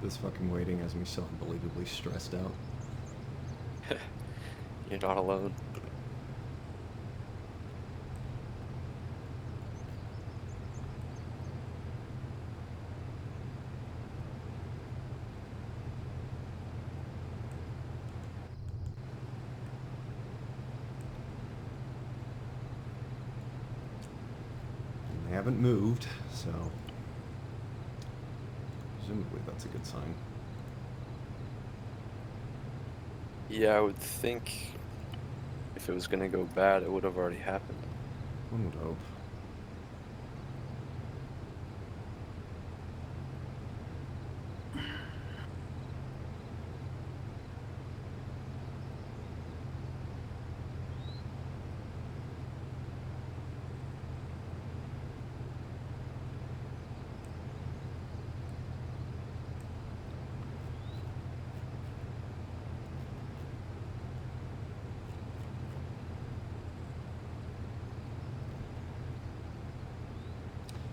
This fucking waiting has me so unbelievably stressed out. You're not alone. They haven't moved, so presumably that's a good sign. Yeah, I would think if it was gonna go bad, it would have already happened. One would hope.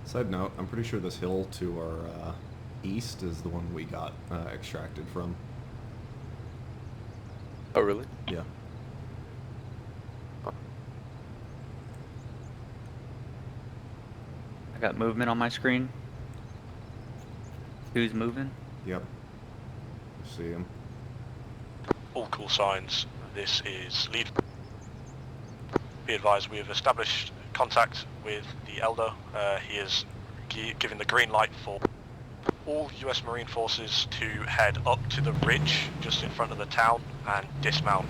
Side note, I'm pretty sure this hill to our east is the one we got extracted from. Oh, really? Yeah. I got movement on my screen. Who's moving? Yep. I see him. All call signs. This is lead. Be advised, we have established contact with the Elder. He is giving the green light for all US Marine forces to head up to the ridge just in front of the town and dismount.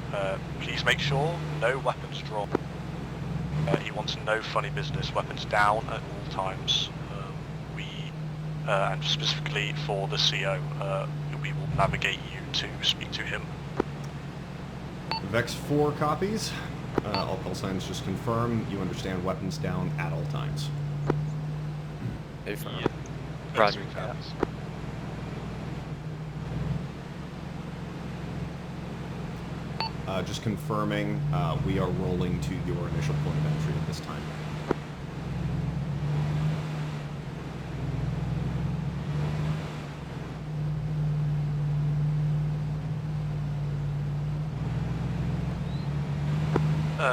Please make sure no weapons drawn. He wants no funny business, weapons down at all times. And specifically for the CO, we will navigate you to speak to him. Vex 4 copies. All call signs just confirm you understand weapons down at all times. Hey, firm. Yeah. Roger. Just confirming we are rolling to your initial point of entry at this time.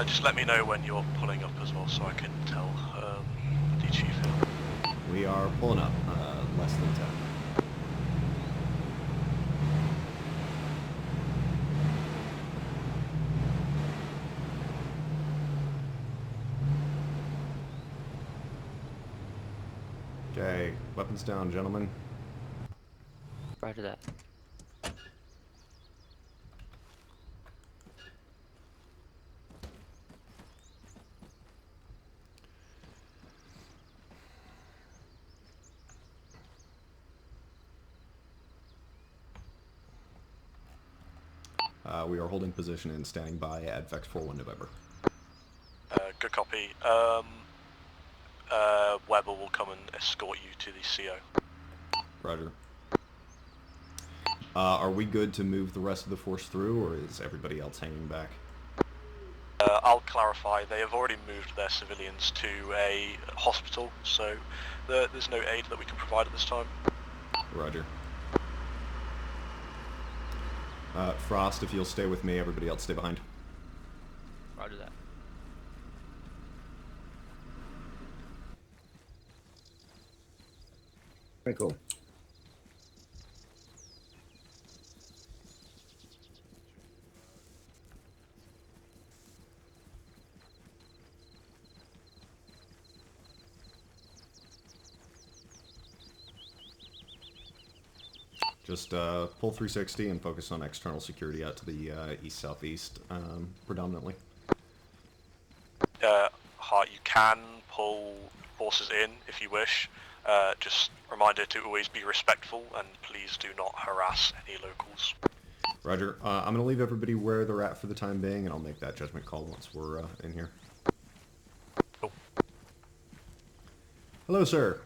Just let me know when you're pulling up as well, so I can tell the chief here. We are pulling up, less than 10. Okay, weapons down, gentlemen. Roger that. We are holding position and standing by at Vex 4-1 November. Good copy. Weber will come and escort you to the CO. Roger. Are we good to move the rest of the force through, or is everybody else hanging back? I'll clarify, they have already moved their civilians to a hospital, so there's no aid that we can provide at this time. Roger. Frost, if you'll stay with me, everybody else stay behind. Roger that. Very cool. Just pull 360 and focus on external security out to the east-southeast, predominantly. Hart, you can pull forces in if you wish. Just reminder to always be respectful and please do not harass any locals. Roger. I'm going to leave everybody where they're at for the time being, and I'll make that judgment call once we're in here. Cool. Hello, sir.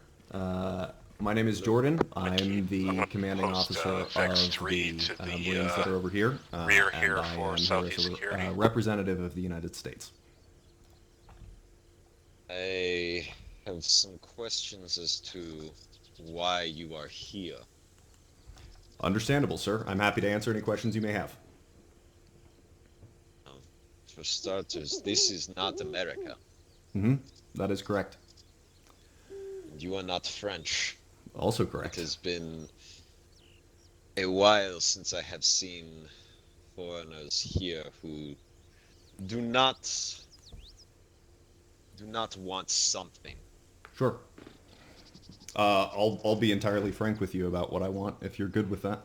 My name is Jordan. I'm the commanding officer of the Marines that are over here, rear and here I for am Southeast the Security. representative of the United States. I have some questions as to why you are here. Understandable, sir. I'm happy to answer any questions you may have. For starters, this is not America. That is correct. And you are not French. Also correct. It has been a while since I have seen foreigners here who do not want something. Sure. I'll be entirely frank with you about what I want, if you're good with that.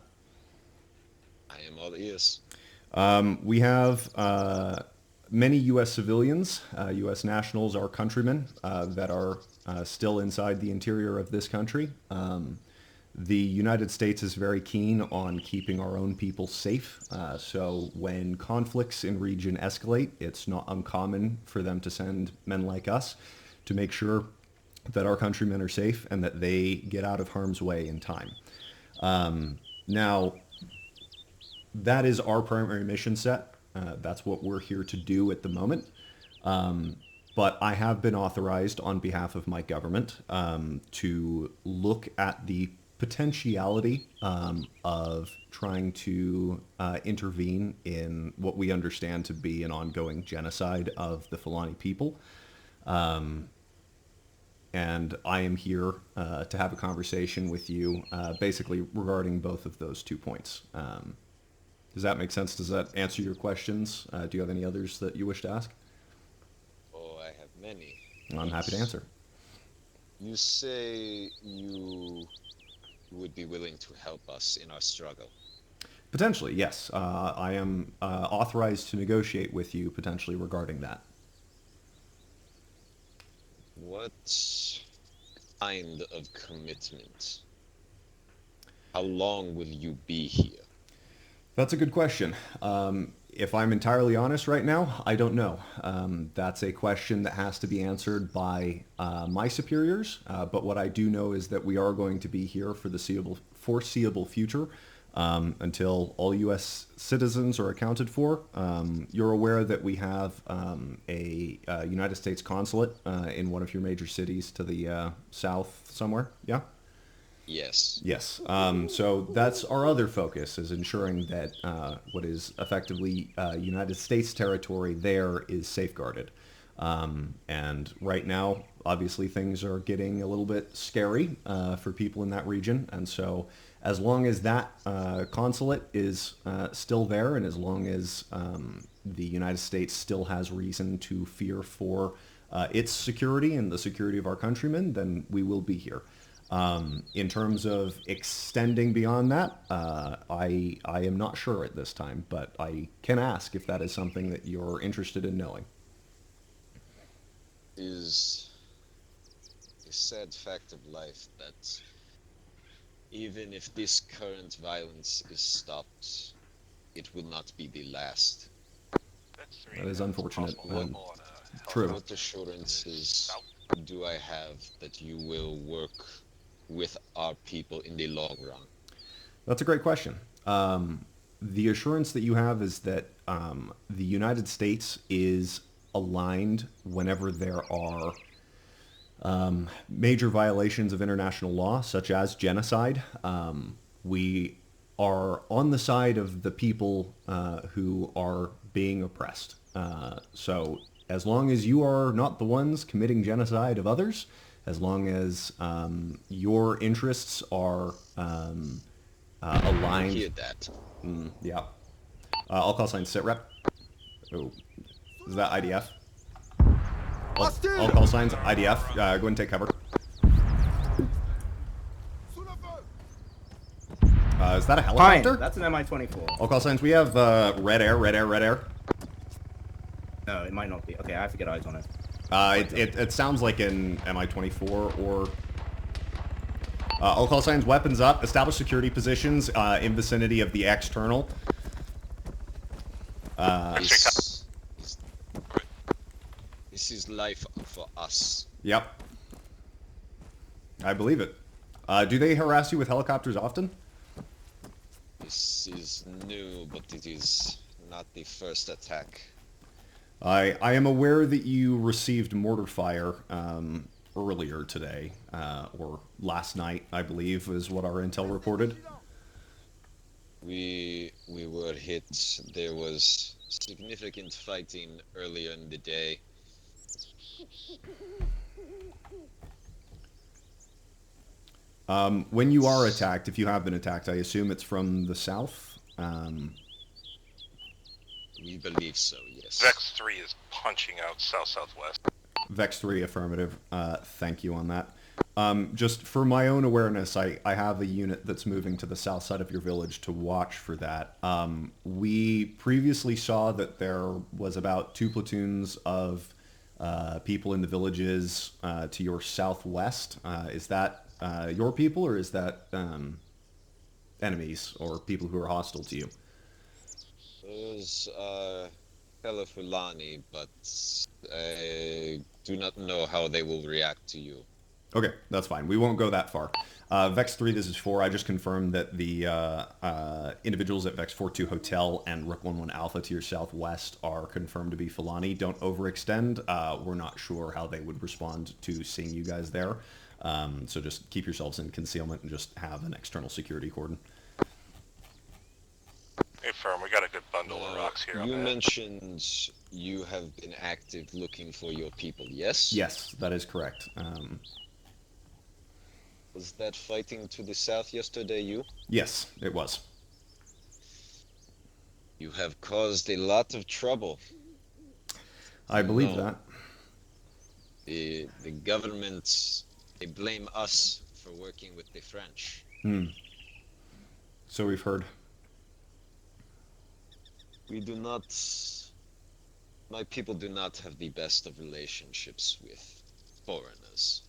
I am all ears. We have many U.S. civilians, U.S. nationals, our countrymen, that are still inside the interior of this country. The United States is very keen on keeping our own people safe. So when conflicts in region escalate, it's not uncommon for them to send men like us to make sure that our countrymen are safe and that they get out of harm's way in time. Now, that is our primary mission set. That's what we're here to do at the moment. But I have been authorized on behalf of my government to look at the potentiality of trying to intervene in what we understand to be an ongoing genocide of the Fulani people. And I am here to have a conversation with you basically regarding both of those 2 points. Does that make sense? Does that answer your questions? Do you have any others that you wish to ask? Oh, I have many. I'm happy to answer. You say you would be willing to help us in our struggle? Potentially, yes. I am authorized to negotiate with you potentially regarding that. What kind of commitment? How long will you be here? That's a good question. If I'm entirely honest right now, I don't know. That's a question that has to be answered by my superiors. But what I do know is that we are going to be here for the foreseeable future until all U.S. citizens are accounted for. You're aware that we have a United States consulate in one of your major cities to the south somewhere, yeah? Yes. Yes. So that's our other focus, is ensuring that what is effectively United States territory there is safeguarded. And right now, obviously, things are getting a little bit scary for people in that region. And so as long as that consulate is still there, and as long as the United States still has reason to fear for its security and the security of our countrymen, then we will be here. In terms of extending beyond that, I am not sure at this time, but I can ask if that is something that you're interested in knowing. Is a sad fact of life that even if this current violence is stopped, it will not be the last. That is unfortunate. True. What assurances do I have that you will work with our people in the long run? That's a great question. The assurance that you have is that the United States is aligned whenever there are major violations of international law, such as genocide. We are on the side of the people who are being oppressed. So as long as you are not the ones committing genocide of others, as long as your interests are aligned. I hear that. Yeah. I'll call sign sit rep. Oh, is that IDF? I'll call signs IDF. Go ahead and take cover. Is that a helicopter? Fine, that's an Mi-24. I'll call signs. We have red air, red air, red air. No, it might not be. Okay, I have to get eyes on it. It sounds like an Mi-24 or... all call signs, weapons up, establish security positions in vicinity of the external. This is life for us. Yep. I believe it. Do they harass you with helicopters often? This is new, but it is not the first attack. I am aware that you received mortar fire earlier today, or last night, I believe, is what our intel reported. We were hit. There was significant fighting earlier in the day. When you are attacked, if you have been attacked, I assume it's from the south? We believe so, yes. Vex 3 is punching out south-southwest. Vex 3, affirmative. Thank you on that. Just for my own awareness, I have a unit that's moving to the south side of your village to watch for that. We previously saw that there was about 2 platoons of people in the villages to your southwest. Is that your people, or is that enemies or people who are hostile to you? Those are fellow Fulani, but I do not know how they will react to you. Okay, that's fine. We won't go that far. Vex 3, this is 4. I just confirmed that the individuals at Vex 4-2 Hotel and Rook 1-1 Alpha to your southwest are confirmed to be Fulani. Don't overextend. We're not sure how they would respond to seeing you guys there. So just keep yourselves in concealment and just have an external security cordon. Hey, firm, we got a good bundle of rocks here. You mentioned you have been active looking for your people, yes? Yes, that is correct. Was that fighting to the south yesterday you? Yes, it was. You have caused a lot of trouble. I believe that. The government, they blame us for working with the French. So we've heard. We do not... My people do not have the best of relationships with foreigners.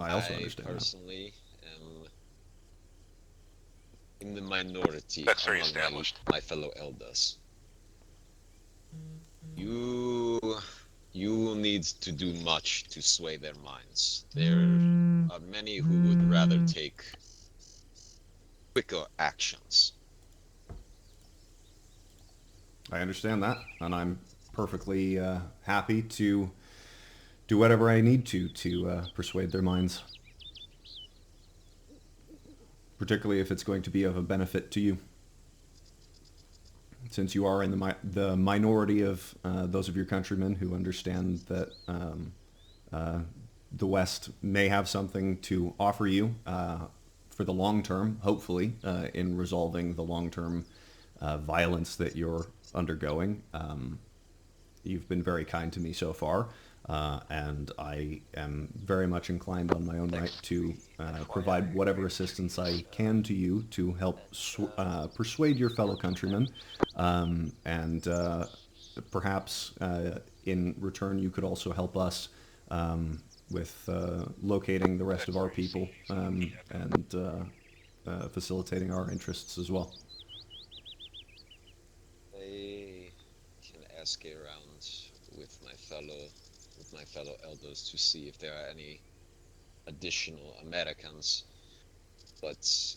I also understand personally am in the minority That's very among established. my fellow elders. You will need to do much to sway their minds. There are many who would rather take quicker actions. I understand that, and I'm perfectly happy to do whatever I need to persuade their minds. Particularly if it's going to be of a benefit to you. Since you are in the minority of those of your countrymen who understand that the West may have something to offer you for the long term, hopefully, in resolving the long-term violence that you're undergoing. You've been very kind to me so far. And I am very much inclined on my own right to provide whatever assistance I can to you to help persuade your fellow countrymen. And perhaps in return you could also help us with locating the rest of our people and facilitating our interests as well. I can ask around with my fellow elders to see if there are any additional Americans, but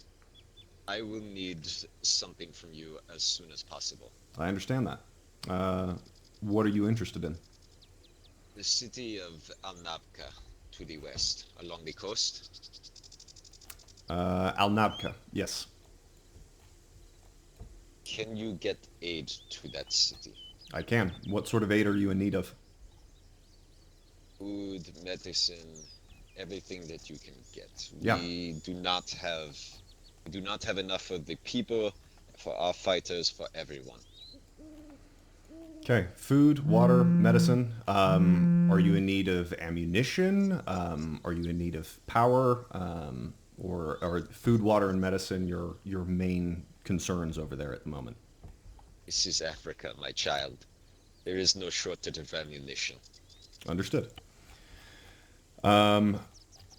I will need something from you as soon as possible. I understand that. What are you interested in? The city of Al-Nabka to the west, along the coast. Al-Nabka, yes. Can you get aid to that city? I can. What sort of aid are you in need of? Food, medicine, everything that you can get. Yeah. We do not have enough for the people, for our fighters, for everyone. Okay, food, water, medicine. Are you in need of ammunition? Are you in need of power? Or are food, water, and medicine your main concerns over there at the moment? This is Africa, my child. There is no shortage of ammunition. Understood.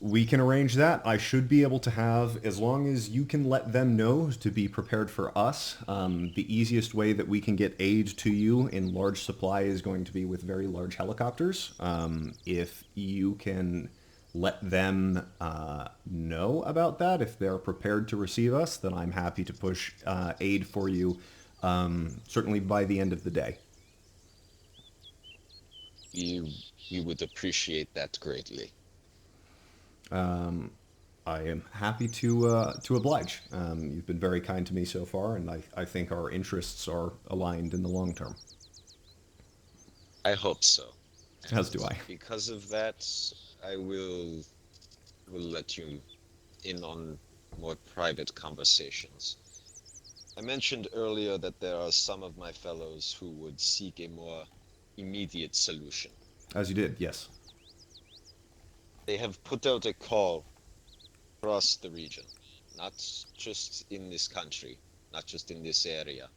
We can arrange that. I should be able to have, as long as you can let them know to be prepared for us. The easiest way that we can get aid to you in large supply is going to be with very large helicopters. If you can let them know about that, if they're prepared to receive us, then I'm happy to push aid for you, certainly by the end of the day. We would appreciate that greatly. I am happy to oblige. You've been very kind to me so far, and I think our interests are aligned in the long term. I hope so. As do I. Because of that, I will let you in on more private conversations. I mentioned earlier that there are some of my fellows who would seek a more immediate solution. As you did, yes. They have put out a call across the region, not just in this country, not just in this area,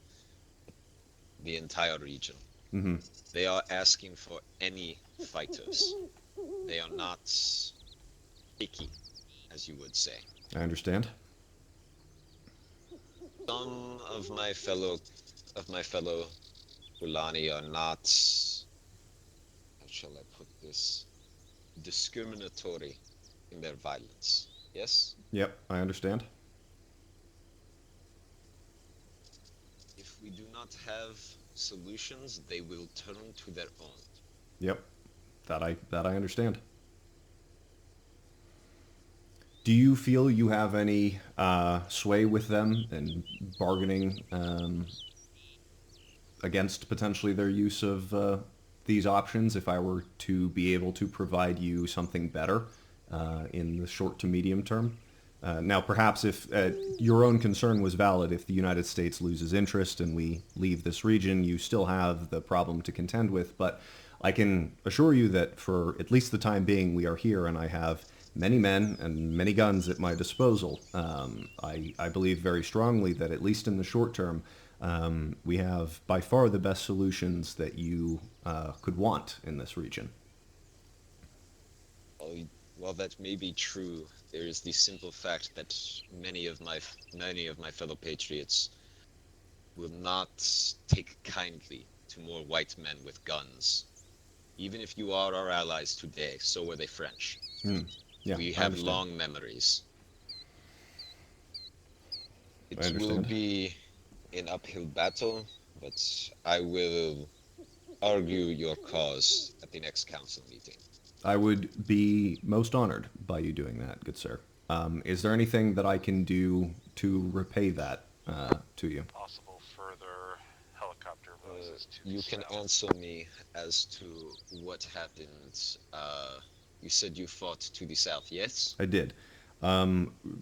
the entire region. Mm-hmm. They are asking for any fighters. They are not picky, as you would say. I understand. Some of my fellow Fulani are not, how shall I put this, discriminatory in their violence. Yes? Yep, I understand. If we do not have solutions, they will turn to their own. Yep, that I understand. Do you feel you have any sway with them in bargaining against potentially their use of these options if I were to be able to provide you something better in the short to medium term? Now, perhaps if your own concern was valid, if the United States loses interest and we leave this region, you still have the problem to contend with. But I can assure you that for at least the time being, we are here, and I have many men and many guns at my disposal. I believe very strongly that at least in the short term, we have by far the best solutions that you could want in this region. While that may be true, there is the simple fact that many of my fellow patriots will not take kindly to more white men with guns. Even if you are our allies today, so were they French. Yeah, we have long memories. It will be an uphill battle, but I will argue your cause at the next council meeting. I would be most honored by you doing that, good sir. Is there anything that I can do to repay that to you? Possible further helicopter roses to you can answer me as to what happened. You said you fought to the south, yes? I did.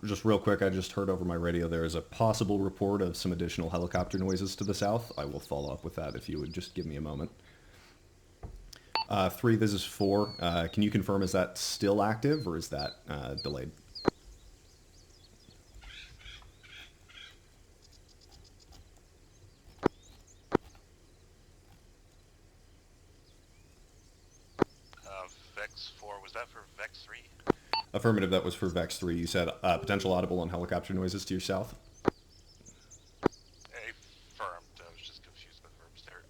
Just real quick, I just heard over my radio there is a possible report of some additional helicopter noises to the south. I will follow up with that if you would just give me a moment. 3, this is 4. Can you confirm, is that still active or is that delayed? Vex 4, was that for Vex 3? Affirmative, that was for Vex 3. You said potential audible and helicopter noises to your south? Affirmed. I was just confused with verbs there.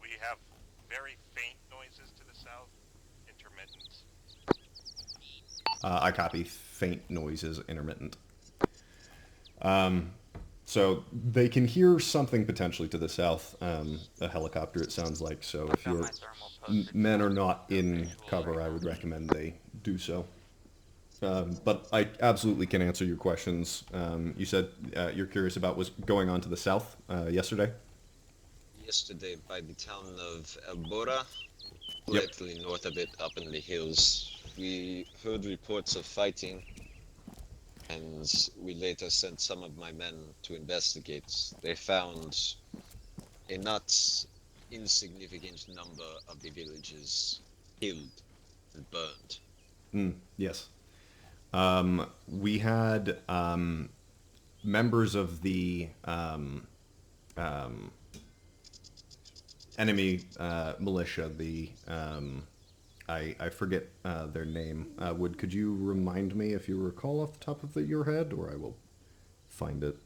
We have very faint noises to the south, intermittent. I copy. Faint noises, intermittent. So they can hear something potentially to the south, a helicopter it sounds like, so if your men are not in cover, I would recommend they do so. But I absolutely can answer your questions. You said you're curious about what's going on to the south yesterday? Yesterday by the town of Elbora, slightly north of it, up in the hills. We heard reports of fighting, and we later sent some of my men to investigate. They found a not insignificant number of the villages killed and burned. Yes. We had members of the enemy militia, the I forget their name. Could you remind me if you recall off the top of your head, or I will find it.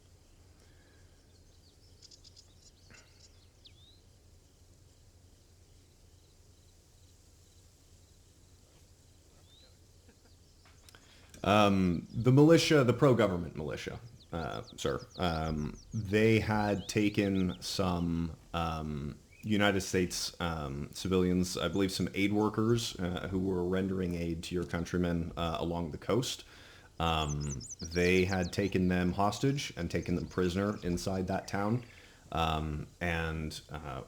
The militia, the pro-government militia, sir, they had taken some United States civilians, I believe some aid workers who were rendering aid to your countrymen along the coast. They had taken them hostage and taken them prisoner inside that town, and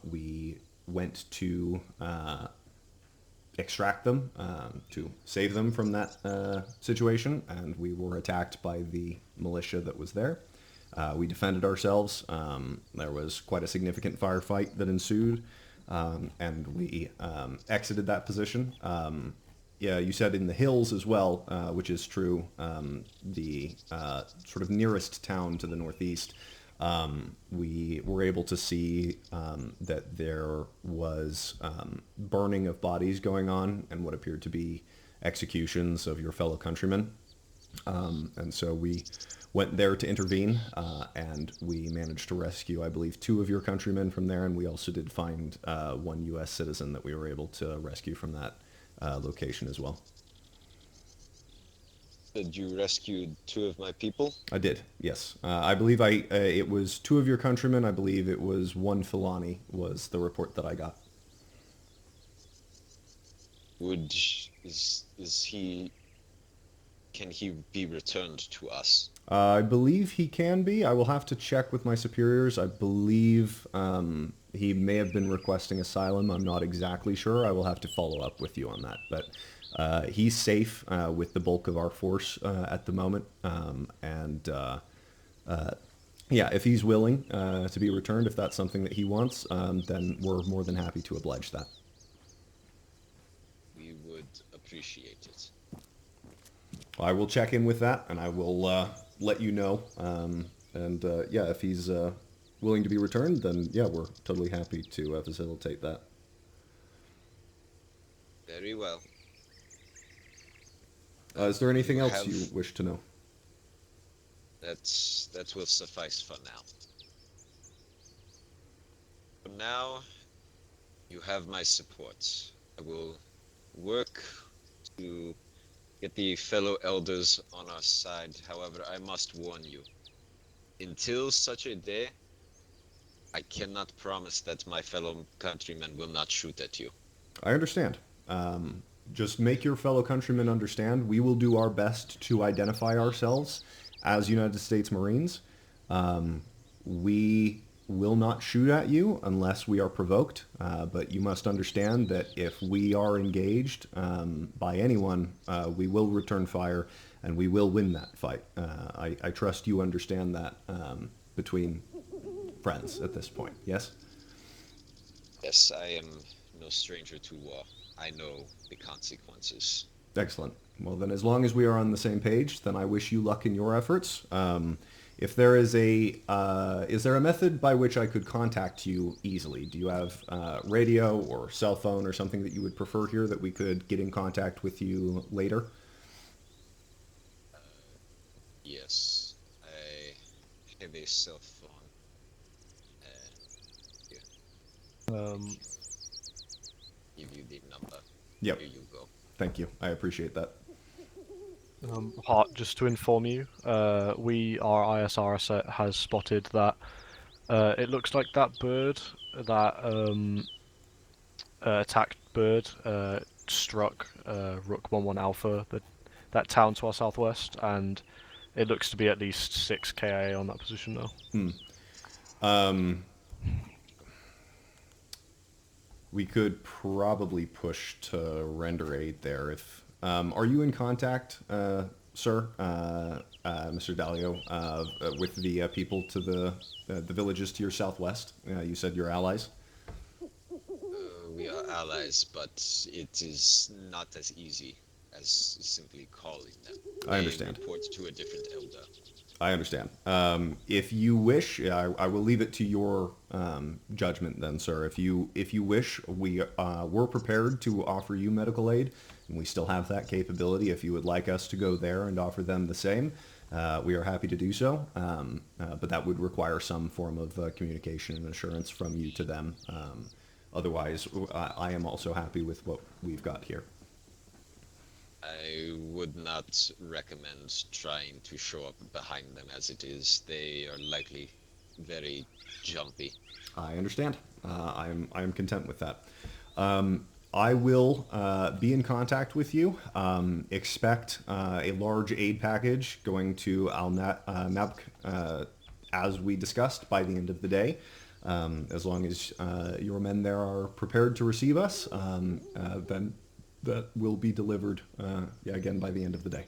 we went to extract them, to save them from that situation, and we were attacked by the militia that was there. We defended ourselves. There was quite a significant firefight that ensued, and we exited that position. Yeah, you said in the hills as well, which is true. The sort of nearest town to the northeast, we were able to see that there was burning of bodies going on and what appeared to be executions of your fellow countrymen. And so we went there to intervene, and we managed to rescue, I believe, 2 of your countrymen from there, and we also did find 1 U.S. citizen that we were able to rescue from that location as well. Did you rescue 2 of my people? I did, yes. I believe it was 2 of your countrymen. I believe it was 1 Filani was the report that I got. Can he be returned to us? I believe he can be. I will have to check with my superiors. I believe he may have been requesting asylum. I'm not exactly sure. I will have to follow up with you on that. But he's safe with the bulk of our force at the moment. Yeah, if he's willing to be returned, if that's something that he wants, then we're more than happy to oblige that. We would appreciate it. I will check in with that, and I will let you know. Yeah, if he's willing to be returned, then yeah, we're totally happy to facilitate that. Very well. Is there anything else you wish to know? That will suffice for now. For now, you have my support. I will work to get the fellow elders on our side. However, I must warn you, until such a day, I cannot promise that my fellow countrymen will not shoot at you. I understand. Just make your fellow countrymen understand. We will do our best to identify ourselves as United States Marines. We will not shoot at you unless we are provoked, but you must understand that if we are engaged by anyone, we will return fire and we will win that fight. I trust you understand that between friends at this point, yes? Yes, I am no stranger to war. I know the consequences. Excellent. Well, then as long as we are on the same page, then I wish you luck in your efforts. If there is there a method by which I could contact you easily? Do you have radio or cell phone or something that you would prefer here that we could get in contact with you later? Yes, I have a cell phone. Here. Give you the number. Yep. Here you go. Thank you. I appreciate that. Hart, just to inform you, our ISR has spotted that it looks like that bird, that attacked bird, struck Rook 11 Alpha, that town to our southwest, and it looks to be at least 6 KIA on that position now. We could probably push to render aid there. If are you in contact, sir, Mr. Dalio, with the people to the villages to your southwest? You said you're allies. We are allies, but it is not as easy as simply calling them. I understand. They report to a different elder. I understand. If you wish, I will leave it to your judgment then, sir. If you wish, we're prepared to offer you medical aid, and we still have that capability. If you would like us to go there and offer them the same, we are happy to do so. But that would require some form of communication and assurance from you to them. Otherwise, I am also happy with what we've got here. I would not recommend trying to show up behind them as it is. They are likely very jumpy. I understand. I am content with that. I will be in contact with you. Expect a large aid package going to Al-Nabk, as we discussed, by the end of the day. As long as your men there are prepared to receive us, then that will be delivered, again, by the end of the day.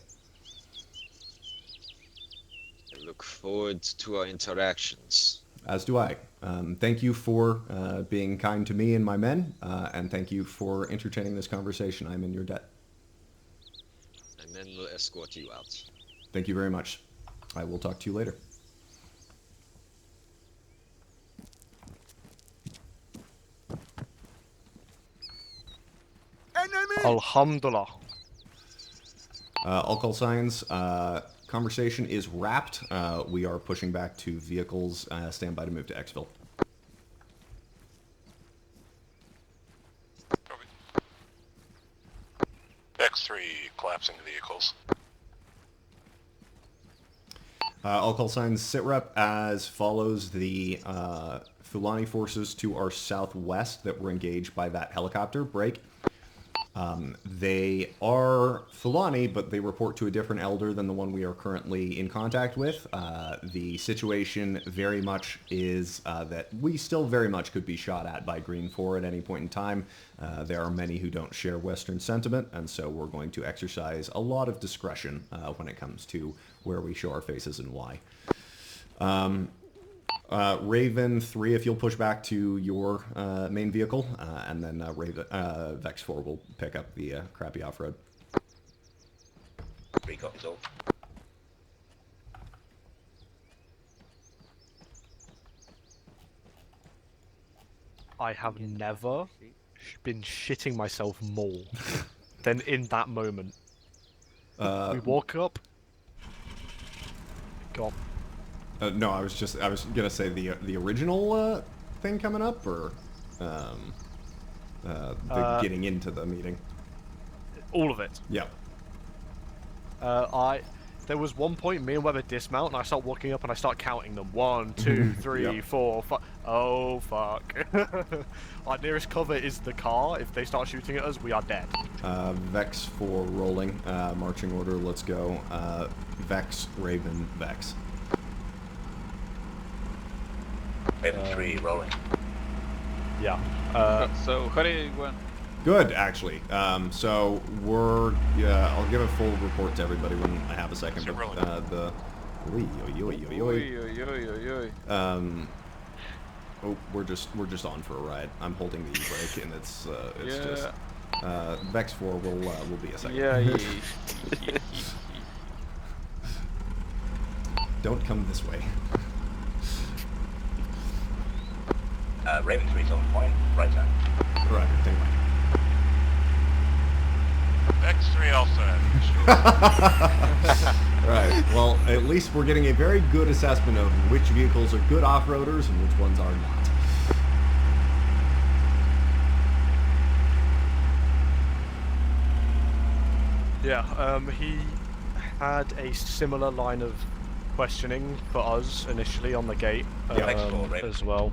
I look forward to our interactions. As do I. Thank you for being kind to me and my men, and thank you for entertaining this conversation. I'm in your debt. My men will escort you out. Thank you very much. I will talk to you later. Enemy! Alhamdulillah. All call signs. Conversation is wrapped. We are pushing back to vehicles. Stand by to move to Xville. X3 collapsing vehicles. All call signs sitrep as follows. The Fulani forces to our southwest that were engaged by that helicopter break. They are Fulani, but they report to a different elder than the one we are currently in contact with. The situation very much is that we still very much could be shot at by Green 4 at any point in time. There are many who don't share Western sentiment, and so we're going to exercise a lot of discretion when it comes to where we show our faces and why. Raven 3, if you'll push back to your main vehicle, and then Vex 4 will pick up the crappy off-road. Recon is all. I have never been shitting myself more than in that moment. We walk up. God. No, I was gonna say the original thing coming up, or getting into the meeting. All of it. Yeah. There was one point me and Webber dismount, and I start walking up and I start counting them. 1, 2, 3, Yep. 4, 5. Oh fuck! Our nearest cover is the car. If they start shooting at us, we are dead. Vex 4 rolling. Marching order. Let's go. Vex, Raven, Vex. Raven 3 rolling. Yeah. So how did it go? Good, actually. So we're I'll give a full report to everybody when I have a second. But we're just on for a ride. I'm holding the e-brake, and it's just Vex 4 will be a second. Yeah. Don't come this way. Raven 3's on point, right hand. Right, take mine. X3 also. Right, well, at least we're getting a very good assessment of which vehicles are good off-roaders and which ones are not. Yeah, he had a similar line of questioning for us initially on the gate as well.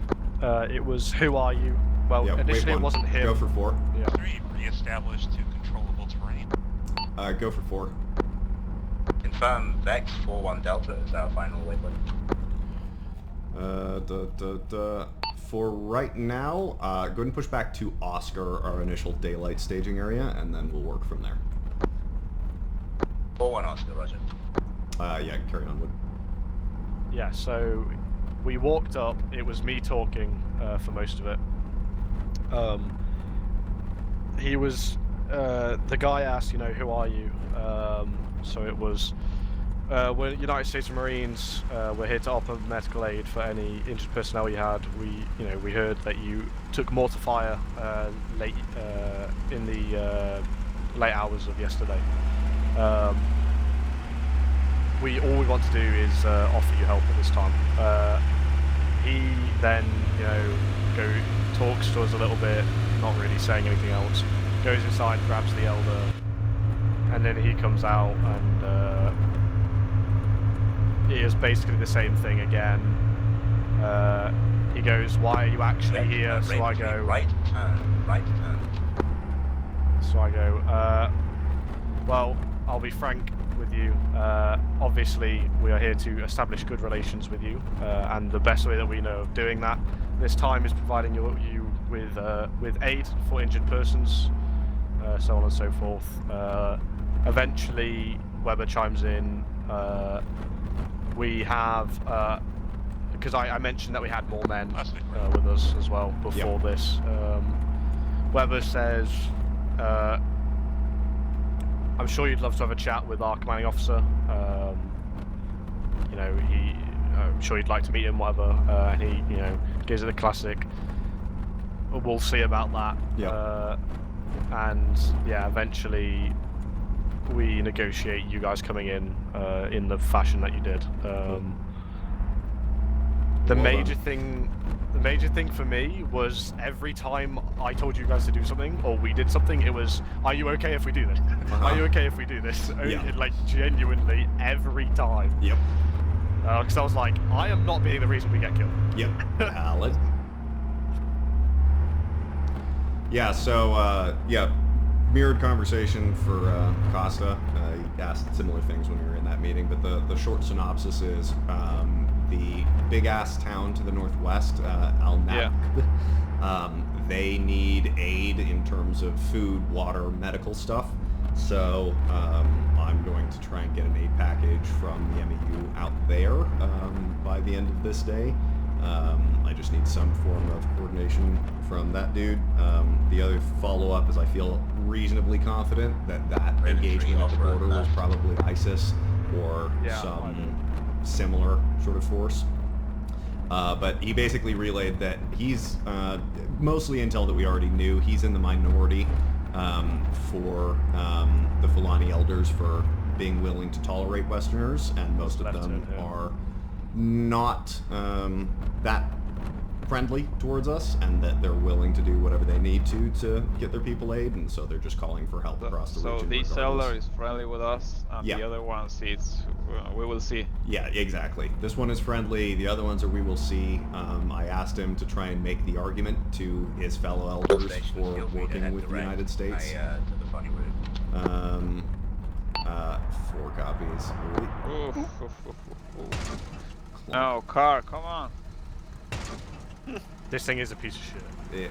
It was, who are you? Well, initially it wasn't him. Go for 4. Yeah. 3 re-established to controllable terrain. Go for 4. Confirm Vex 4-1 Delta is our final waypoint. For right now, go ahead and push back to Oscar, our initial daylight staging area, and then we'll work from there. 4-1 Oscar, roger. Yeah, carry on, Wood. Yeah, so we walked up, it was me talking for most of it. He was, the guy asked, who are you? So it was, we're United States Marines, we're here to offer medical aid for any injured personnel you had. We heard that you took mortar fire late in the late hours of yesterday. All we want to do is offer you help at this time. He then, talks to us a little bit, not really saying anything else. Goes inside, grabs the elder, and then he comes out, and it is basically the same thing again. He goes, "Why are you actually here?" So I go, "Right turn, right turn." So I go, well, I'll be frank with you. Obviously, we are here to establish good relations with you, and the best way that we know of doing that this time is providing you with aid for injured persons, so on and so forth. Eventually, Weber chimes in. We have, because I mentioned that we had more men with us as well before this. Weber says, I'm sure you'd love to have a chat with our commanding officer. You know, I'm sure you'd like to meet him, whatever. And he, you know, gives it the classic, we'll see about that. Yeah. And yeah, eventually we negotiate you guys coming in the fashion that you did. The major thing for me was every time I told you guys to do something or we did something, it was, are you okay if we do this? Are you okay if we do this? Like genuinely every time. Yep. Because I was like, I am not being the reason we get killed. Yep. Valid. Yeah. So yeah, mirrored conversation for Costa. He asked similar things when we were in that meeting, but the short synopsis is the big-ass town to the northwest, Al-Naq, they need aid in terms of food, water, medical stuff. So I'm going to try and get an aid package from the MEU out there by the end of this day. I just need some form of coordination from that dude. The other follow-up is I feel reasonably confident that engagement at the border was probably ISIS or some similar sort of force. But he basically relayed that he's mostly intel that we already knew. He's in the minority for the Fulani elders for being willing to tolerate Westerners, and most of them are not that friendly towards us, and that they're willing to do whatever they need to get their people aid, and so they're just calling for help across the region. So this elder is friendly with us, and the other ones, it's we will see. Yeah, exactly. This one is friendly, the other ones are we will see. I asked him to try and make the argument to his fellow elders for working with the United States. 4 copies. No, car, come on. This thing is a piece of shit.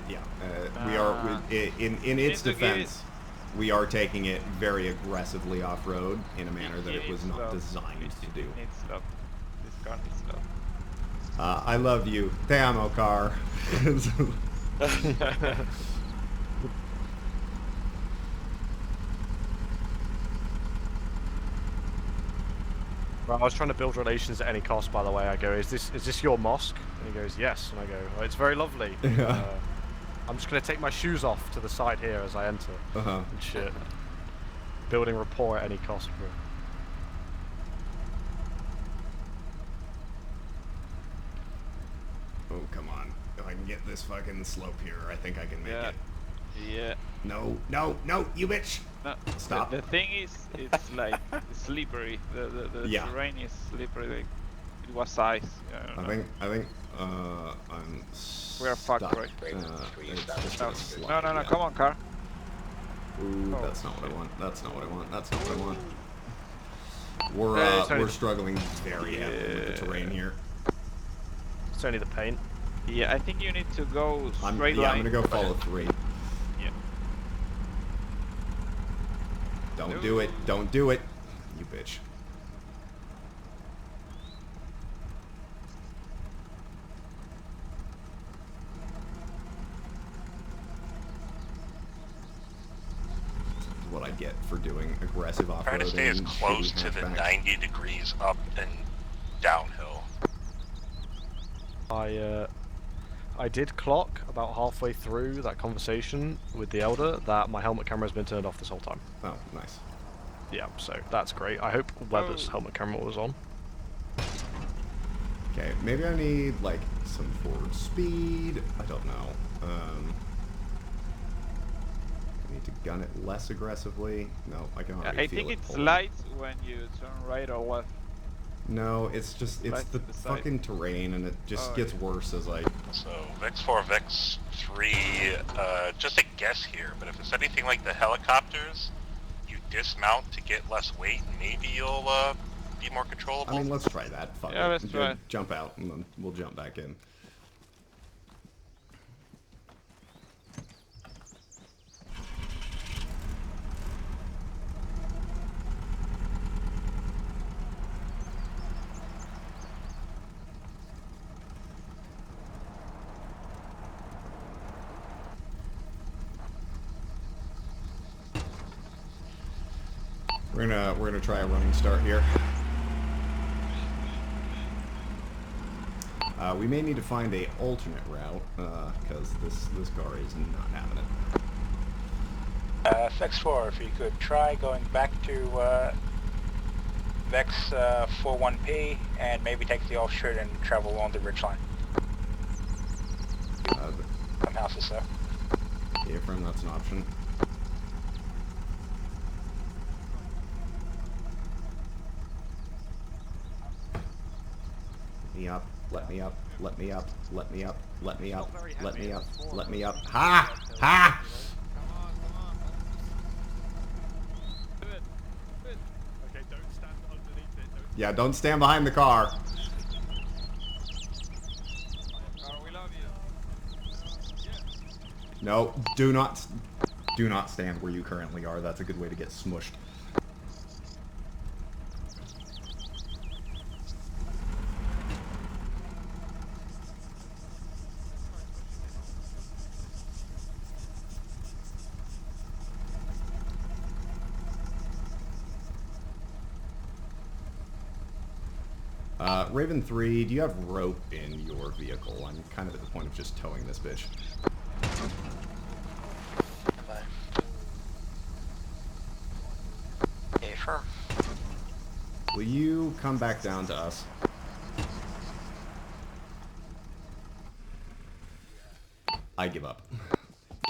We are in its defense. We are taking it very aggressively off-road in a manner that it was not designed to do. It needs love. This car needs love. I love you. Te amo, car. Well, I was trying to build relations at any cost, by the way. I go, is this your mosque? And he goes, yes. And I go, oh, it's very lovely. I'm just going to take my shoes off to the side here as I enter. And shit. Building rapport at any cost, bro. Oh, come on. If I can get this fucking slope here, I think I can make it. Yeah. No, you bitch! No, stop. The thing is, it's like slippery. The terrain is slippery. Like, it was ice. I think I'm we're fucked, right? No, come on, car. Ooh, that's not what I want. That's not what I want. We're struggling very heavily with the terrain here. It's only the paint. Yeah, I think you need to go straight line. I'm gonna go follow 3. Yeah. Don't do it, you bitch. What I get for doing aggressive off-roading. Try to stay as close to the 90 degrees up and downhill. I did clock about halfway through that conversation with the elder that my helmet camera has been turned off this whole time. Oh, nice. Yeah, so that's great. I hope Weber's helmet camera was on. Okay, maybe I need like some forward speed. I don't know. I need to gun it less aggressively. No, I can already feel it. I think it's light when you turn right or left. No, it's just, it's the fucking terrain, and it just gets worse as I... So, Vex 4, Vex 3, just a guess here, but if it's anything like the helicopters, you dismount to get less weight, maybe you'll, be more controllable? I mean, let's try that. Fuck yeah, it. let's try. Jump out, and then we'll jump back in. We're gonna try a running start here. We may need to find a alternate route, because this car is not having it. Vex 4, if you could try going back to Vex 41P and maybe take the offshoot and travel along the ridgeline. Some houses there. Yeah, Ephraim, that's an option. Me up, let me up, let me up, let me up, let me up, let me up, let me up. Ha! Ha! Okay, don't stand underneath it. Yeah, don't stand behind the car. No, do not stand where you currently are. That's a good way to get smushed. Raven 3, do you have rope in your vehicle? I'm kind of at the point of just towing this bitch. Okay, firm. Will you come back down to us? I give up.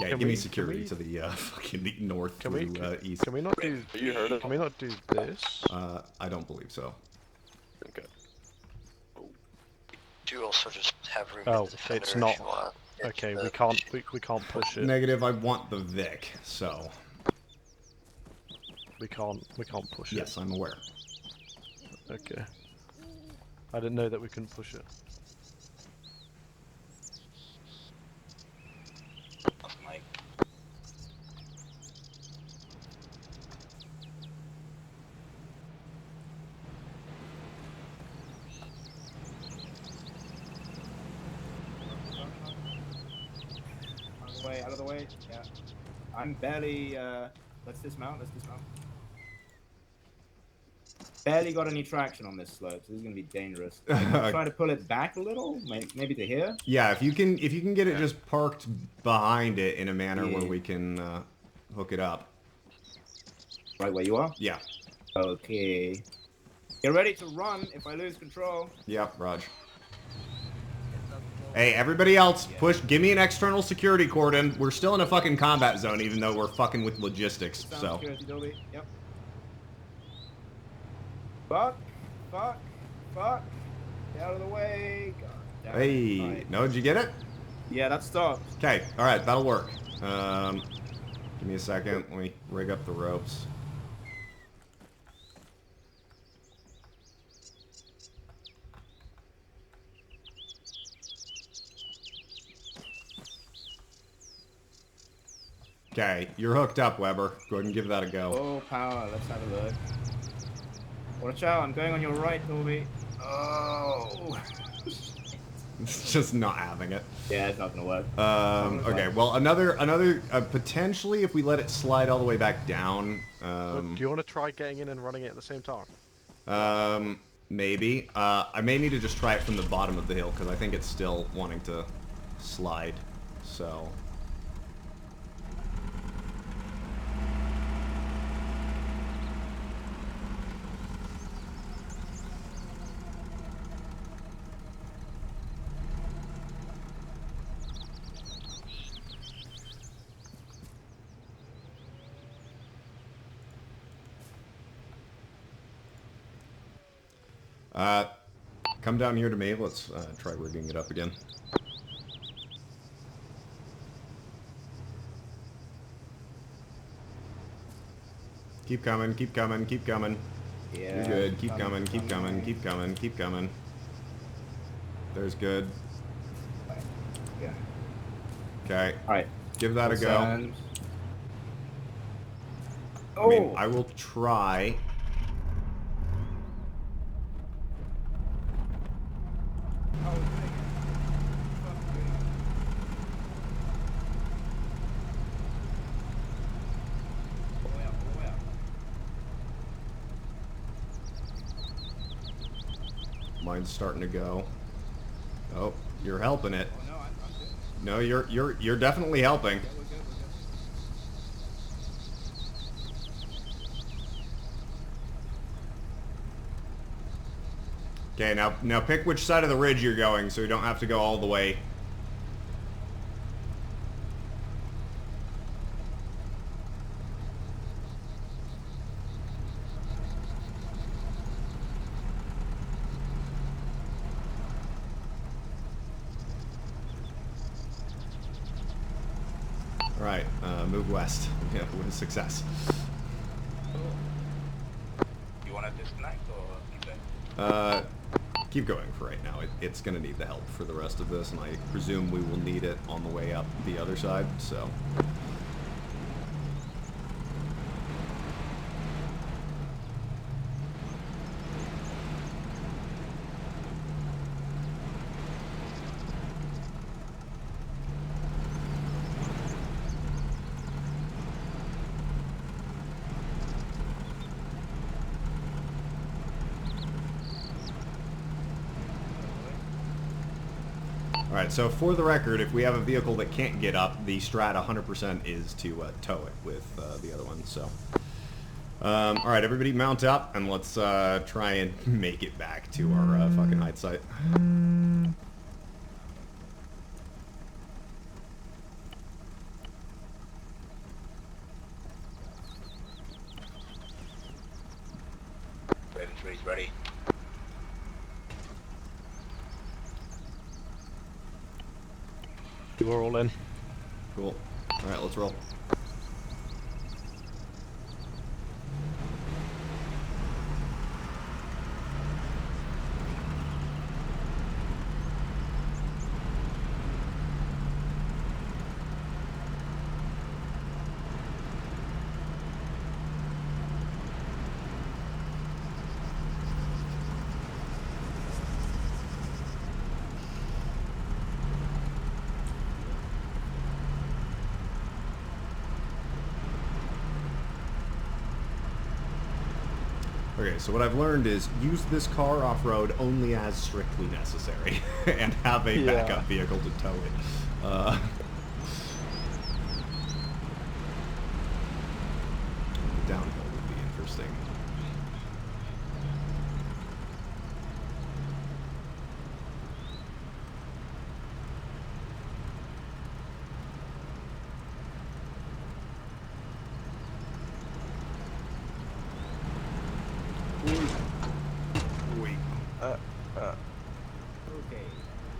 Yeah, give me security to the fucking north through east. Can we not do? Can we not do this? I don't believe so. Okay. Do you also just have room Oh, in the defender it's if not. you want? Okay, we can't push it. Negative. I want the Vic, so we can't push it. yes, I'm aware. Okay. I didn't know that we couldn't push it. Out of the way. Yeah. I'm barely, let's dismount. Barely got any traction on this slope, so this is gonna be dangerous. I'm trying to pull it back a little, maybe to here. Yeah, if you can get it just parked behind it in a manner where we can hook it up. Right where you are? Yeah. Okay. Get ready to run if I lose control. Yep, Raj. Hey, everybody else, push. Give me an external security cordon. We're still in a fucking combat zone, even though we're fucking with logistics. So. Security, Dolby. Yep. Fuck. Get out of the way. God damn it. Hey, right. no, did you get it? Yeah, that stopped. Okay, all right, that'll work. Give me a second. Let me rig up the ropes. Okay, you're hooked up, Weber. Go ahead and give that a go. Oh, power. Let's have a look. Watch out, I'm going on your right, Dolby. Oh. It's just not having it. Yeah, it's not gonna work. Okay, well, another potentially, if we let it slide all the way back down. Do you want to try getting in and running it at the same time? Maybe. I may need to just try it from the bottom of the hill, because I think it's still wanting to slide. So... Come down here to me. Let's try rigging it up again. Keep coming, keep coming, keep coming. Yeah. You're good. Keep coming, keep coming, keep coming, keep coming. There's good. Yeah. Okay. Alright. Give that a go. Oh. I mean, I will try. Mine's starting to go. Oh, you're helping it. No, you're definitely helping. Okay, now pick which side of the ridge you're going, so you don't have to go all the way. Alright, move west. Yeah, with success. You want to disconnect or keep going? Keep going for right now. It's going to need the help for the rest of this, and I presume we will need it on the way up the other side, so... Alright, so for the record, if we have a vehicle that can't get up, the strat 100% is to tow it with the other one, so... Alright, everybody mount up, and let's try and make it back to our fucking hide site. Raven 3's ready. You are all in. Cool. Alright, let's roll. Okay, so what I've learned is use this car off-road only as strictly necessary, and have a backup vehicle to tow it. Downhill would be interesting.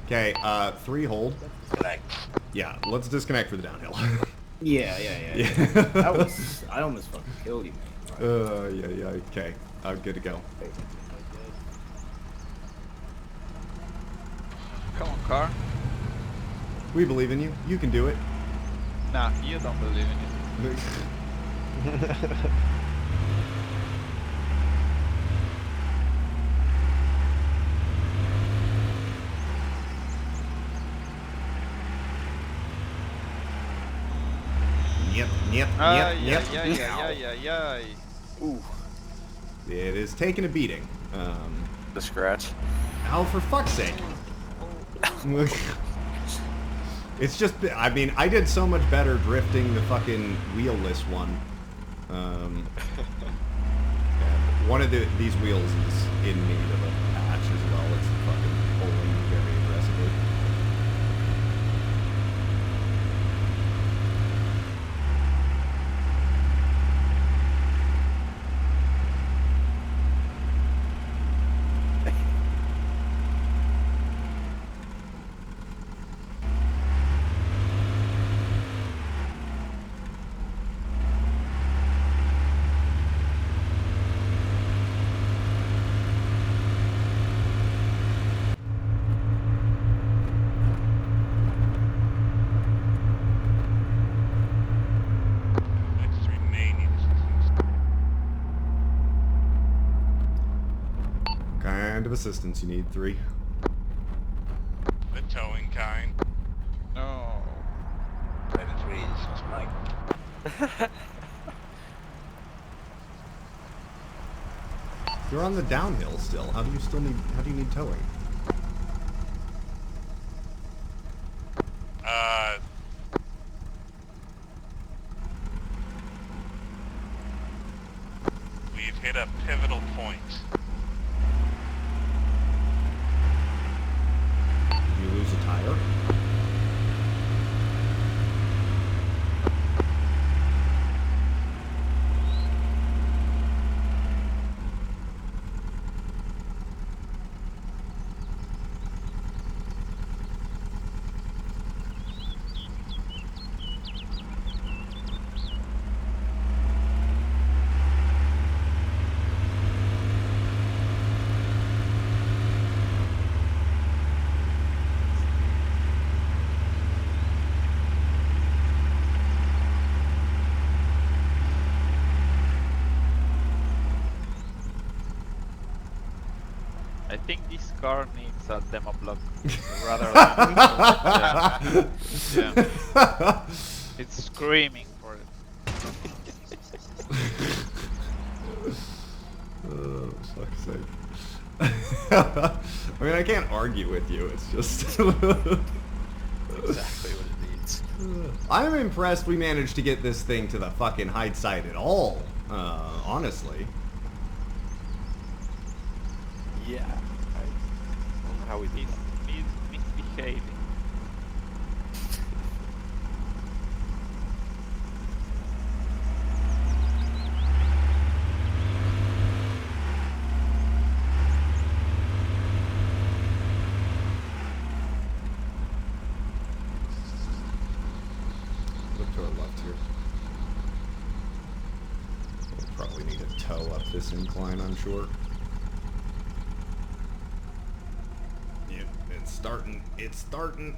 Okay, 3 hold. Disconnect. Yeah, let's disconnect for the downhill. Yeah. That was... I almost fucking killed you, man. Yeah, okay. I'm good to go. Come on, car. We believe in you. You can do it. Nah, you don't believe in it. Yep. Ooh. It is taking a beating. The scratch. Oh, for fuck's sake. It's just, I mean, I did so much better drifting the fucking wheelless one. One of these wheels is in need of a patch as well. It's fucking pulling very aggressively. kind of assistance you need, 3? The towing kind. No. Raven 3 is Mike. You're on the downhill still. How do you need towing? We've hit a pivotal point. You lose a tire? I think this car needs a demo block rather than yeah. It's screaming for it. Oh, fuck's sake. I mean, I can't argue with you, it's just... Exactly what it needs. I'm impressed we managed to get this thing to the fucking hide side at all, honestly. Yeah. I don't know how we did that. He's misbehaving. Look to our left here. We'll probably need a tow up this incline, I'm sure. Yep, it's starting. It's starting.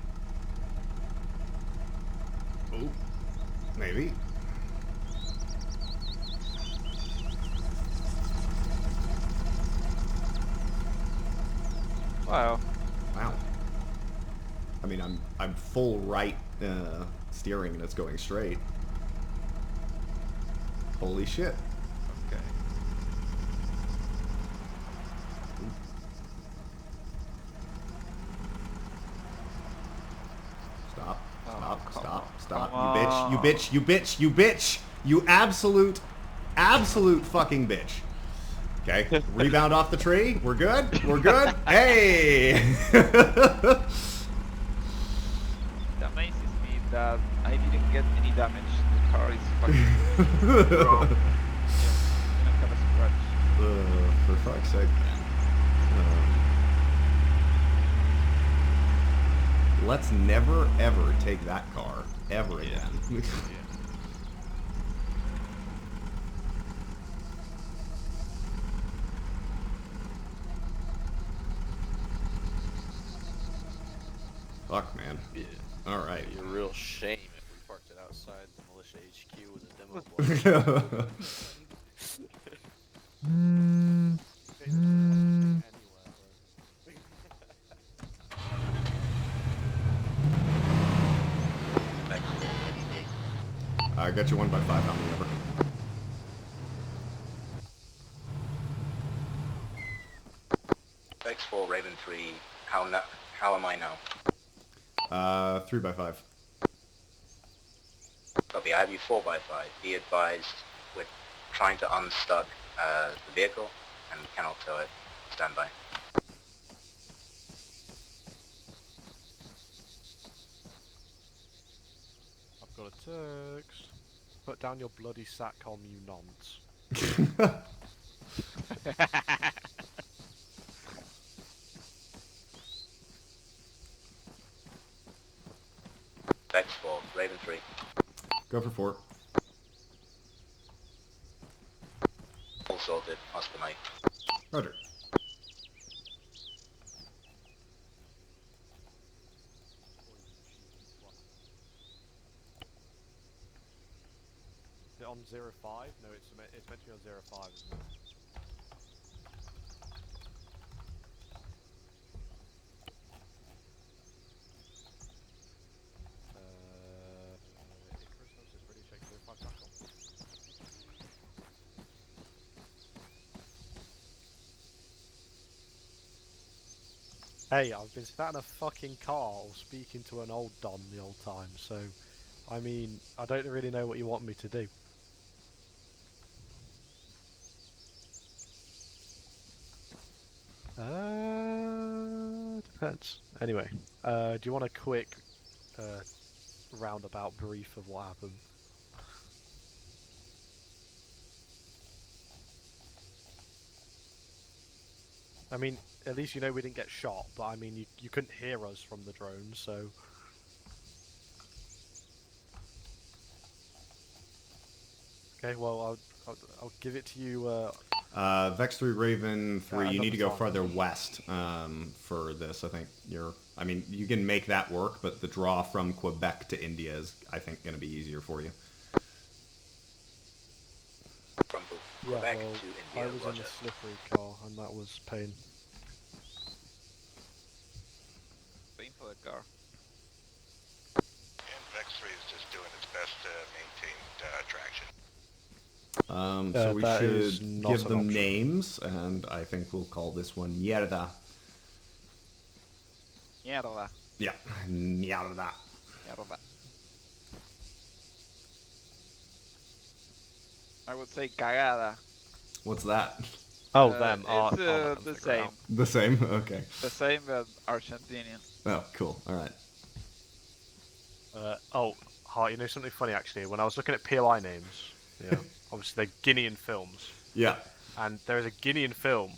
Oh, maybe. Wow. Wow. I mean, I'm full right steering and it's going straight. Holy shit. Okay. Stop. Stop. Oh, Stop. Stop. come You bitch. You bitch. You bitch. You bitch. You absolute fucking bitch. Okay. Rebound off the tree. We're good. We're good. Hey. It amazes me that I didn't get any damage. The car is fucking wrong. Yeah, I have a scratch. For fuck's sake. Let's never ever take that car ever again. Fuck, man. Yeah. All right. It'd be a real shame if we parked it outside the militia HQ with a demo block. I got you 1 by 5. How many ever? Thanks for Raven 3. How am I now? 3 by 5. Copy, I have you 4 by 5. Be advised, we're trying to unstuck the vehicle and cannot tow it. Stand by. I've got a text. Put down your bloody satcom, you nonce. Thanks for Raven 3. Go for 4. All sorted. Oscar Mike. Roger. Is it on 05? No, it's meant to be on 05, isn't it? Hey, I've been sat in a fucking car or speaking to an old Don the whole time, so, I mean, I don't really know what you want me to do. Depends. Anyway, do you want a quick, roundabout brief of what happened? I mean, at least you know we didn't get shot, but I mean, you couldn't hear us from the drone, so... Okay, well, I'll give it to you, Vex 3, Raven 3, you need to go farther west for this. I think I mean, you can make that work, but the draw from Quebec to India is, I think, going to be easier for you. From Yeah, Quebec well, to I India, was Roger. in a slippery car, and that was pain. Waiting for the car. And Vex 3 is just doing its best to maintain traction. So we should give them option. names, and I think we'll call this one Mierda. Mierda. Yeah, Mierda. Mierda. I would say cagada. What's that? Oh, them. It's the same. The same? Okay. The same, but Argentinian. Oh, cool. Alright. Oh, Hart, you know something funny, actually? When I was looking at POI names, obviously they're Guinean films. Yeah. And there is a Guinean film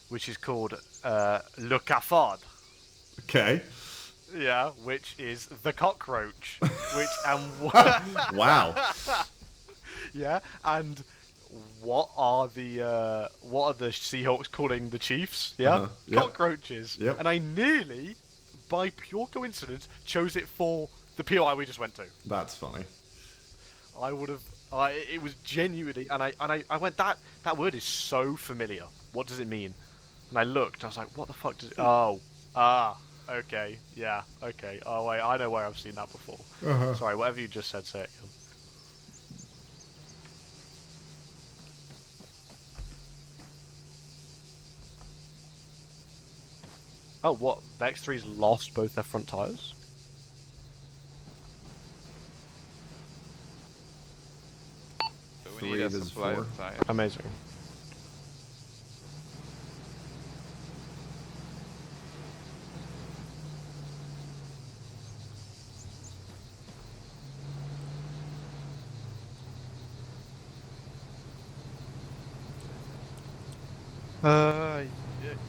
which is called Le Cafard. Okay. Yeah, which is the cockroach. Which Wow. Yeah, and what are the Seahawks calling the Chiefs? Yeah, Yep. Cockroaches. Yep. And I nearly, by pure coincidence, chose it for the POI we just went to. That's funny. I would have. It was genuinely, and I went, that word is so familiar. What does it mean? And I looked. I was like, what the fuck does it? Oh, okay, yeah, okay. Oh wait, I know where I've seen that before. Sorry, whatever you just said, say it again. Oh, what? The X3's lost both their front tires? So we need a supply of tires. Amazing.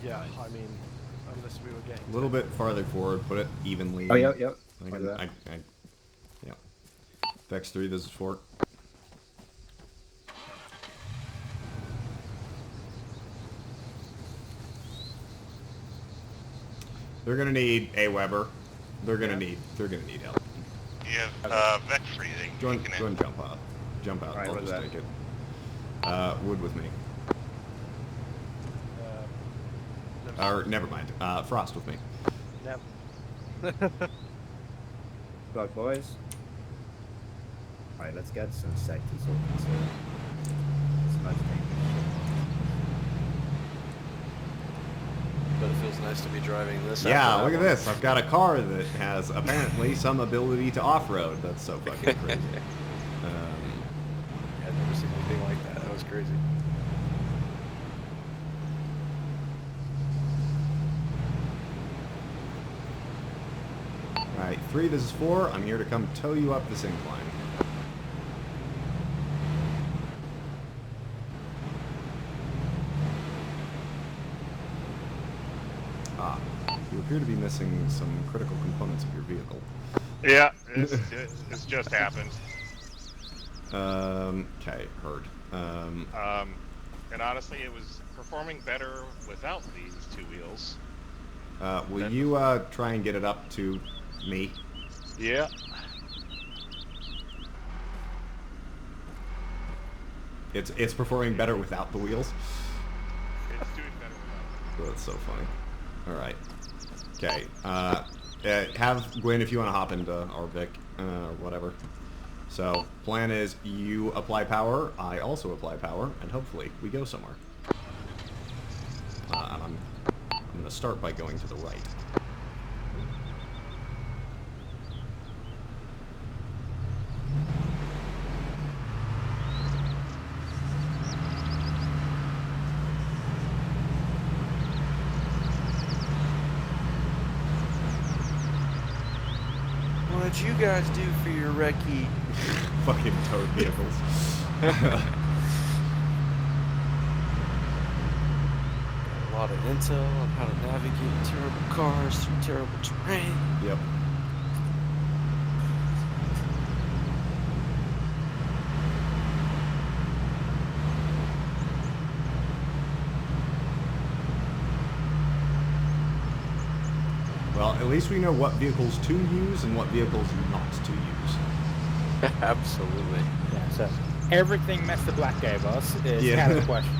Yeah, I mean, unless we were getting... A little bit farther forward, put it evenly. Oh, yep. Yeah. Vex 3, this is 4. They're gonna need a Weber. They're gonna need help. Yeah, Vex 3, Go and jump out. Jump out. Right, I'll what is just that? take it. Wood with me. Or never mind. Frost with me. Never. Good boys. Alright, let's get some sectors open so it's nice thing. But it feels nice to be driving this. Yeah, look at this. I've got a car that has apparently some ability to off-road. That's so fucking crazy. I've never seen anything like that. That was crazy. Alright, 3, this is 4. I'm here to come tow you up this incline. You appear to be missing some critical components of your vehicle. Yeah, it's just happened. Okay, heard. And honestly, it was performing better without these two wheels. Will you try and get it up to me? Yeah. It's performing better without the wheels? It's doing better without them. That's so funny. Alright. Okay. Have Gwen, if you want to hop into our Vic, whatever. So, plan is you apply power, I also apply power, and hopefully we go somewhere. And I'm to start by going to the right. What did you guys do for your recce? Fucking towed vehicles. A lot of intel on how to navigate terrible cars through terrible terrain. Yep. Well, at least we know what vehicles to use and what vehicles not to use. Absolutely. Yeah, so everything Mr. Black gave us is Yeah. out of question.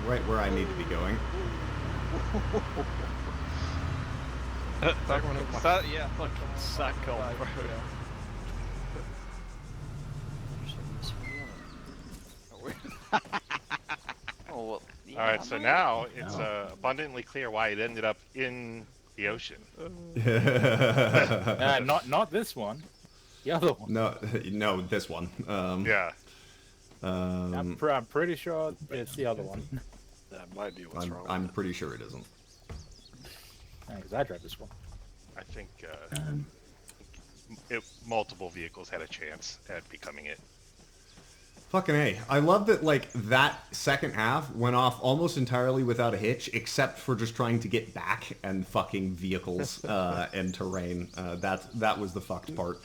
Right where I need to be going. Yeah, fucking sack on, bro. Oh, well, yeah, All right, so now it's abundantly clear why it ended up in the ocean. Not this one. The other one. No, this one. Yeah. I'm pretty sure it's the other one. That might be what's wrong. I'm pretty sure it isn't. Because I drive this one. I think multiple vehicles had a chance at becoming it. Fucking A. I love that, like, that second half went off almost entirely without a hitch, except for just trying to get back and fucking vehicles and terrain. That was the fucked part.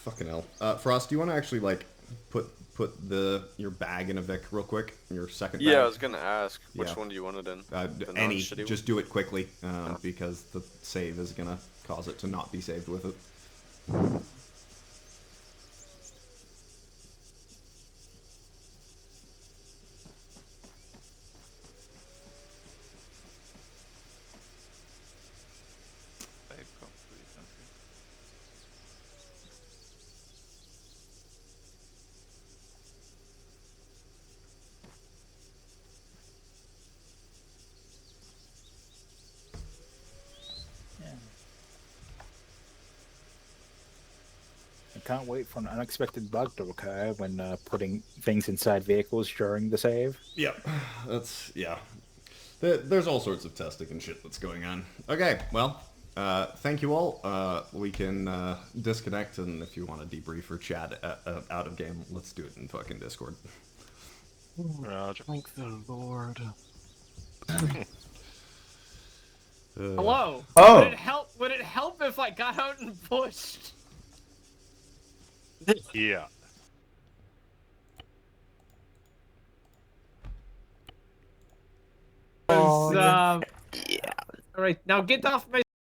Fucking hell. Frost, do you want to actually, like, put your bag in a Vic real quick? Your second bag? Yeah, I was gonna ask. Which one do you want it in? Any. Just do it quickly, because the save is gonna cause it to not be saved with it. Can't wait for an unexpected bug to occur when putting things inside vehicles during the save. Yep, yeah. There's all sorts of testing and shit that's going on. Okay, well, thank you all. We can disconnect, and if you want to debrief or chat out of game, let's do it in fucking Discord. Roger. Thank the Lord. Hello. Oh. Would it help if I got out and pushed? Yeah. Yeah. All right, now get off my